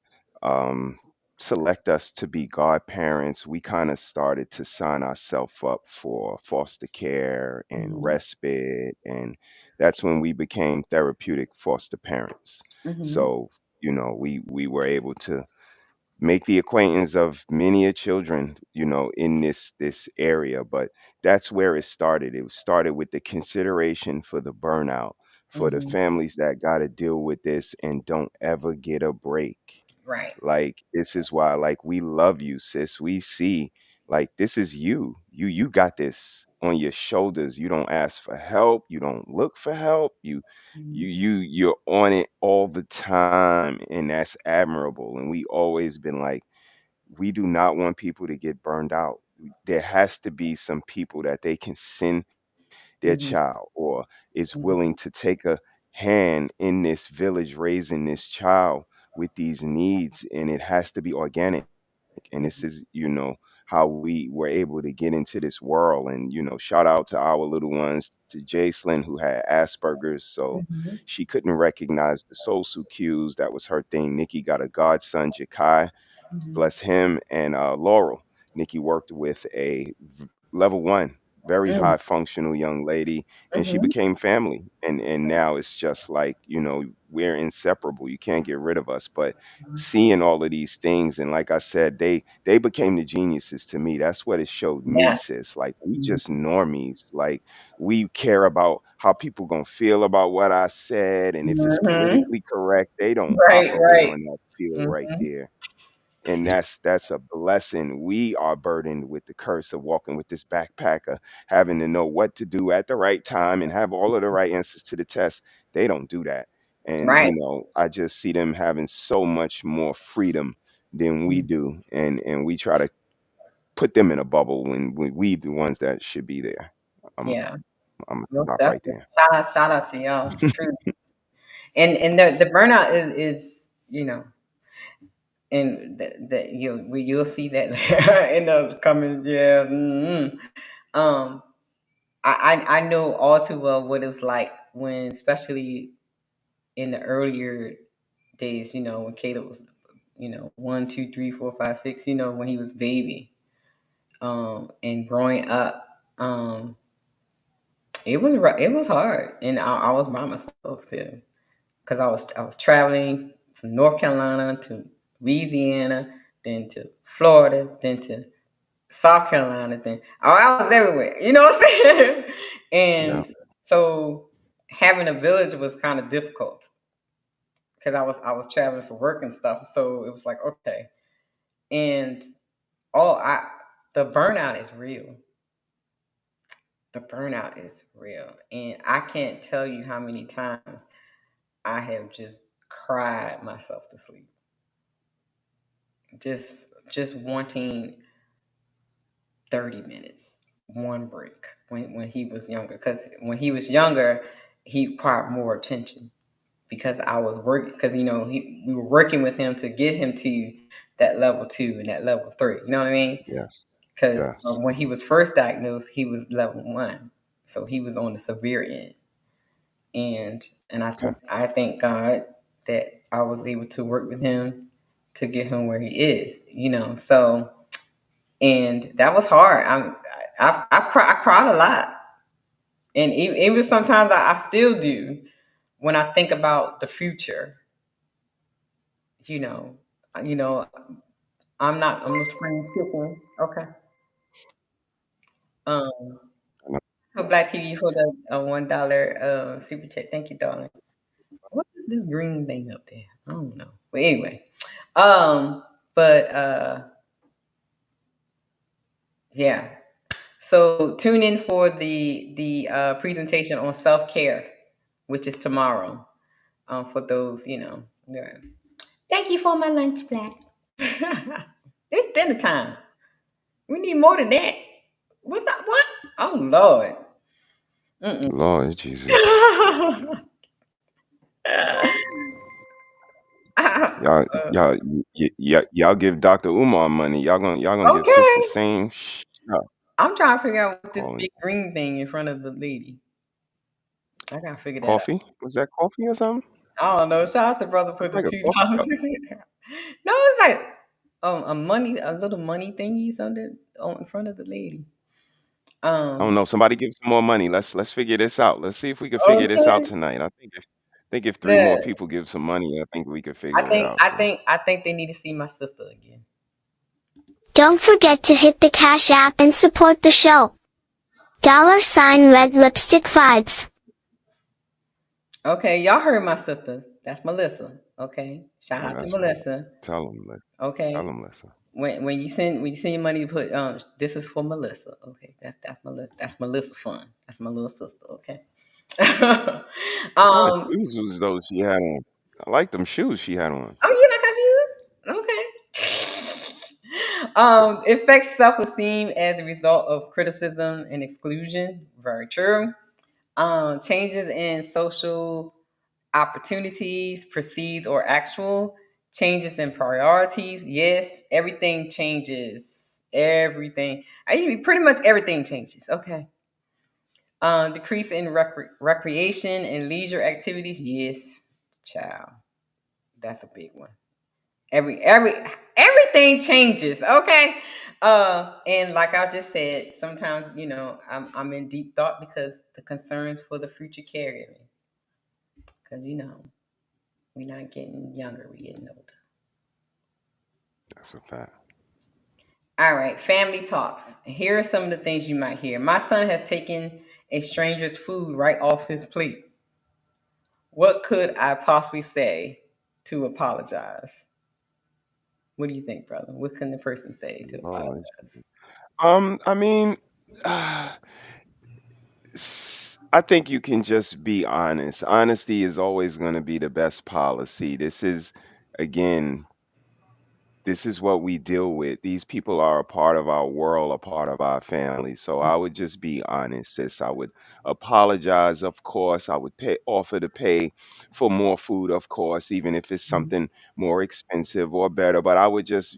um, select us to be godparents, we kind of started to sign ourselves up for foster care and Mm-hmm. respite. And that's when we became therapeutic foster parents. Mm-hmm. So, we were able to make the acquaintance of many a children, in this area. But that's where it started. It started with the consideration for the burnout, for the Mm-hmm. families that got to deal with this and don't ever get a break. Right. Like, this is why, like, we love you, sis. We see, like, this is you got this on your shoulders. You don't ask for help, you don't look for help, you're on it all the time, and that's admirable. And we always been like, we do not want people to get burned out. There has to be some people that they can send their Mm-hmm. child, or is willing Mm-hmm. to take a hand in this village raising this child with these needs, and it has to be organic. And this is, how we were able to get into this world. And, shout out to our little ones, to Jacelyn, who had Asperger's, so Mm-hmm. she couldn't recognize the social cues. That was her thing. Nikki got a godson, Jakai, Mm-hmm. bless him, and Laurel. Nikki worked with a level one, very high functional young lady, and she Mm-hmm. became family. And now it's just like, we're inseparable. You can't get rid of us. But seeing all of these things, and like I said, they became the geniuses to me. That's what it showed me, Yes. sis. Like, we just normies. Like, we care about how people gonna feel about what I said, and if it's Mm-hmm. politically correct, they don't Right. operate Right. on that field right Mm-hmm. there. And that's a blessing. We are burdened with the curse of walking with this backpack, of having to know what to do at the right time and have all of the right answers to the test. They don't do that. And, Right. I just see them having so much more freedom than we do. And we try to put them in a bubble when we the ones that should be there. I'm Yeah. I'm gonna Most stop right definitely. there. Shout out to y'all. True. And the burnout is and that you'll see that in the coming, yeah. Um, I know all too well what it's like when, especially in the earlier days, when Caleb was, 1, 2, 3, 4, 5, 6, when he was baby, and growing up, it was hard, and I was by myself too, because I was traveling from North Carolina to Louisiana, then to Florida, then to South Carolina, then I was everywhere. You know what I'm saying? Yeah. And so having a village was kind of difficult because I was traveling for work and stuff. So it was like, okay. And oh, I the burnout is real. The burnout is real. And I can't tell you how many times I have just cried myself to sleep. Just wanting 30 minutes, one break when he was younger. Because when he was younger, he required more attention because I was working, because we were working with him to get him to that level 2 and that level 3. You know what I mean? Yes. Because Yes. when he was first diagnosed, he was level 1, so he was on the severe end. And Okay. I thank God that I was able to work with him to get him where he is. So, and that was hard. I cried a lot, and even sometimes I still do when I think about the future. You know, you know, I'm not playing chicken. Okay. Um, I know. for Black TV for the $1 super chat. Thank you, darling. What is this green thing up there? I don't know. But anyway, um, but yeah. So tune in for the presentation on self care, which is tomorrow. For those, yeah. Thank you for my lunch, Black. It's dinner time. We need more than that. What's that? What? Oh Lord. Mm-mm. Lord Jesus. Y'all give Dr. Umar money. Y'all gonna give Sister Okay. Same I'm trying to figure out what this calling big green thing in front of the lady. I gotta figure that out. coffee. Was that coffee or something? I don't know. Shout out to brother for the Like a coffee $2. cup. No, it's like a little money thingy something on in front of the lady. I don't Um, know. Somebody give some more money. Let's figure this out. Let's see if we can figure this out okay. tonight. I think if three more Look, people give some money, I think we could I figure it think out, I sis. think I think they need to see my sister again. Don't forget to hit the Cash App and support the show. $Red Lipstick Vibes. Okay, y'all heard my sister. That's Melissa. Okay, shout Oh, out to that's right. Melissa. Tell them, tell Okay, them, listen. when you send your money, put this is for Melissa. Okay, that's Melissa. That's Melissa fun. That's my little sister. Okay. What kind of um. shoes was those she had on? I like them shoes she had on. Oh, you like how she is? Okay. It affects self-esteem as a result of criticism and exclusion. Very true. Changes in social opportunities, perceived or actual. Changes in priorities. Yes, everything changes. Everything. Pretty much everything changes. Okay. Decrease in recreation and leisure activities. Yes, child. That's a big one. Everything changes. Okay. And like I just said, sometimes I'm in deep thought because the concerns for the future carry me. Because we're not getting younger, we're getting older. That's a fact. All right, family talks. Here are some of the things you might hear. My son has taken a stranger's food right off his plate. What could I possibly say to apologize? What do you think, brother? What can the person say to Lord. apologize? I mean, I think you can just be honest. Honesty is always going to be the best policy. Again, this is what we deal with. These people are a part of our world, a part of our family. So I would just be honest, sis. I would apologize, of course. I would offer to pay for more food, of course, even if it's Mhm. something more expensive or better. But I would just,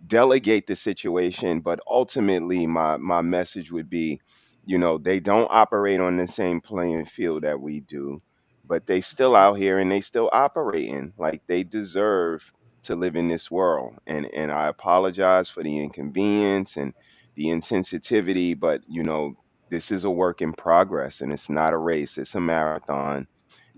delegate the situation. But ultimately, my message would be, they don't operate on the same playing field that we do, but they still out here and they still operating like they deserve to live in this world. And I apologize for the inconvenience and the insensitivity, but this is a work in progress and it's not a race, it's a marathon.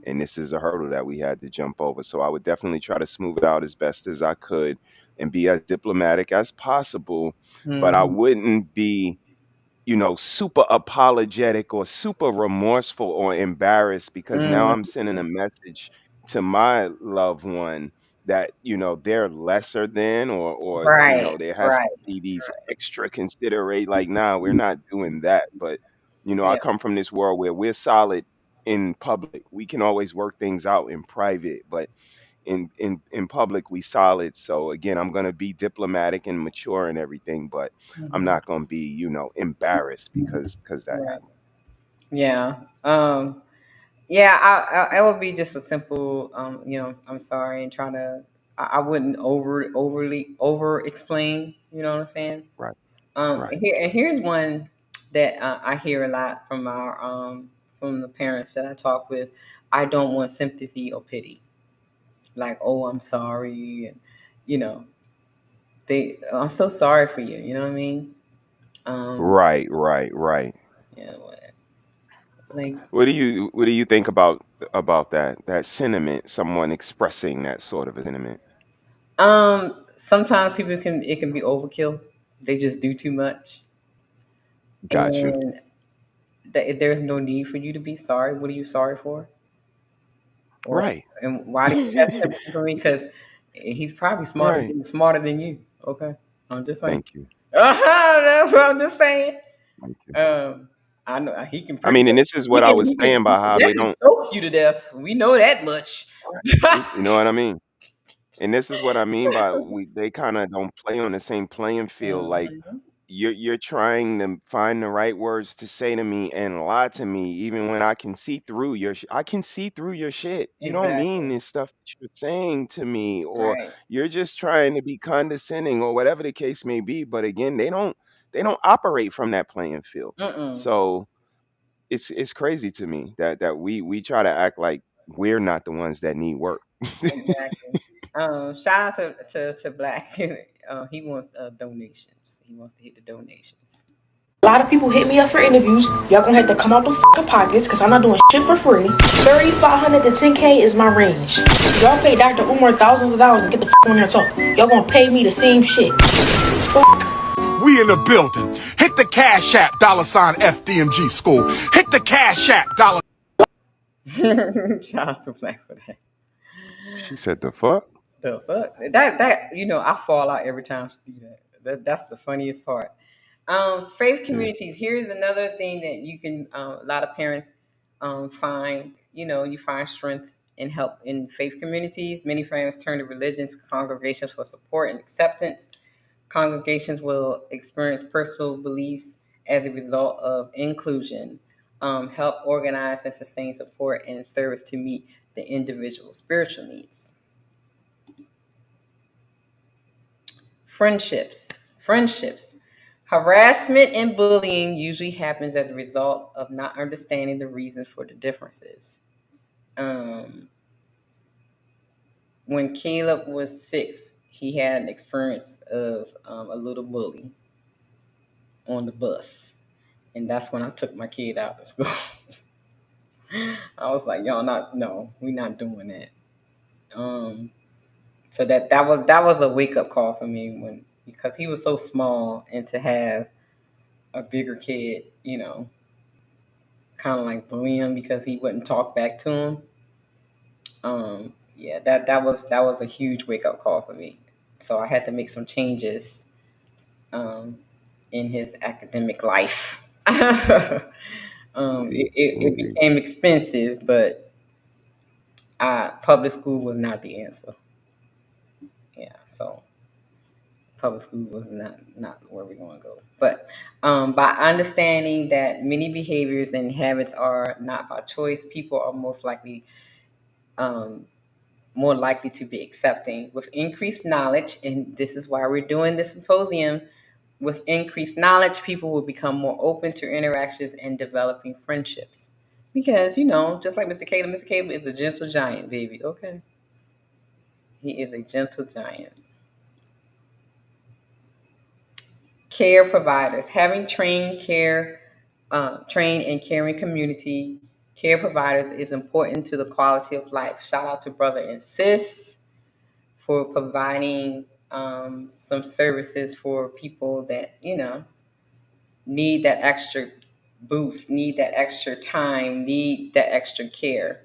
and this is a hurdle that we had to jump over. So I would definitely try to smooth it out as best as I could and be as diplomatic as possible, but I Mm-hmm. wouldn't be, super apologetic or super remorseful or embarrassed, because now I'm sending a message to my loved one that, they're lesser than, or Right, there has right. to be these extra considerate, like, nah, we're not doing that. But, I Yeah. come from this world where we're solid in public. We can always work things out in private, but in public we solid. So again, I'm going to be diplomatic and mature and everything, but I'm Hmm. not going to be, embarrassed because that Right. happened. Yeah. Yeah. I would be just a simple. I'm sorry, and try to. I wouldn't overly over explain. You know what I'm saying? Right. Right. Here's one that I hear a lot from the parents that I talk with. I don't want sympathy or pity. Like, oh, I'm sorry, and you know, I'm so sorry for you. You know what I mean? Um, Right. Right. Right. yeah, like, What do you think about that sentiment, someone expressing that sort of a sentiment? sometimes people it can be overkill. They just do too much, Got you. and there's no need for you to be sorry. What are you sorry for? Or Right. and why do you have sympathy for me? Because he's probably Right. smarter than you. Okay, I'm just saying. Thank you. That's what I'm just saying. Thank you. Um, I know he can I pretty mean, much and this is what I was saying he about can how they definitely don't. choke you to death. We know that much. You know what I mean? And this is what I mean by they kind of don't play on the same playing field. Like, Mhm. you're trying to find the right words to say to me and lie to me, even when I can see through I can see through your shit. You don't Exactly. mean this stuff that you're saying to me, or Right. you're just trying to be condescending, or whatever the case may be. But again, they don't operate from that playing field. Mm-mm. So it's crazy to me that we try to act like we're not the ones that need work. Exactly. Shout out to Black. He wants donations. He wants to hit the donations. A lot of people hit me up for interviews. Y'all gonna have to come out the fucking pockets because I'm not doing shit for free. 3,500 to 10K is my range. Y'all pay Dr. Umar thousands of dollars to get the fuck on there and talk. Y'all gonna pay me the same shit. Fuck. We in the building. Hit the Cash App, $FDMG school. Hit the Cash App, dollar. Shout out to Black for that. She said, "The fuck." The fuck that I fall out every time she do that. That's the funniest part. Faith Yeah. communities. Here's another thing that you can a lot of parents find. You find strength and help in faith communities. Many parents turn to religions, congregations for support and acceptance. Congregations will experience personal beliefs as a result of inclusion, help organize and sustain support and service to meet the individual's spiritual needs. Friendships. Harassment and bullying usually happens as a result of not understanding the reason for the differences. Um, when Caleb was 6, he had an experience of a little bully on the bus, and that's when I took my kid out of school. I was like, "Y'all not no, we not doing that." Um, so that was a wake up call for me because he was so small, and to have a bigger kid, kind of like bully him because he wouldn't talk back to him. Yeah, that was a huge wake up call for me. So I had to make some changes um, in his academic life. It Indeed. became expensive, but public school was not the answer. Yeah, so public school was not where we're going to go. But by understanding that many behaviors and habits are not by choice, people are um, more likely to be accepting. With increased knowledge, and this is why we're doing this symposium. With increased knowledge, people will become more open to interactions and developing friendships. Because, just like Mr. Caleb is a gentle giant, baby. Okay. He is a gentle giant. Care providers. Having trained and caring community care providers is important to the quality of life. Shout out to brother and sis for providing some services for people that, need that extra boost, need that extra time, need that extra care.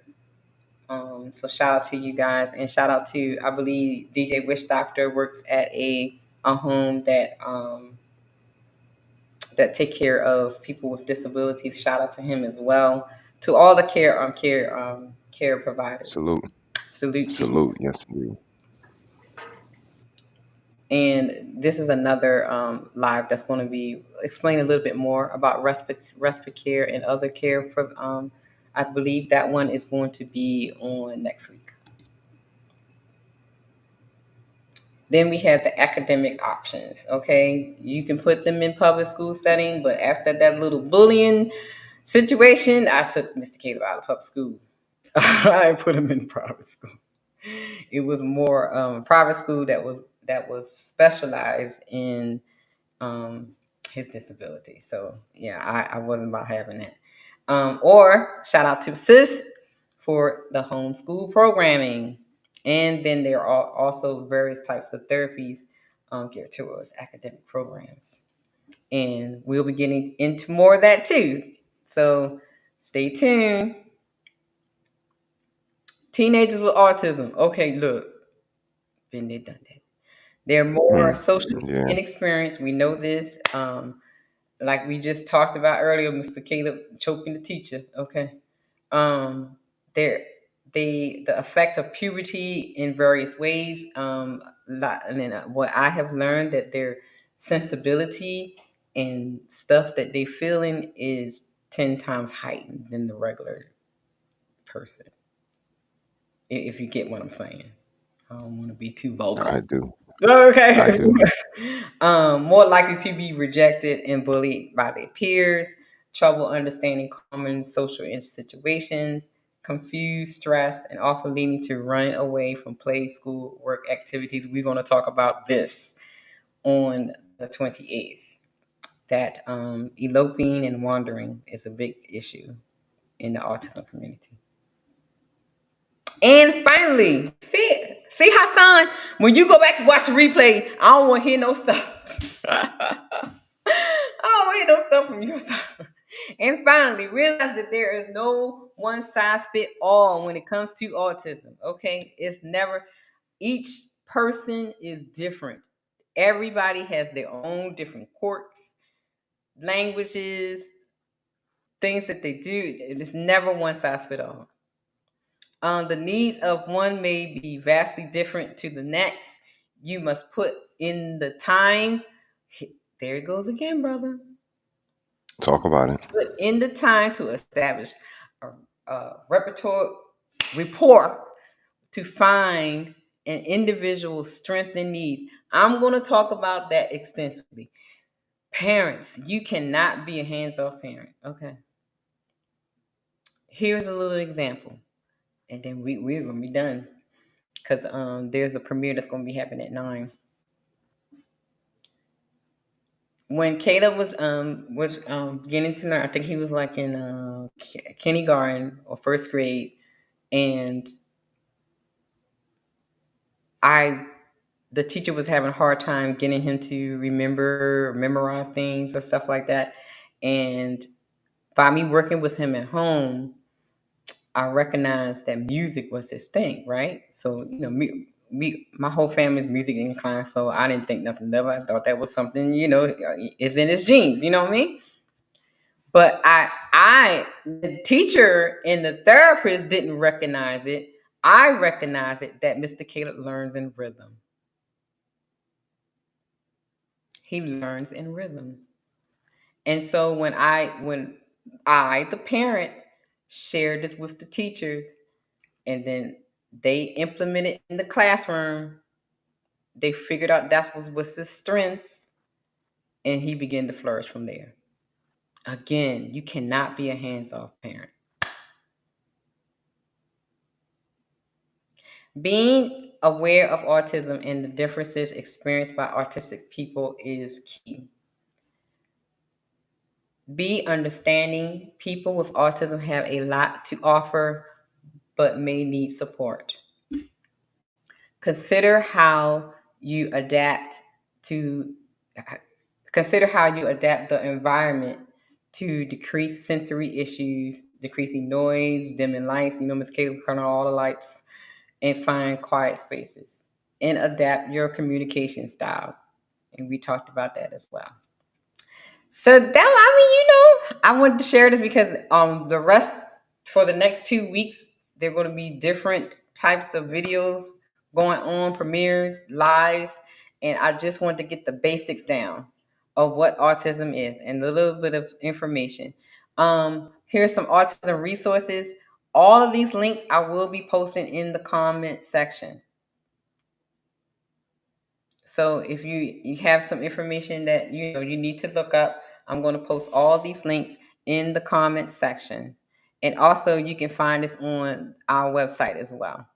So shout out to you guys, and shout out to, I believe DJ Wish Doctor works at a home that take care of people with disabilities. Shout out to him as well. To all the care providers. Salute. Salute to you. Salute. Yes, indeed. And this is another live that's going to be explain a little bit more about respite care and other care. I believe that one is going to be on next week. Then we have the academic options. Okay, you can put them in public school setting, but after that little bullying situation, I took Mr. Cato out of public school. I put him in private school. It was more private school that was specialized in his disability. So yeah, I wasn't about having that. Or shout out to sis for the homeschool programming. And then there are also various types of therapies geared towards academic programs. And we'll be getting into more of that too. So stay tuned. Teenagers with autism. Okay, look, been there, done that. They're more socially Yeah. inexperienced. We know this. Like we just talked about earlier, Mr. Caleb choking the teacher. Okay. Um, there, the effect of puberty in various ways. And then what I have learned that their sensibility and stuff that they feeling is 10 times heightened than the regular person. If you get what I'm saying, I don't want to be too vocal. I do. Okay. I do. More likely to be rejected and bullied by their peers, trouble understanding common social situations, confused, stress, and often leading to running away from play, school, work activities. We're going to talk about this on the 28th. That eloping and wandering is a big issue in the autism community. And finally, see Hassan, when you go back and watch the replay, I don't want to hear no stuff. I don't want to hear no stuff from your side. And finally, realize that there is no one size fit all when it comes to autism. Okay, it's never. Each person is different. Everybody has their own different quirks, languages, things that they do. It's never one size fit all. The needs of one may be vastly different to the next. You must put in the time. There it goes again, brother. Talk about it. Put in the time to establish a rapport to find an individual's strength and needs. I'm going to talk about that extensively. Parents, you cannot be a hands-off parent. Okay. Here's a little example, and then we're going to be done. Because there's a premiere that's going to be happening at 9. When Caleb was beginning to learn, I think he was like in kindergarten or first grade, and the teacher was having a hard time getting him to memorize things or stuff like that. And by me working with him at home, I recognized that music was his thing, right? So my whole family's music inclined, so I didn't think nothing of it. I thought that was something, is in his genes, you know what I mean? But the teacher and the therapist didn't recognize it. I recognize it that Mr. Caleb learns in rhythm. He learns in rhythm. And so when I, the parent, shared this with the teachers, and then they implemented in the classroom, they figured out that was his strength, and he began to flourish from there. Again, you cannot be a hands-off parent. Being aware of autism and the differences experienced by autistic people is key. Be understanding. People with autism have a lot to offer, but may need support. Consider how you adapt to consider how you adapt the environment to decrease sensory issues, decreasing noise, dimming lights. Miss Kate will turn on all the lights and find quiet spaces and adapt your communication style. And we talked about that as well. So that I wanted to share this because the rest for the next 2 weeks they're going to be different types of videos going on, premieres, lives, and I just wanted to get the basics down of what autism is and a little bit of information. Here's some autism resources. All of these links I will be posting in the comment section. So if you have some information that you need to look up, I'm going to post all these links in the comment section. And also you can find this on our website as well.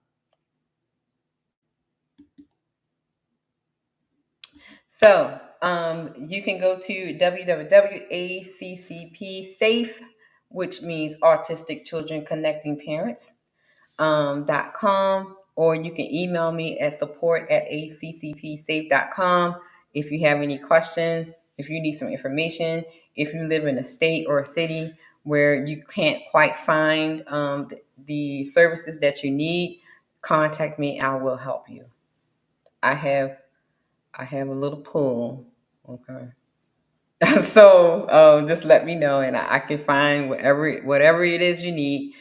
So you can go to www.ACCPSafe, which means Autistic Children Connecting Parents. .com, or you can email me at support@accpsafe.com if you have any questions, if you need some information, if you live in a state or a city where you can't quite find the services that you need, contact me. I will help you. I have a little pull. Okay. So just let me know, and I can find whatever it is you need.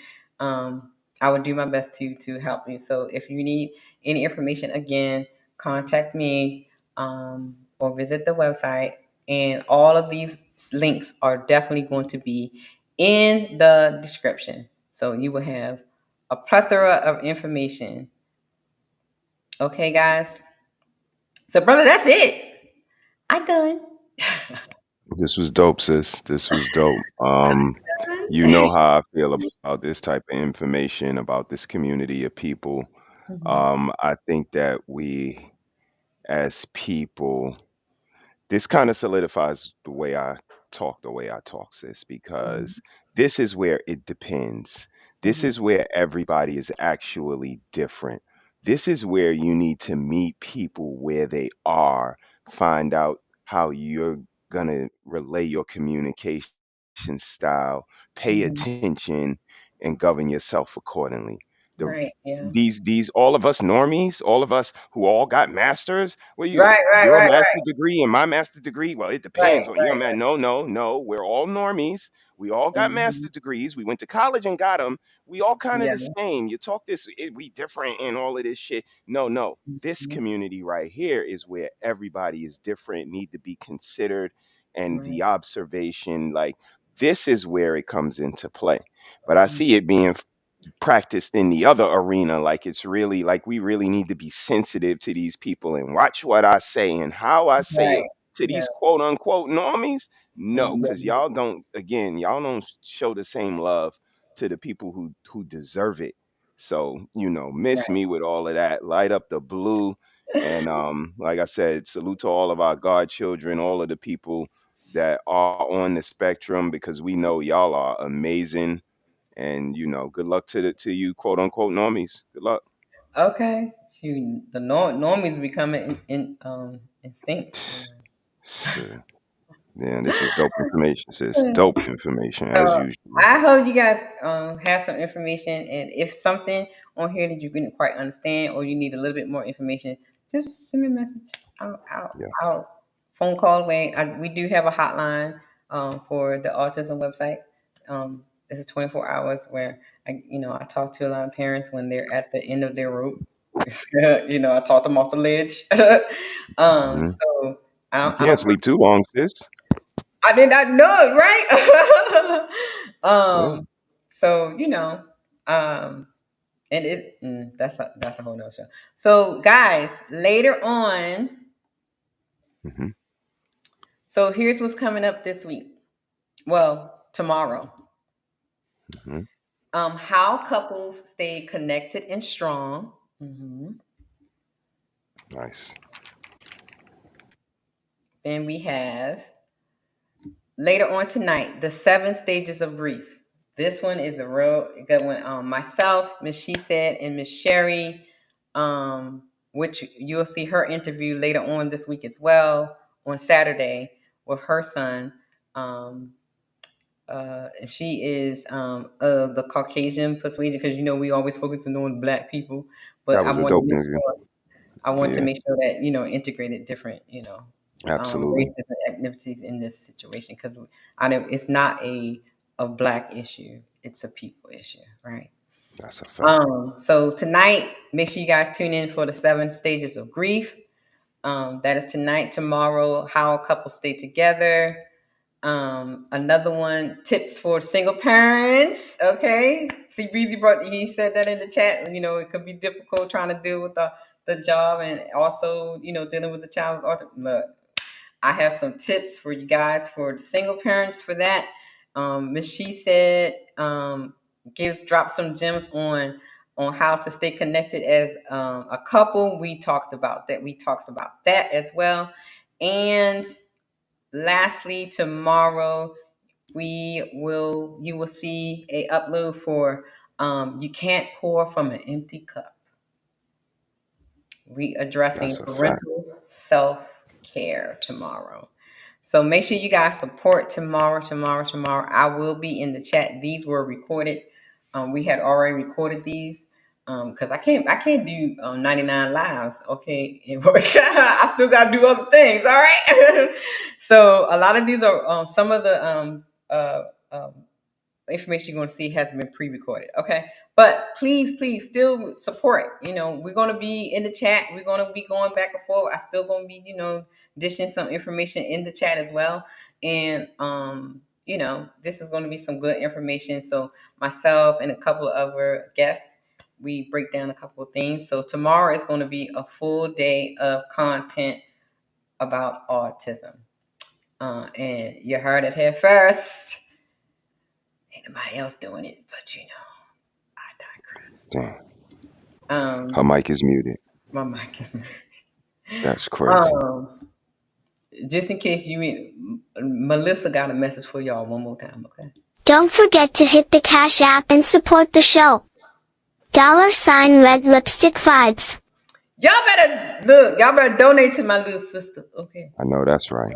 I would do my best to help you. So if you need any information, again, contact me or visit the website. And all of these links are definitely going to be in the description. So you will have a plethora of information. Okay, guys. So, brother, that's it. I done. This was dope, sis. This was dope. You know how I feel about this type of information about this community of people. Mhm. I think that we, as people, this kind of solidifies the way I talk, sis, Mhm. because this is where it depends. This Mhm. is where everybody is actually different. This is where you need to meet people where they are, find out how you're going to relay your communication style, pay Mhm. attention, and govern yourself accordingly. The Right. Yeah. these all of us normies, all of us who all got masters. Well, Right. Right. your Right. master degree and my master degree. Well, it Right. depends on your man. No, no, no. We're all normies. We all got Mhm. master degrees. We went to college and got them. We all kind of Yeah. the same. You talk this, we different and all of this shit. No, no. This Mhm. community right here is where everybody is different, need to be considered, and Right. the observation, like this is where it comes into play. But I Mhm. see it being practiced in the other arena. Like it's really like we really need to be sensitive to these people and watch what I say and how I say it Right. to Yeah. these quote unquote normies. No, because Mhm. y'all don't, again, y'all don't show the same love to the people who deserve it. So, miss Right. me with all of that. Light up the blue. And like I said, salute to all of our godchildren, all of the people that are on the spectrum, because we know y'all are amazing, and good luck to you, quote unquote normies. Good luck. Okay. Shoot, the normies becoming instinct. Sure. Yeah, this was dope information, sis. Dope information as So usual. I hope you guys have some information, and if something on here that you didn't quite understand or you need a little bit more information, just send me a message. Yes. I'll phone call away. We do have a hotline for the autism website. This is 24 hours where I talk to a lot of parents when they're at the end of their rope. I talk them off the ledge. Hmm. So You I don't. can't sleep too long, sis. I did not know it, right? Yeah. So and that's a whole nother show. So guys, later on, Hmm. so here's what's coming up this week. Well, tomorrow. Hmm. How couples stay connected and strong. Mhm. Nice. Then we have later on tonight, the 7 stages of grief. This one is a real good one. Myself, Miss She Said, and Miss Sherry, which you'll see her interview later on this week as well on Saturday with her son. Um, she is of the Caucasian persuasion because we always focusing on Black people, but That was a dope interview. I want to Yeah, make sure that integrated different absolutely. races and ethnicities in this situation because I know it's not a Black issue; it's a people issue, right? That's a fact. So tonight, make sure you guys tune in for the 7 stages of grief. That is tonight. Tomorrow, how couples stay together. Another one, tips for single parents. Okay. See, Breezy he said that in the chat. It could be difficult trying to deal with the job and also, dealing with the child with autism. Look, I have some tips for you guys for the single parents for that. Miss She Said drops some gems on how to stay connected as a couple. We talked about that. We talked about that as well. And lastly, tomorrow you will see a upload for you can't pour from an empty cup. We addressing That's a fact. parental self-care tomorrow. So make sure you guys support tomorrow. I will be in the chat. These were recorded. We had already recorded these because I can't do 99 lives. Okay, I still got to do other things. All right. So a lot of these are some of the um, information you're going to see has been pre-recorded. Okay. But please still support. We're going to be in the chat. We're going to be going back and forth. I still going to be, dishing some information in the chat as well. And, this is going to be some good information. So myself and a couple of other guests, we break down a couple of things. So tomorrow is going to be a full day of content about autism. And you heard it here first. Ain't nobody else doing it, but I digress. Damn. Her Um, mic is muted. my mic is. That's crazy. Um, just in case Melissa got a message for y'all one more time, okay? Don't forget to hit the Cash App and support the show. $Red Lipstick Vibes. Y'all better donate to my little sister, okay? I know that's right.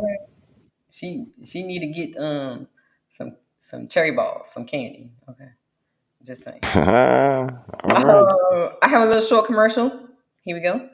She need to get some cherry balls, some candy, okay? Just saying. All right. I have a little short commercial. Here we go.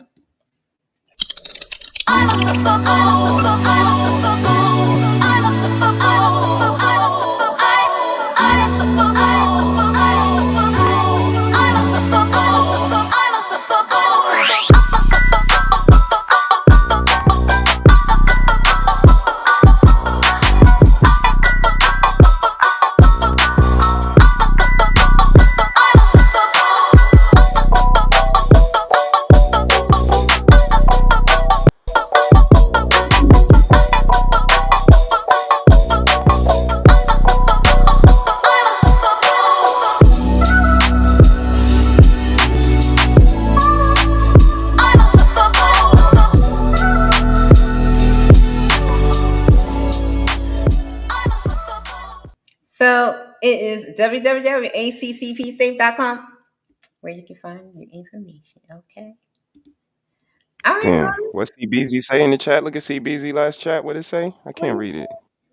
So it is www.accpsafe.com where you can find your information. Okay. All right, Damn. mommy. What's CBZ say in the chat? Look at CBZ last chat. What it say? I Wait can't a read it.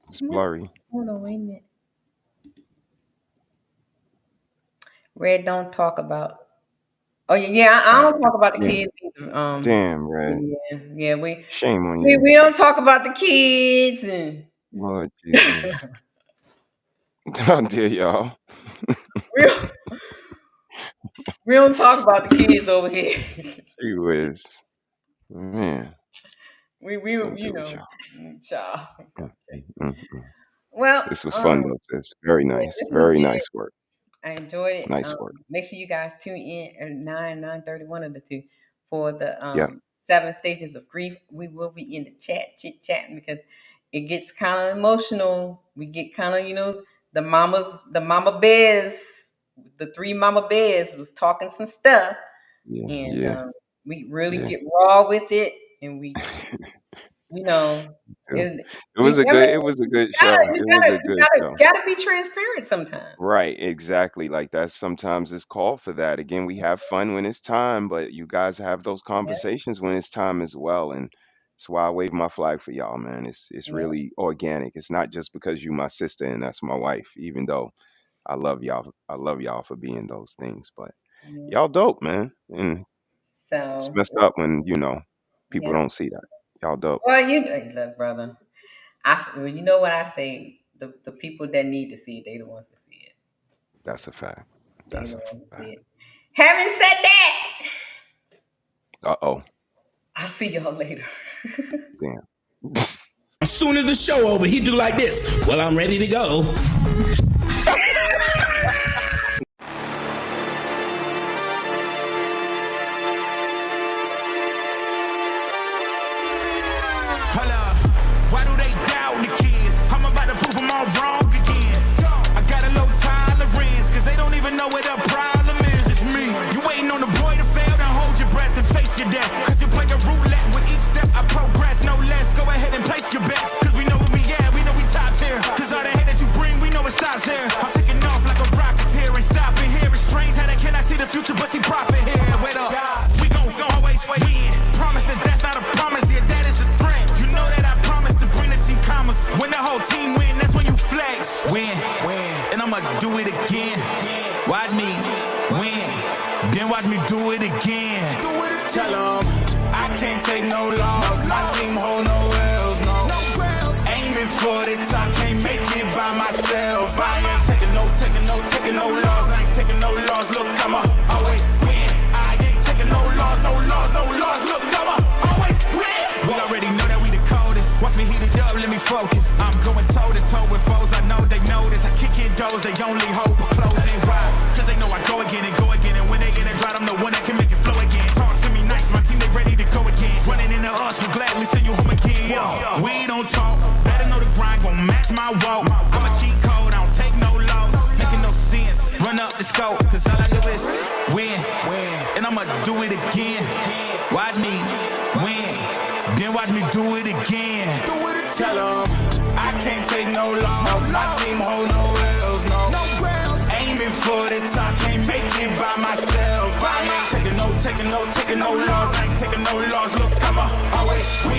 It's minute. blurry. Hold on, wait a minute. Red don't talk about. Oh yeah, I don't talk about the Damn. kids either. Damn, Red. Yeah, we Shame on we, you. we don't talk about the kids and Lord Jesus. How dare y'all? we we don't talk about the kids over here. You is. Man. we Don't do it, y'all. child. Mm, Okay. mm, mm, mm. Well, This was fun though, sis. Very yeah, nice. this was Very good. nice work. I enjoyed it. Nice work. Make sure you guys tune in at 9:31 of the two for the Yeah. 7 stages of grief. We will be in the chit chatting because it gets kind of emotional. We get kind of the mama bears, the 3 mama bears was talking some stuff, Yeah. and Yeah. we really Yeah. get raw with it, and we you know, it, It you, was a I mean, good. It was a good gotta, show. you It was gotta, a you good gotta, show. gotta be transparent sometimes. Right, exactly. Like that's sometimes it's called for that. Again, we have fun when it's time, but you guys have those Yeah, conversations when it's time as well. And that's why I wave my flag for y'all, man. It's yeah, really organic. It's not just because you my sister and that's my wife, even though I love y'all. I love y'all for being those things. But yeah. y'all dope, man. And it's So, messed up when, people yeah. don't see that. Y'all dope. Well, look, brother. Well, you know what I say. The people that need to see it, they the ones to see it. That's a fact. They That's the a ones to see fact. it. Having said that, Uh-oh. I'll see y'all later. Damn. As soon as the show over, he do like this. Well, I'm ready to go. Hold up. Why do they doubt the kid? I'm about to prove them all wrong again. I got a low tolerance, cause they don't even know what the problem is. It's me. You waiting on the boy to fail, then hold your breath and face your death. Cause you play a roulette with each step I progress, no less. Go ahead and place your bets. Cause we know where we at, we know we top tier. Cause all the hate that you bring, we know it stops here. I'm taking off like a rocket here and stopping here. It's strange how they cannot see the future, but see profit here. Wait up. We gon' always win. Promise that that's not a promise, yeah, that is a threat. You know that I promise to bring the team commas. When the whole team win, that's when you flex. Win, and I'ma do it again. Watch me win, then watch me do it again. Tell 'em I can't take no loss. My team hold no L's, no. Aiming for the top, can't make it by myself. I ain't taking no loss. I ain't taking no loss. Look, I'ma always win. I ain't taking no loss. Look, I'ma always win. We already know that we the coldest. Watch me heat it up, let me focus. I'm going toe to toe with foes. I know they notice. I kick in doors, they only hope for closing. Why? Cause they know I go again. And when they get it right, I'm the one that can make it flow again. Talk to me nice, my team they ready to go again. Running into us, we'll gladly send you home again. We don't talk, better know the grind gon' match my walk. I'm a cheat code, I don't take no loss. Making no sense, run up the scope. Cause all I do is win. And I'ma do it again. Watch me win, then watch me do it again. Tell 'em I can't take no loss. My team hold no L's, no. Aiming for the top, can't make it by myself. I ain't taking no loss. I ain't taking no loss. Look, I'ma always win.